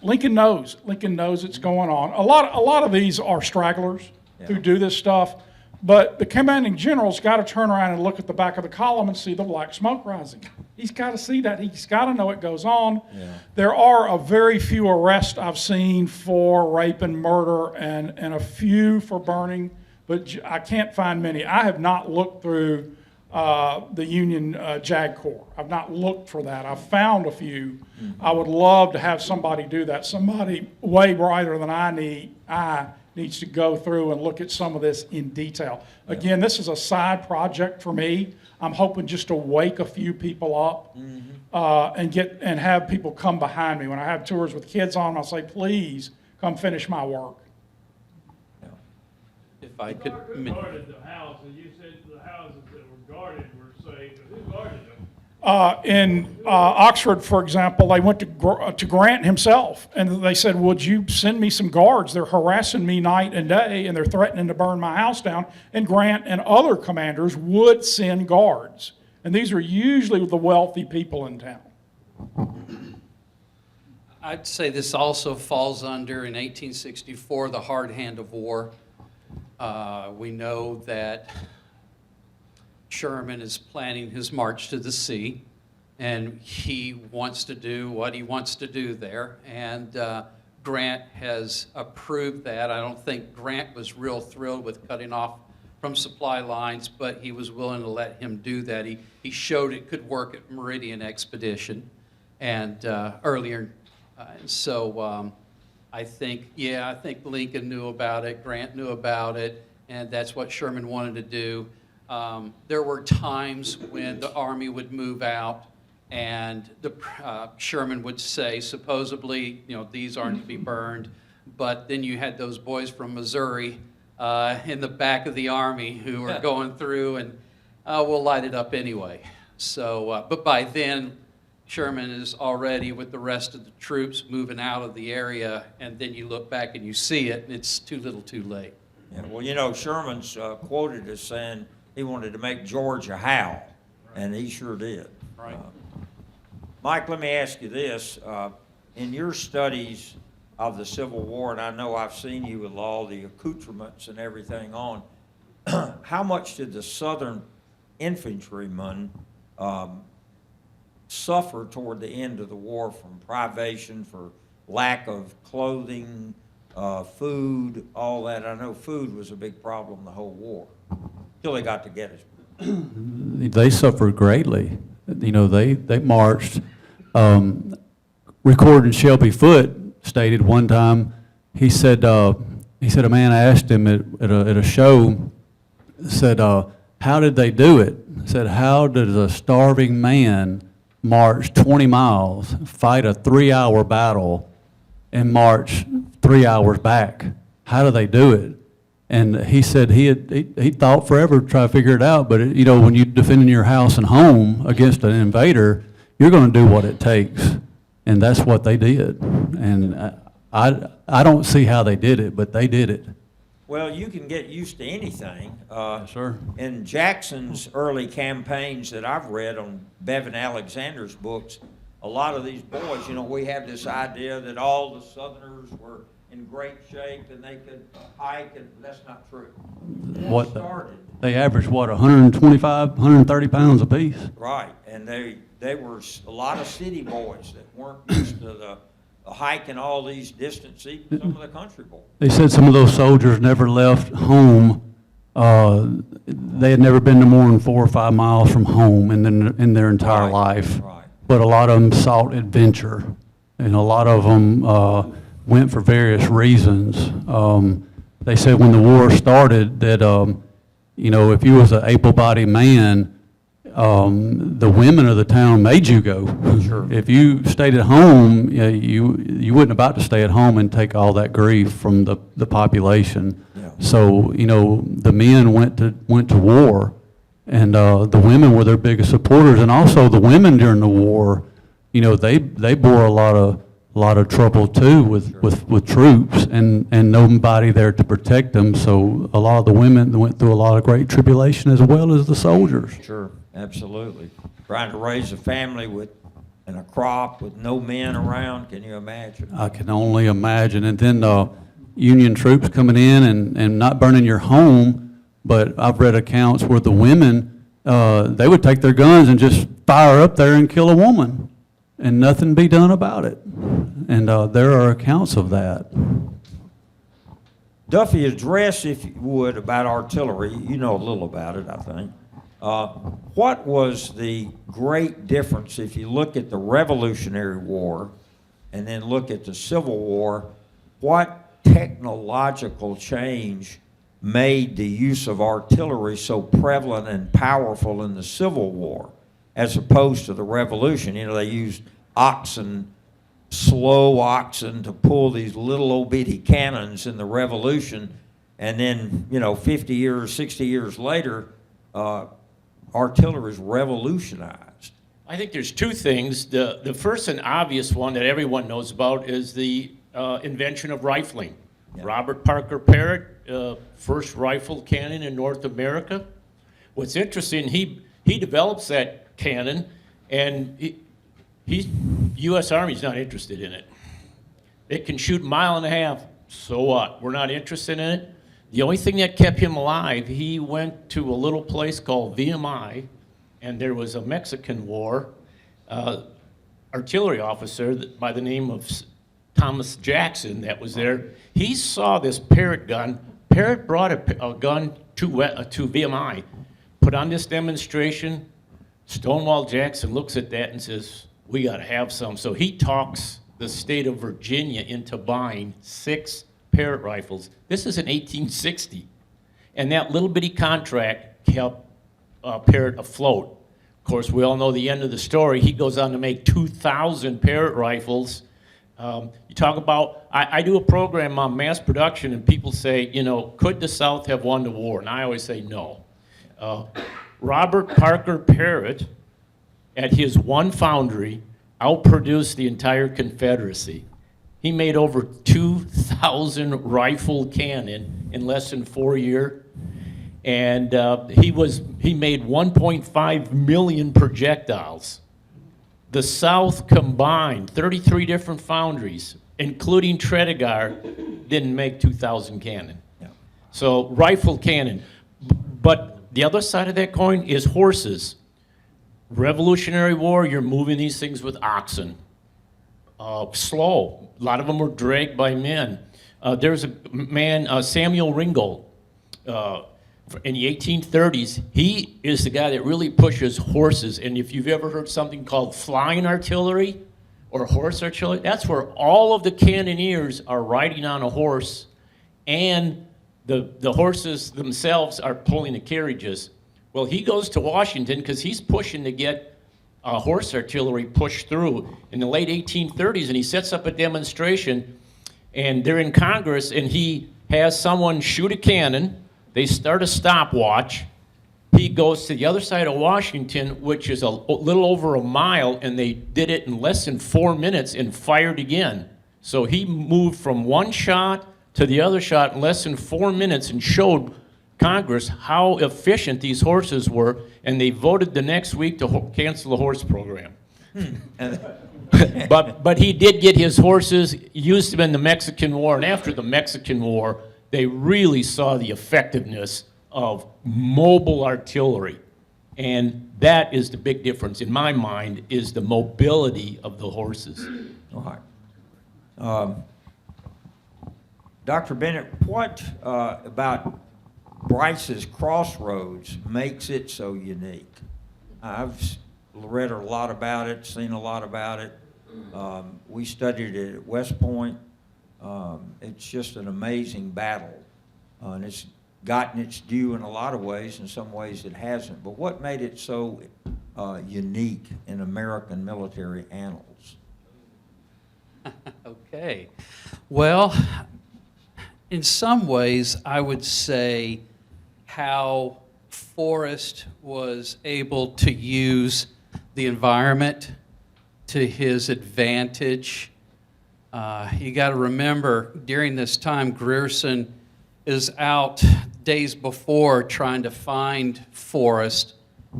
Lincoln knows. Lincoln knows it's going on. A lot of these are stragglers who do this stuff, but the commanding general's got to turn around and look at the back of the column and see the black smoke rising. He's got to see that. He's got to know it goes on. Yeah. There are a very few arrests I've seen for rape and murder, and a few for burning, but I can't find many. I have not looked through the Union JAG Corps. I've not looked for that. I've found a few. Mm-hmm. I would love to have somebody do that. Somebody way brighter than I needs to go through and look at some of this in detail. Yeah. Again, this is a side project for me. I'm hoping just to wake a few people up and have people come behind me. When I have tours with kids on, I'll say, please come finish my work. If I could. Guarded the house, and you said the houses that were guarded were safe, but who guarded them? In Oxford, for example, they went to Grant himself, and they said, would you send me some guards? They're harassing me night and day, and they're threatening to burn my house down. And Grant and other commanders would send guards. And these are usually the wealthy people in town. I'd say this also falls under, in 1864, the hard hand of war. We know that Sherman is planning his march to the sea, and he wants to do what he wants to do there, and Grant has approved that. I don't think Grant was real thrilled with cutting off from supply lines, but he was willing to let him do that. He showed it could work at Meridian Expedition and earlier, and so I think Lincoln knew about it, Grant knew about it, and that's what Sherman wanted to do. There were times when the Army would move out, and Sherman would say, supposedly, these aren't to be burned, but then you had those boys from Missouri in the back of the Army who were going through, and we'll light it up anyway. So, but by then, Sherman is already with the rest of the troops moving out of the area, and then you look back and you see it, and it's too little too late. Yeah, well, Sherman's quoted as saying he wanted to make Georgia howl, and he sure did. Right. Mike, let me ask you this. In your studies of the Civil War, and I know I've seen you with all the accoutrements and everything on, how much did the Southern infantrymen suffer toward the end of the war from privation, for lack of clothing, food, all that? I know food was a big problem the whole war, till they got to Gettysburg. They suffered greatly. They marched. Recording Shelby Foote stated one time, he said a man asked him at a show, said, how did they do it? Said, how did a starving man march 20 miles, fight a 3-hour battle, and march 3 hours back? How do they do it? And he said he thought forever to try to figure it out, but when you're defending your house and home against an invader, you're going to do what it takes, and that's what they did. And I don't see how they did it, but they did it. Well, you can get used to anything. Yes, sir. In Jackson's early campaigns that I've read on Bevan Alexander's books, a lot of these boys, you know, we have this idea that all the Southerners were in great shape and they could hike, and that's not true. What they averaged, what, 125, 130 pounds apiece? Right, and they were a lot of city boys that weren't used to the hiking all these distances, even some of the country boys. They said some of those soldiers never left home. They had never been to more than 4 or 5 miles from home in their entire Right, life. right. But a lot of them sought adventure, and a lot of them went for various reasons. They said when the war started that, you know, if you was an able-bodied man, the women of the town made you go. Sure. If you stayed at home, you wouldn't about to stay at home and take all that grief from the population. Yeah. So, you know, the men went to war, and the women were their biggest supporters. And also the women during the war, you know, they bore a lot of trouble too with troops and nobody there to protect them. So a lot of the women went through a lot of great tribulation as well as the soldiers. Sure, absolutely. Trying to raise a family and a crop with no men around, can you imagine? I can only imagine. And then Union troops coming in and not burning your home, but I've read accounts where the women, they would take their guns and just fire up there and kill a woman and nothing be done about it. And there are accounts of that. Duffy, address, if you would, about artillery. You know a little about it, I think. What was the great difference if you look at the Revolutionary War and then look at the Civil War? What technological change made the use of artillery so prevalent and powerful in the Civil War as opposed to the Revolution? You know, they used slow oxen to pull these little old bitty cannons in the Revolution, and then, you know, 50 years, 60 years later, artillery is revolutionized. I think there's two things. The first and obvious one that everyone knows about is the invention of rifling. Yeah. Robert Parker Parrott, first rifle cannon in North America. What's interesting, he develops that cannon, and U.S. Army's not interested in it. It can shoot 1.5 miles, so what? We're not interested in it. The only thing that kept him alive, he went to a little place called VMI, and there was a Mexican War artillery officer by the name of Thomas Jackson that was there. He saw this Parrott gun. Parrott brought a gun to VMI, put on this demonstration. Stonewall Jackson looks at that and says, we got to have some. So he talks the state of Virginia into buying 6 Parrott rifles. This is in 1860. And that little bitty contract kept Parrott afloat. Of course, we all know the end of the story. He goes on to make 2,000 Parrott rifles. You talk about, I do a program on mass production, and people say, you know, could the South have won the war? And I always say no. Robert Parker Parrott, at his one foundry, outproduced the entire Confederacy. He made over 2,000 rifle cannon in less than 4 years, and he made 1.5 million projectiles. The South combined, 33 different foundries, including Tredegar, didn't make 2,000 cannon. Yeah. So rifle cannon. But the other side of that coin is horses. Revolutionary War, you're moving these things with oxen. Slow. A lot of them were dragged by men. There's a man, Samuel Ringgold, in the 1830s. He is the guy that really pushes horses. And if you've ever heard something called flying artillery or horse artillery, that's where all of the cannoneers are riding on a horse, and the horses themselves are pulling the carriages. Well, he goes to Washington because he's pushing to get horse artillery pushed through in the late 1830s, and he sets up a demonstration, and they're in Congress, and he has someone shoot a cannon. They start a stopwatch. He goes to the other side of Washington, which is a little over 1 mile, and they did it in less than 4 minutes and fired again. So he moved from one shot to the other shot in less than 4 minutes and showed Congress how efficient these horses were, and they voted the next week to cancel the horse program. But he did get his horses, used them in the Mexican War, and after the Mexican War, they really saw the effectiveness of mobile artillery. And that is the big difference, in my mind, is the mobility of the horses. All right. Dr. Bennett, what about Brice's Crossroads makes it so unique? I've read a lot about it, seen a lot about it. We studied it at West Point. It's just an amazing battle. And it's gotten its due in a lot of ways. In some ways it hasn't. But what made it so unique in American military annals? Okay. Well, in some ways, I would say how Forrest was able to use the environment to his advantage. You got to remember, during this time, Grierson is out days before trying to find Forrest,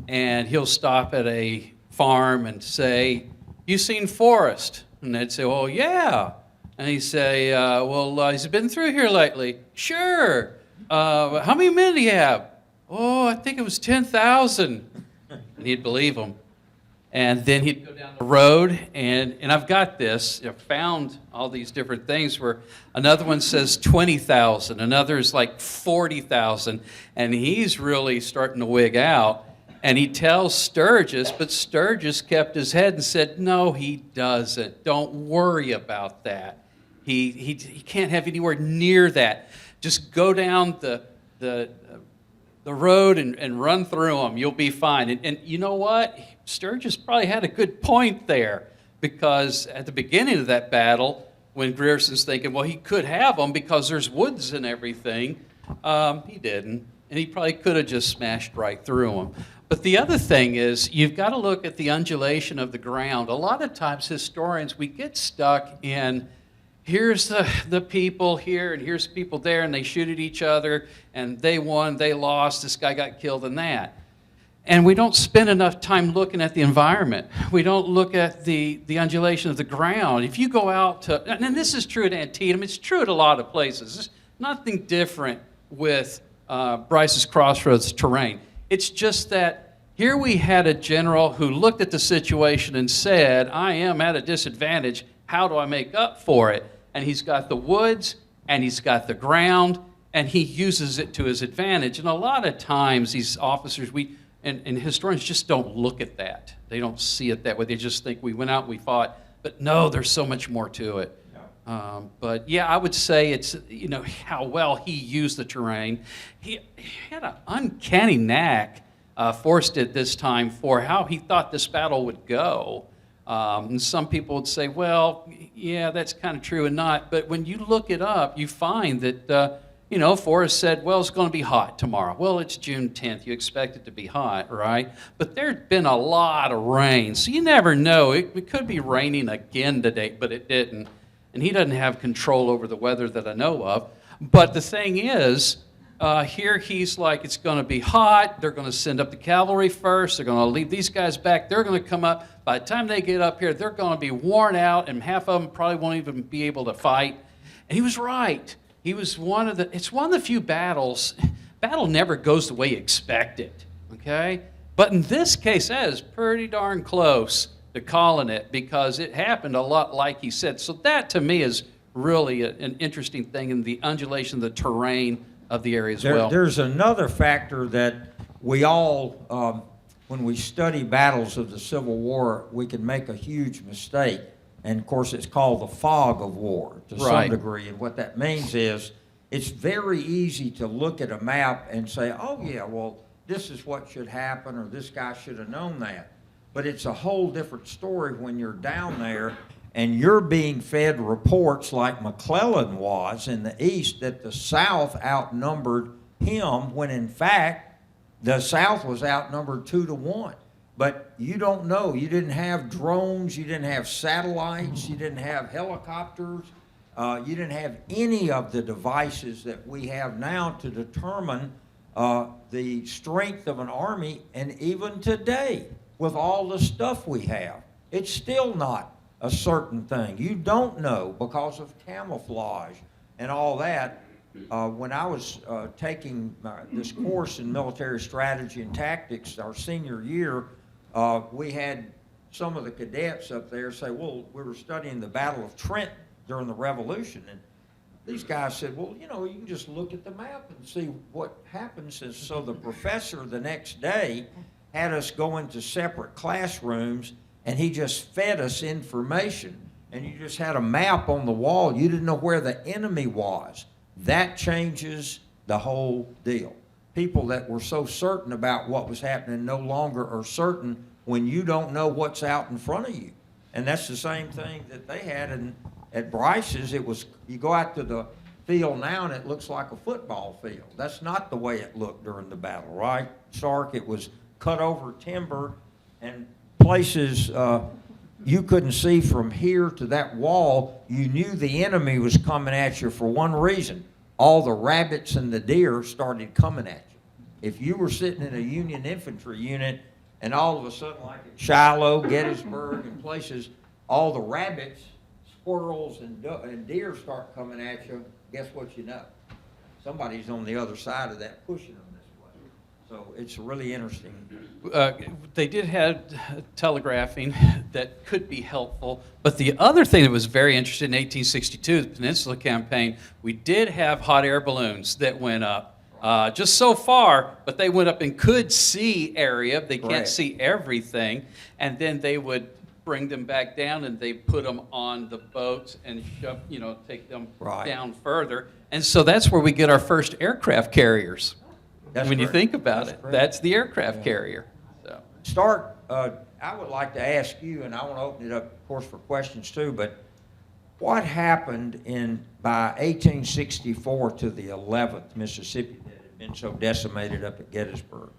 and he'll stop at a farm and say, "You seen Forrest?" And they'd say, "Well, yeah." And he'd say, "Well, he's been through here lately." "Sure. How many men do you have?" "Oh, I think it was 10,000. And he'd believe him. And then he'd go down the road, and I've got this. I found all these different things where another one says 20,000, another is like 40,000, and he's really starting to wig out. And he tells Sturgis, but Sturgis kept his head and said, "No, he doesn't. Don't worry about that. He can't have anywhere near that. Just go down the road and run through them. You'll be fine." And you know what? Sturgis probably had a good point there, because at the beginning of that battle, when Grierson's thinking, well, he could have them because there's woods and everything, he didn't. And he probably could have just smashed right through them. But the other thing is, you've got to look at the undulation of the ground. A lot of times, historians, we get stuck in, here's the people here, and here's people there, and they shoot at each other, and they won, they lost, this guy got killed, and that. And we don't spend enough time looking at the environment. We don't look at the undulation of the ground. If you go out to, and this is true at Antietam, it's true at a lot of places. There's nothing different with Brice's Crossroads terrain. It's just that here we had a general who looked at the situation and said, I am at a disadvantage. How do I make up for it? And he's got the woods, and he's got the ground, and he uses it to his advantage. And a lot of times, these officers, and historians just don't look at that. They don't see it that way. They just think we went out and we fought. But no, there's so much more to it. But yeah, I would say it's, how well he used the terrain. He had an uncanny knack, Forrest did this time, for how he thought this battle would go. And some people would say, well, yeah, that's kind of true and not. But when you look it up, you find that, Forrest said, well, it's going to be hot tomorrow. Well, it's June 10th. You expect it to be hot, right? But there'd been a lot of rain, so you never know. It could be raining again today, but it didn't. And he doesn't have control over the weather that I know of. But the thing is, here he's like, it's going to be hot. They're going to send up the cavalry first. They're going to leave these guys back. They're going to come up. By the time they get up here, they're going to be worn out, and half of them probably won't even be able to fight. And he was right. He was it's one of the few battles. Battle never goes the way you expect it, okay? But in this case, that is pretty darn close to calling it, because it happened a lot like he said. So that, to me, is really an interesting thing in the undulation of the terrain of the area as well. There's another factor that we all, when we study battles of the Civil War, we can make a huge mistake. And, of course, it's called the fog of war to some degree. And what that means is it's very easy to look at a map and say, oh, yeah, well, this is what should happen, or this guy should have known that. But it's a whole different story when you're down there and you're being fed reports like McClellan was in the East that the South outnumbered him, when, in fact, the South was outnumbered 2-1. But you don't know. You didn't have drones. You didn't have satellites. You didn't have helicopters. You didn't have any of the devices that we have now to determine the strength of an army. And even today, with all the stuff we have, it's still not a certain thing. You don't know because of camouflage and all that. When I was taking this course in military strategy and tactics our senior year, we had some of the cadets up there say, well, we were studying the Battle of Trenton during the Revolution, and these guys said, well, you know, you can just look at the map and see what happens. And so the professor the next day had us go into separate classrooms, and he just fed us information. And you just had a map on the wall. You didn't know where the enemy was. That changes the whole deal. People that were so certain about what was happening no longer are certain when you don't know what's out in front of you. And that's the same thing that they had at Brice's. It was, you go out to the field now and it looks like a football field. That's not the way it looked during the battle, right, Sark? It was cut over timber and places you couldn't see from here to that wall. You knew the enemy was coming at you for one reason. All the rabbits and the deer started coming at you. If you were sitting in a Union infantry unit and all of a sudden, like at Shiloh, Gettysburg, and places, all the rabbits, squirrels, and deer start coming at you, guess what you know? Somebody's on the other side of that pushing them this way. So it's really interesting. They did have telegraphing that could be helpful, but the other thing that was very interesting in 1862, the Peninsula Campaign, we did have hot air balloons that went up. Just so far, but they went up and could see area. They can't Correct. see everything. And then they would bring them back down and they put them on the boats and shove, take them Right. down further. And so that's where we get our first aircraft carriers. That's when you correct. think about That's it, correct. that's the aircraft carrier. So. Stark, I would like to ask you, and I want to open it up, of course, for questions too, but what happened by 1864 to the 11th Mississippi that had been so decimated up at Gettysburg?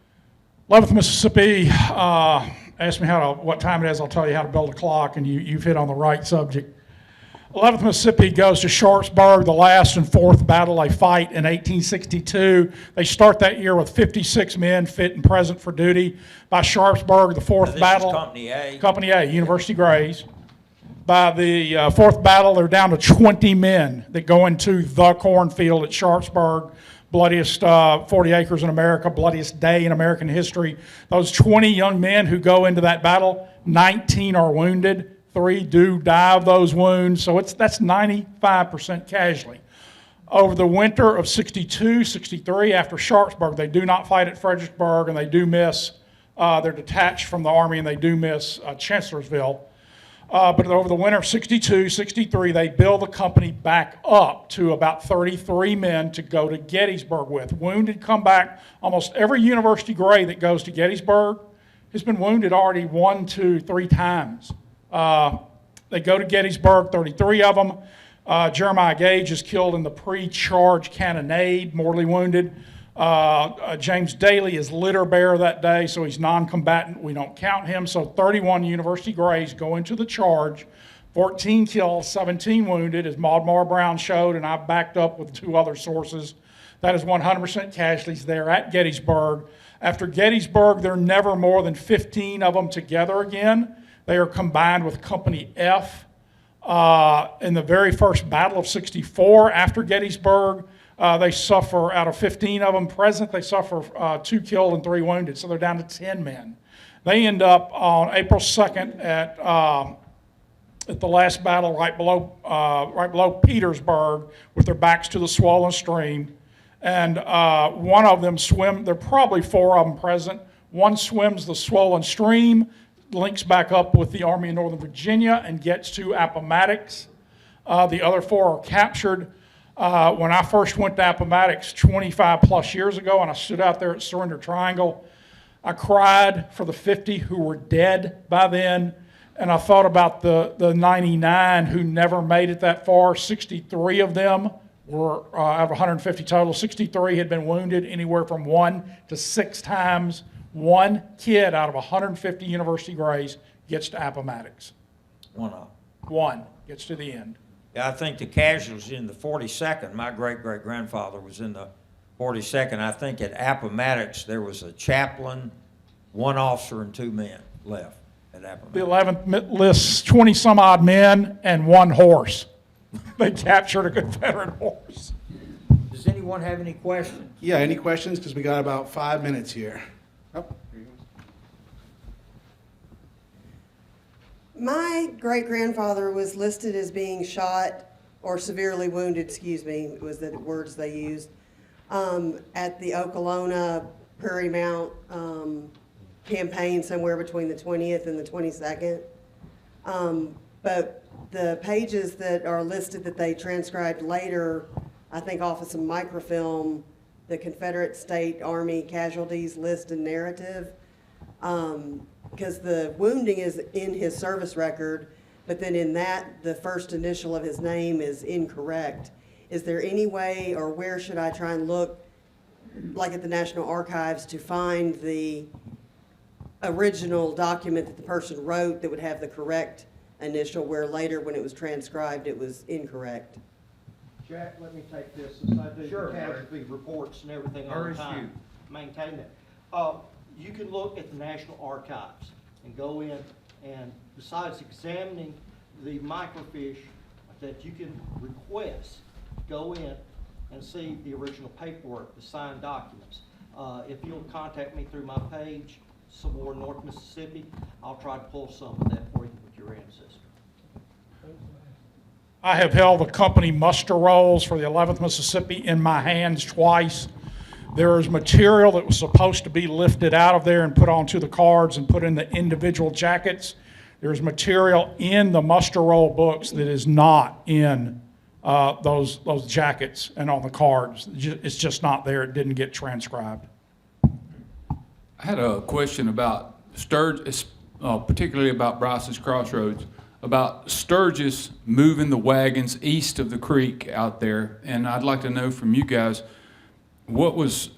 11th Mississippi, ask me what time it is, I'll tell you how to build a clock, and you've hit on the right subject. 11th Mississippi goes to Sharpsburg, the last and fourth battle they fight in 1862. They start that year with 56 men fit and present for duty. By Sharpsburg, the fourth Now, this battle. is Company A. Company A, University Grays. By the fourth battle, they're down to 20 men that go into the cornfield at Sharpsburg, bloodiest 40 acres in America, bloodiest day in American history. Those 20 young men who go into that battle, 19 are wounded. 3 do die of those wounds, so that's 95% casualty. Over the winter of 62, 63, after Sharpsburg, they do not fight at Fredericksburg, and they do miss, they're detached from the Army, and they do miss Chancellorsville. But over the winter of 62, 63, they build the company back up to about 33 men to go to Gettysburg with. Wounded come back. Almost every University Gray that goes to Gettysburg has been wounded already 1, 2, 3 times. They go to Gettysburg, 33 of them. Jeremiah Gage is killed in the pre-charge cannonade, mortally wounded. James Daly is litter bearer that day, so he's non-combatant. We don't count him. So 31 University Grays go into the charge, 14 killed, 17 wounded, as Maudmar Brown showed, and I've backed up with 2 other sources. That is 100% casualties there at Gettysburg. After Gettysburg, there are never more than 15 of them together again. They are combined with Company F. In the very first battle of 64, after Gettysburg, they suffer, out of 15 of them present, they suffer 2 killed and 3 wounded, so they're down to 10 men. They end up on April 2nd at the last battle right below Petersburg with their backs to the swollen stream. And one of them there are probably 4 of them present. One swims the swollen stream, links back up with the Army of Northern Virginia and gets to Appomattox. The other 4 are captured. When I first went to Appomattox 25 plus years ago and I stood out there at Surrender Triangle, I cried for the 50 who were dead by then, and I thought about the 99 who never made it that far. 63 of them were, out of 150 total, 63 had been wounded anywhere from 1 to 6 times. 1 kid out of 150 University Grays gets to Appomattox. 1 of. 1 gets to the end. Yeah, I think the casualties in the 42nd, my great-great-grandfather was in the 42nd. I think at Appomattox, there was a chaplain, one officer, and 2 men left at Appomattox. The 11th lists 20-some-odd men and 1 horse. They captured a Confederate horse. Does anyone have any questions? Yeah, any questions? Because we got about 5 minutes here. Oh, here you go. My great-grandfather was listed as being shot or severely wounded, excuse me, was the words they used, at the Okolona Prairie Mount campaign somewhere between the 20th and the 22nd. But the pages that are listed that they transcribed later, I think off of some microfilm, the Confederate State Army casualties list and narrative, because the wounding is in his service record, but then in that, the first initial of his name is incorrect. Is there any way, or where should I try and look, like at the National Archives, to find the original document that the person wrote that would have the correct initial, where later when it was transcribed, it was incorrect? Jack, let me take this, since I do Sure, the casualty reports and everything all the RSU. time. Maintain that. You can look at the National Archives and go in, and besides examining the microfiche that you can request, go in and see the original paperwork, the signed documents. If you'll contact me through my page, Civil War North Mississippi, I'll try to pull some of that for you with your ancestor. I have held the company muster rolls for the 11th Mississippi in my hands twice. There is material that was supposed to be lifted out of there and put onto the cards and put in the individual jackets. There's material in the muster roll books that is not in those jackets and on the cards. It's just not there. It didn't get transcribed. I had a question about Sturgis, particularly about Brice's Crossroads, about Sturgis moving the wagons east of the creek out there. And I'd like to know from you guys, what was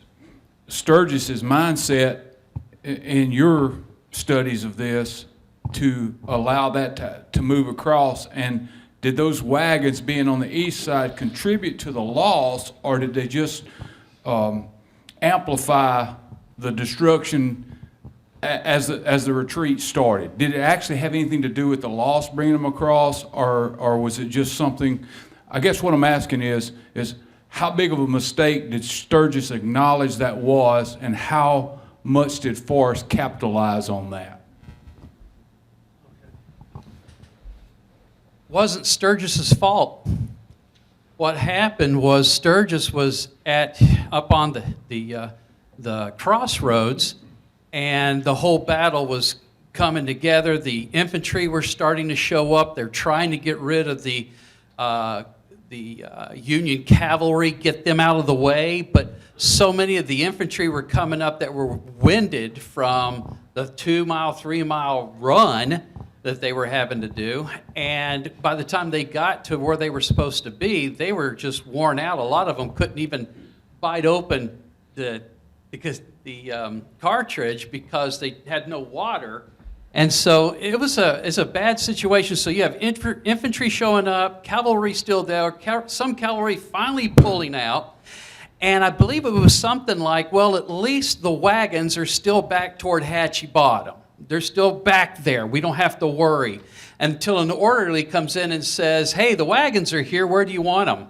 Sturgis's mindset in your studies of this to allow that to move across? And did those wagons being on the east side contribute to the loss, or did they just amplify the destruction as the retreat started? Did it actually have anything to do with the loss bringing them across, or was it just something? I guess what I'm asking is how big of a mistake did Sturgis acknowledge that was, and how much did Forrest capitalize on that? Wasn't Sturgis's fault. What happened was Sturgis was up on the crossroads, and the whole battle was coming together. The infantry were starting to show up. They're trying to get rid of the Union cavalry, get them out of the way, but so many of the infantry were coming up that were winded from the 2-mile, 3-mile run that they were having to do, and by the time they got to where they were supposed to be, they were just worn out. A lot of them couldn't even bite open the cartridge because they had no water. And so it's a bad situation. So you have infantry showing up, cavalry still there, some cavalry finally pulling out. And I believe it was something like, well, at least the wagons are still back toward Hatchie Bottom. They're still back there. We don't have to worry. Until an orderly comes in and says, hey, the wagons are here. Where do you want them?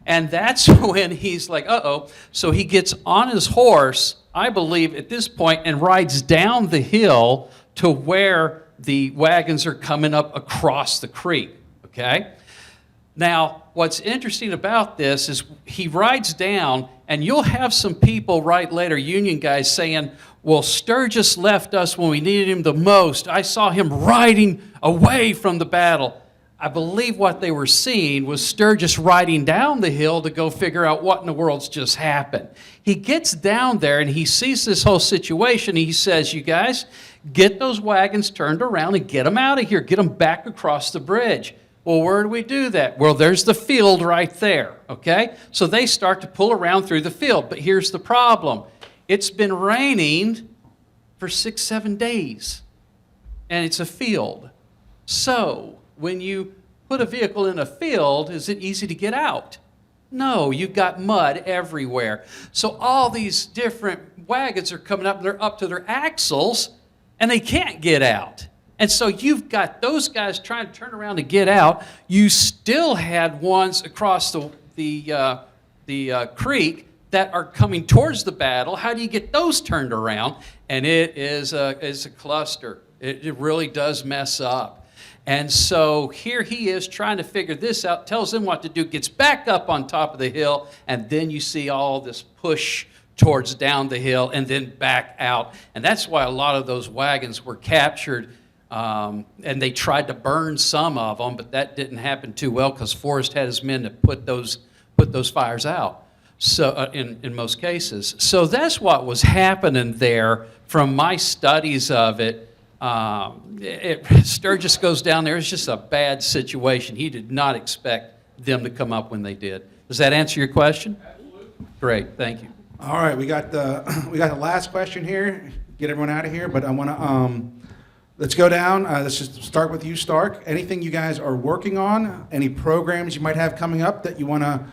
And that's when he's like, uh-oh. So he gets on his horse, I believe, at this point, and rides down the hill to where the wagons are coming up across the creek, okay? Now, what's interesting about this is he rides down, and you'll have some people right later, Union guys, saying, well, Sturgis left us when we needed him the most. I saw him riding away from the battle. I believe what they were seeing was Sturgis riding down the hill to go figure out what in the world's just happened. He gets down there and he sees this whole situation. He says, you guys, get those wagons turned around and get them out of here. Get them back across the bridge. Well, where do we do that? Well, there's the field right there, okay? So they start to pull around through the field. But here's the problem. It's been raining for 6-7 days, and it's a field. So when you Put a vehicle in a field, is it easy to get out? No, you've got mud everywhere. So all these different wagons are coming up, they're up to their axles, and they can't get out. And so you've got those guys trying to turn around to get out. You still had ones across the creek that are coming towards the battle. How do you get those turned around? And it's a cluster. It really does mess up. And so here he is trying to figure this out, tells them what to do, gets back up on top of the hill, and then you see all this push towards down the hill and then back out. And that's why a lot of those wagons were captured, and they tried to burn some of them, but that didn't happen too well because Forrest had his men to put those fires out. So in most cases. So that's what was happening there from my studies of it. Sturgis goes down there. It's just a bad situation. He did not expect them to come up when they did. Does that answer your question? Absolutely. Great, thank you. All right, we got the last question here. Get everyone out of here, but I want to let's go down. Let's just start with you, Stark. Anything you guys are working on? Any programs you might have coming up that you want to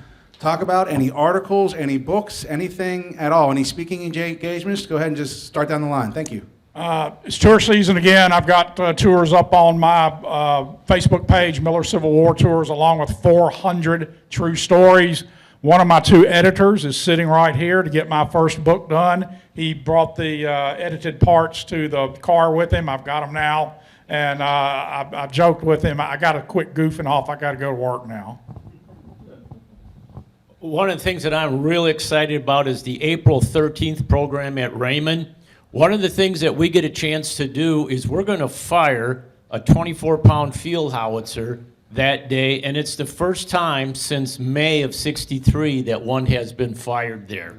talk about? Any articles? Any books? Anything at all? Any speaking engagements? Go ahead and just start down the line. Thank you. It's tour season again. I've got tours up on my Facebook page, Miller Civil War Tours, along with 400 true stories. One of my two editors is sitting right here to get my first book done. He brought the edited parts to the car with him. I've got them now. And I joked with him, I got to quit goofing off. I got to go to work now. One of the things that I'm really excited about is the April 13th program at Raymond. One of the things that we get a chance to do is we're going to fire a 24-pound field howitzer that day, and it's the first time since May of '63 that one has been fired there.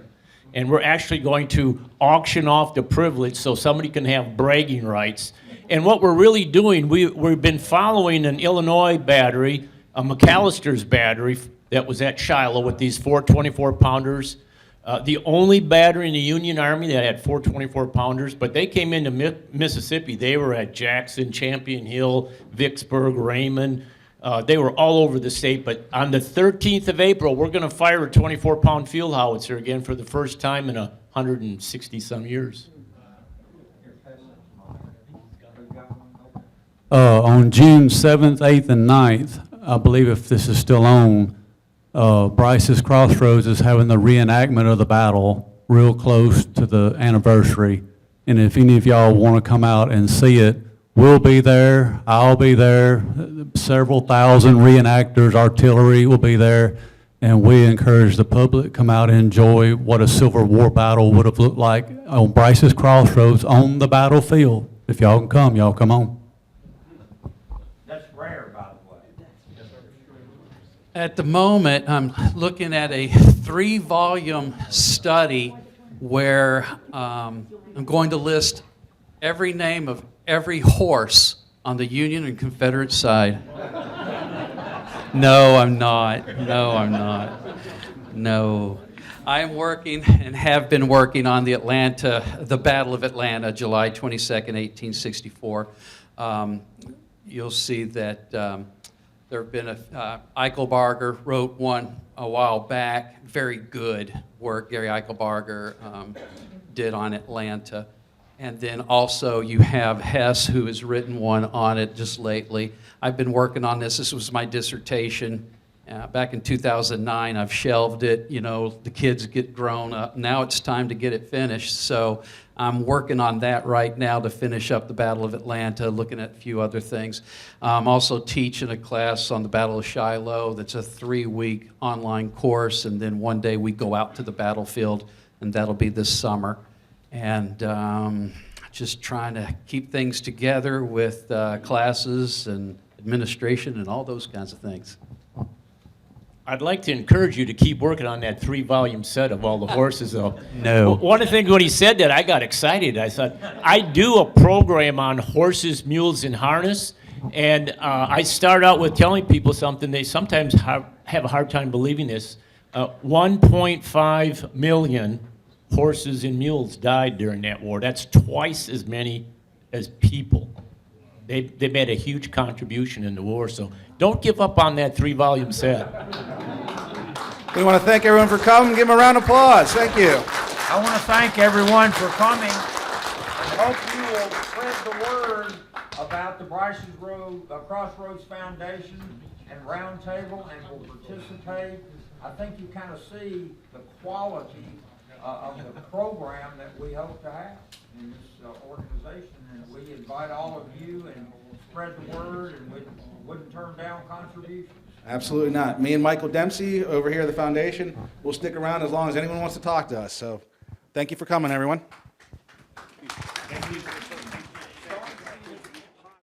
And we're actually going to auction off the privilege so somebody can have bragging rights. And what we're really doing, we've been following an Illinois battery, a McAllister's battery that was at Shiloh with these 4 24-pounders. The only battery in the Union Army that had 4 24-pounders, but they came into Mississippi. They were at Jackson, Champion Hill, Vicksburg, Raymond. They were all over the state, but on the 13th of April, we're going to fire a 24-pound field howitzer again for the first time in 160-some years. On June 7th, 8th, and 9th, I believe if this is still on, Brice's Crossroads is having the reenactment of the battle real close to the anniversary. And if any of y'all want to come out and see it, we'll be there, I'll be there, several thousand reenactors, artillery will be there, and we encourage the public to come out and enjoy what a Civil War battle would have looked like on Brice's Crossroads on the battlefield. If y'all can come, y'all come on. That's rare, by the way. At the moment, I'm looking at a 3-volume study where I'm going to list every name of every horse on the Union and Confederate side. No, I'm not. No, I'm not. No. I'm working and have been working on the Battle of Atlanta, July 22nd, 1864. You'll see that there have been Eichelbarger wrote one a while back. Very good work Gary Eichelbarger did on Atlanta. And then also you have Hess, who has written one on it just lately. I've been working on this. This was my dissertation back in 2009. I've shelved it. You know, the kids get grown up. Now it's time to get it finished. So I'm working on that right now to finish up the Battle of Atlanta, looking at a few other things. I'm also teaching a class on the Battle of Shiloh. That's a 3-week online course. And then one day we go out to the battlefield, and that'll be this summer. And just trying to keep things together with classes and administration and all those kinds of things. I'd like to encourage you to keep working on that 3-volume set of all the horses, though. No. One of the things when he said that, I got excited. I thought, I do a program on horses, mules, and harness, and I start out with telling people something. They sometimes have a hard time believing this. 1.5 million horses and mules died during that war. That's twice as many as people. they made a huge contribution in the war. So don't give up on that 3-volume set. We want to thank everyone for coming. Give them a round of applause. Thank you. I want to thank everyone for coming. I hope you will spread the word about the Crossroads Foundation and Roundtable and will participate. I think you kind of see the quality of the program that we hope to have in this organization. And we invite all of you and spread the word, and we wouldn't turn down contributions. Absolutely not. Me and Michael Dempsey over here at the foundation will stick around as long as anyone wants to talk to us. So thank you for coming, everyone.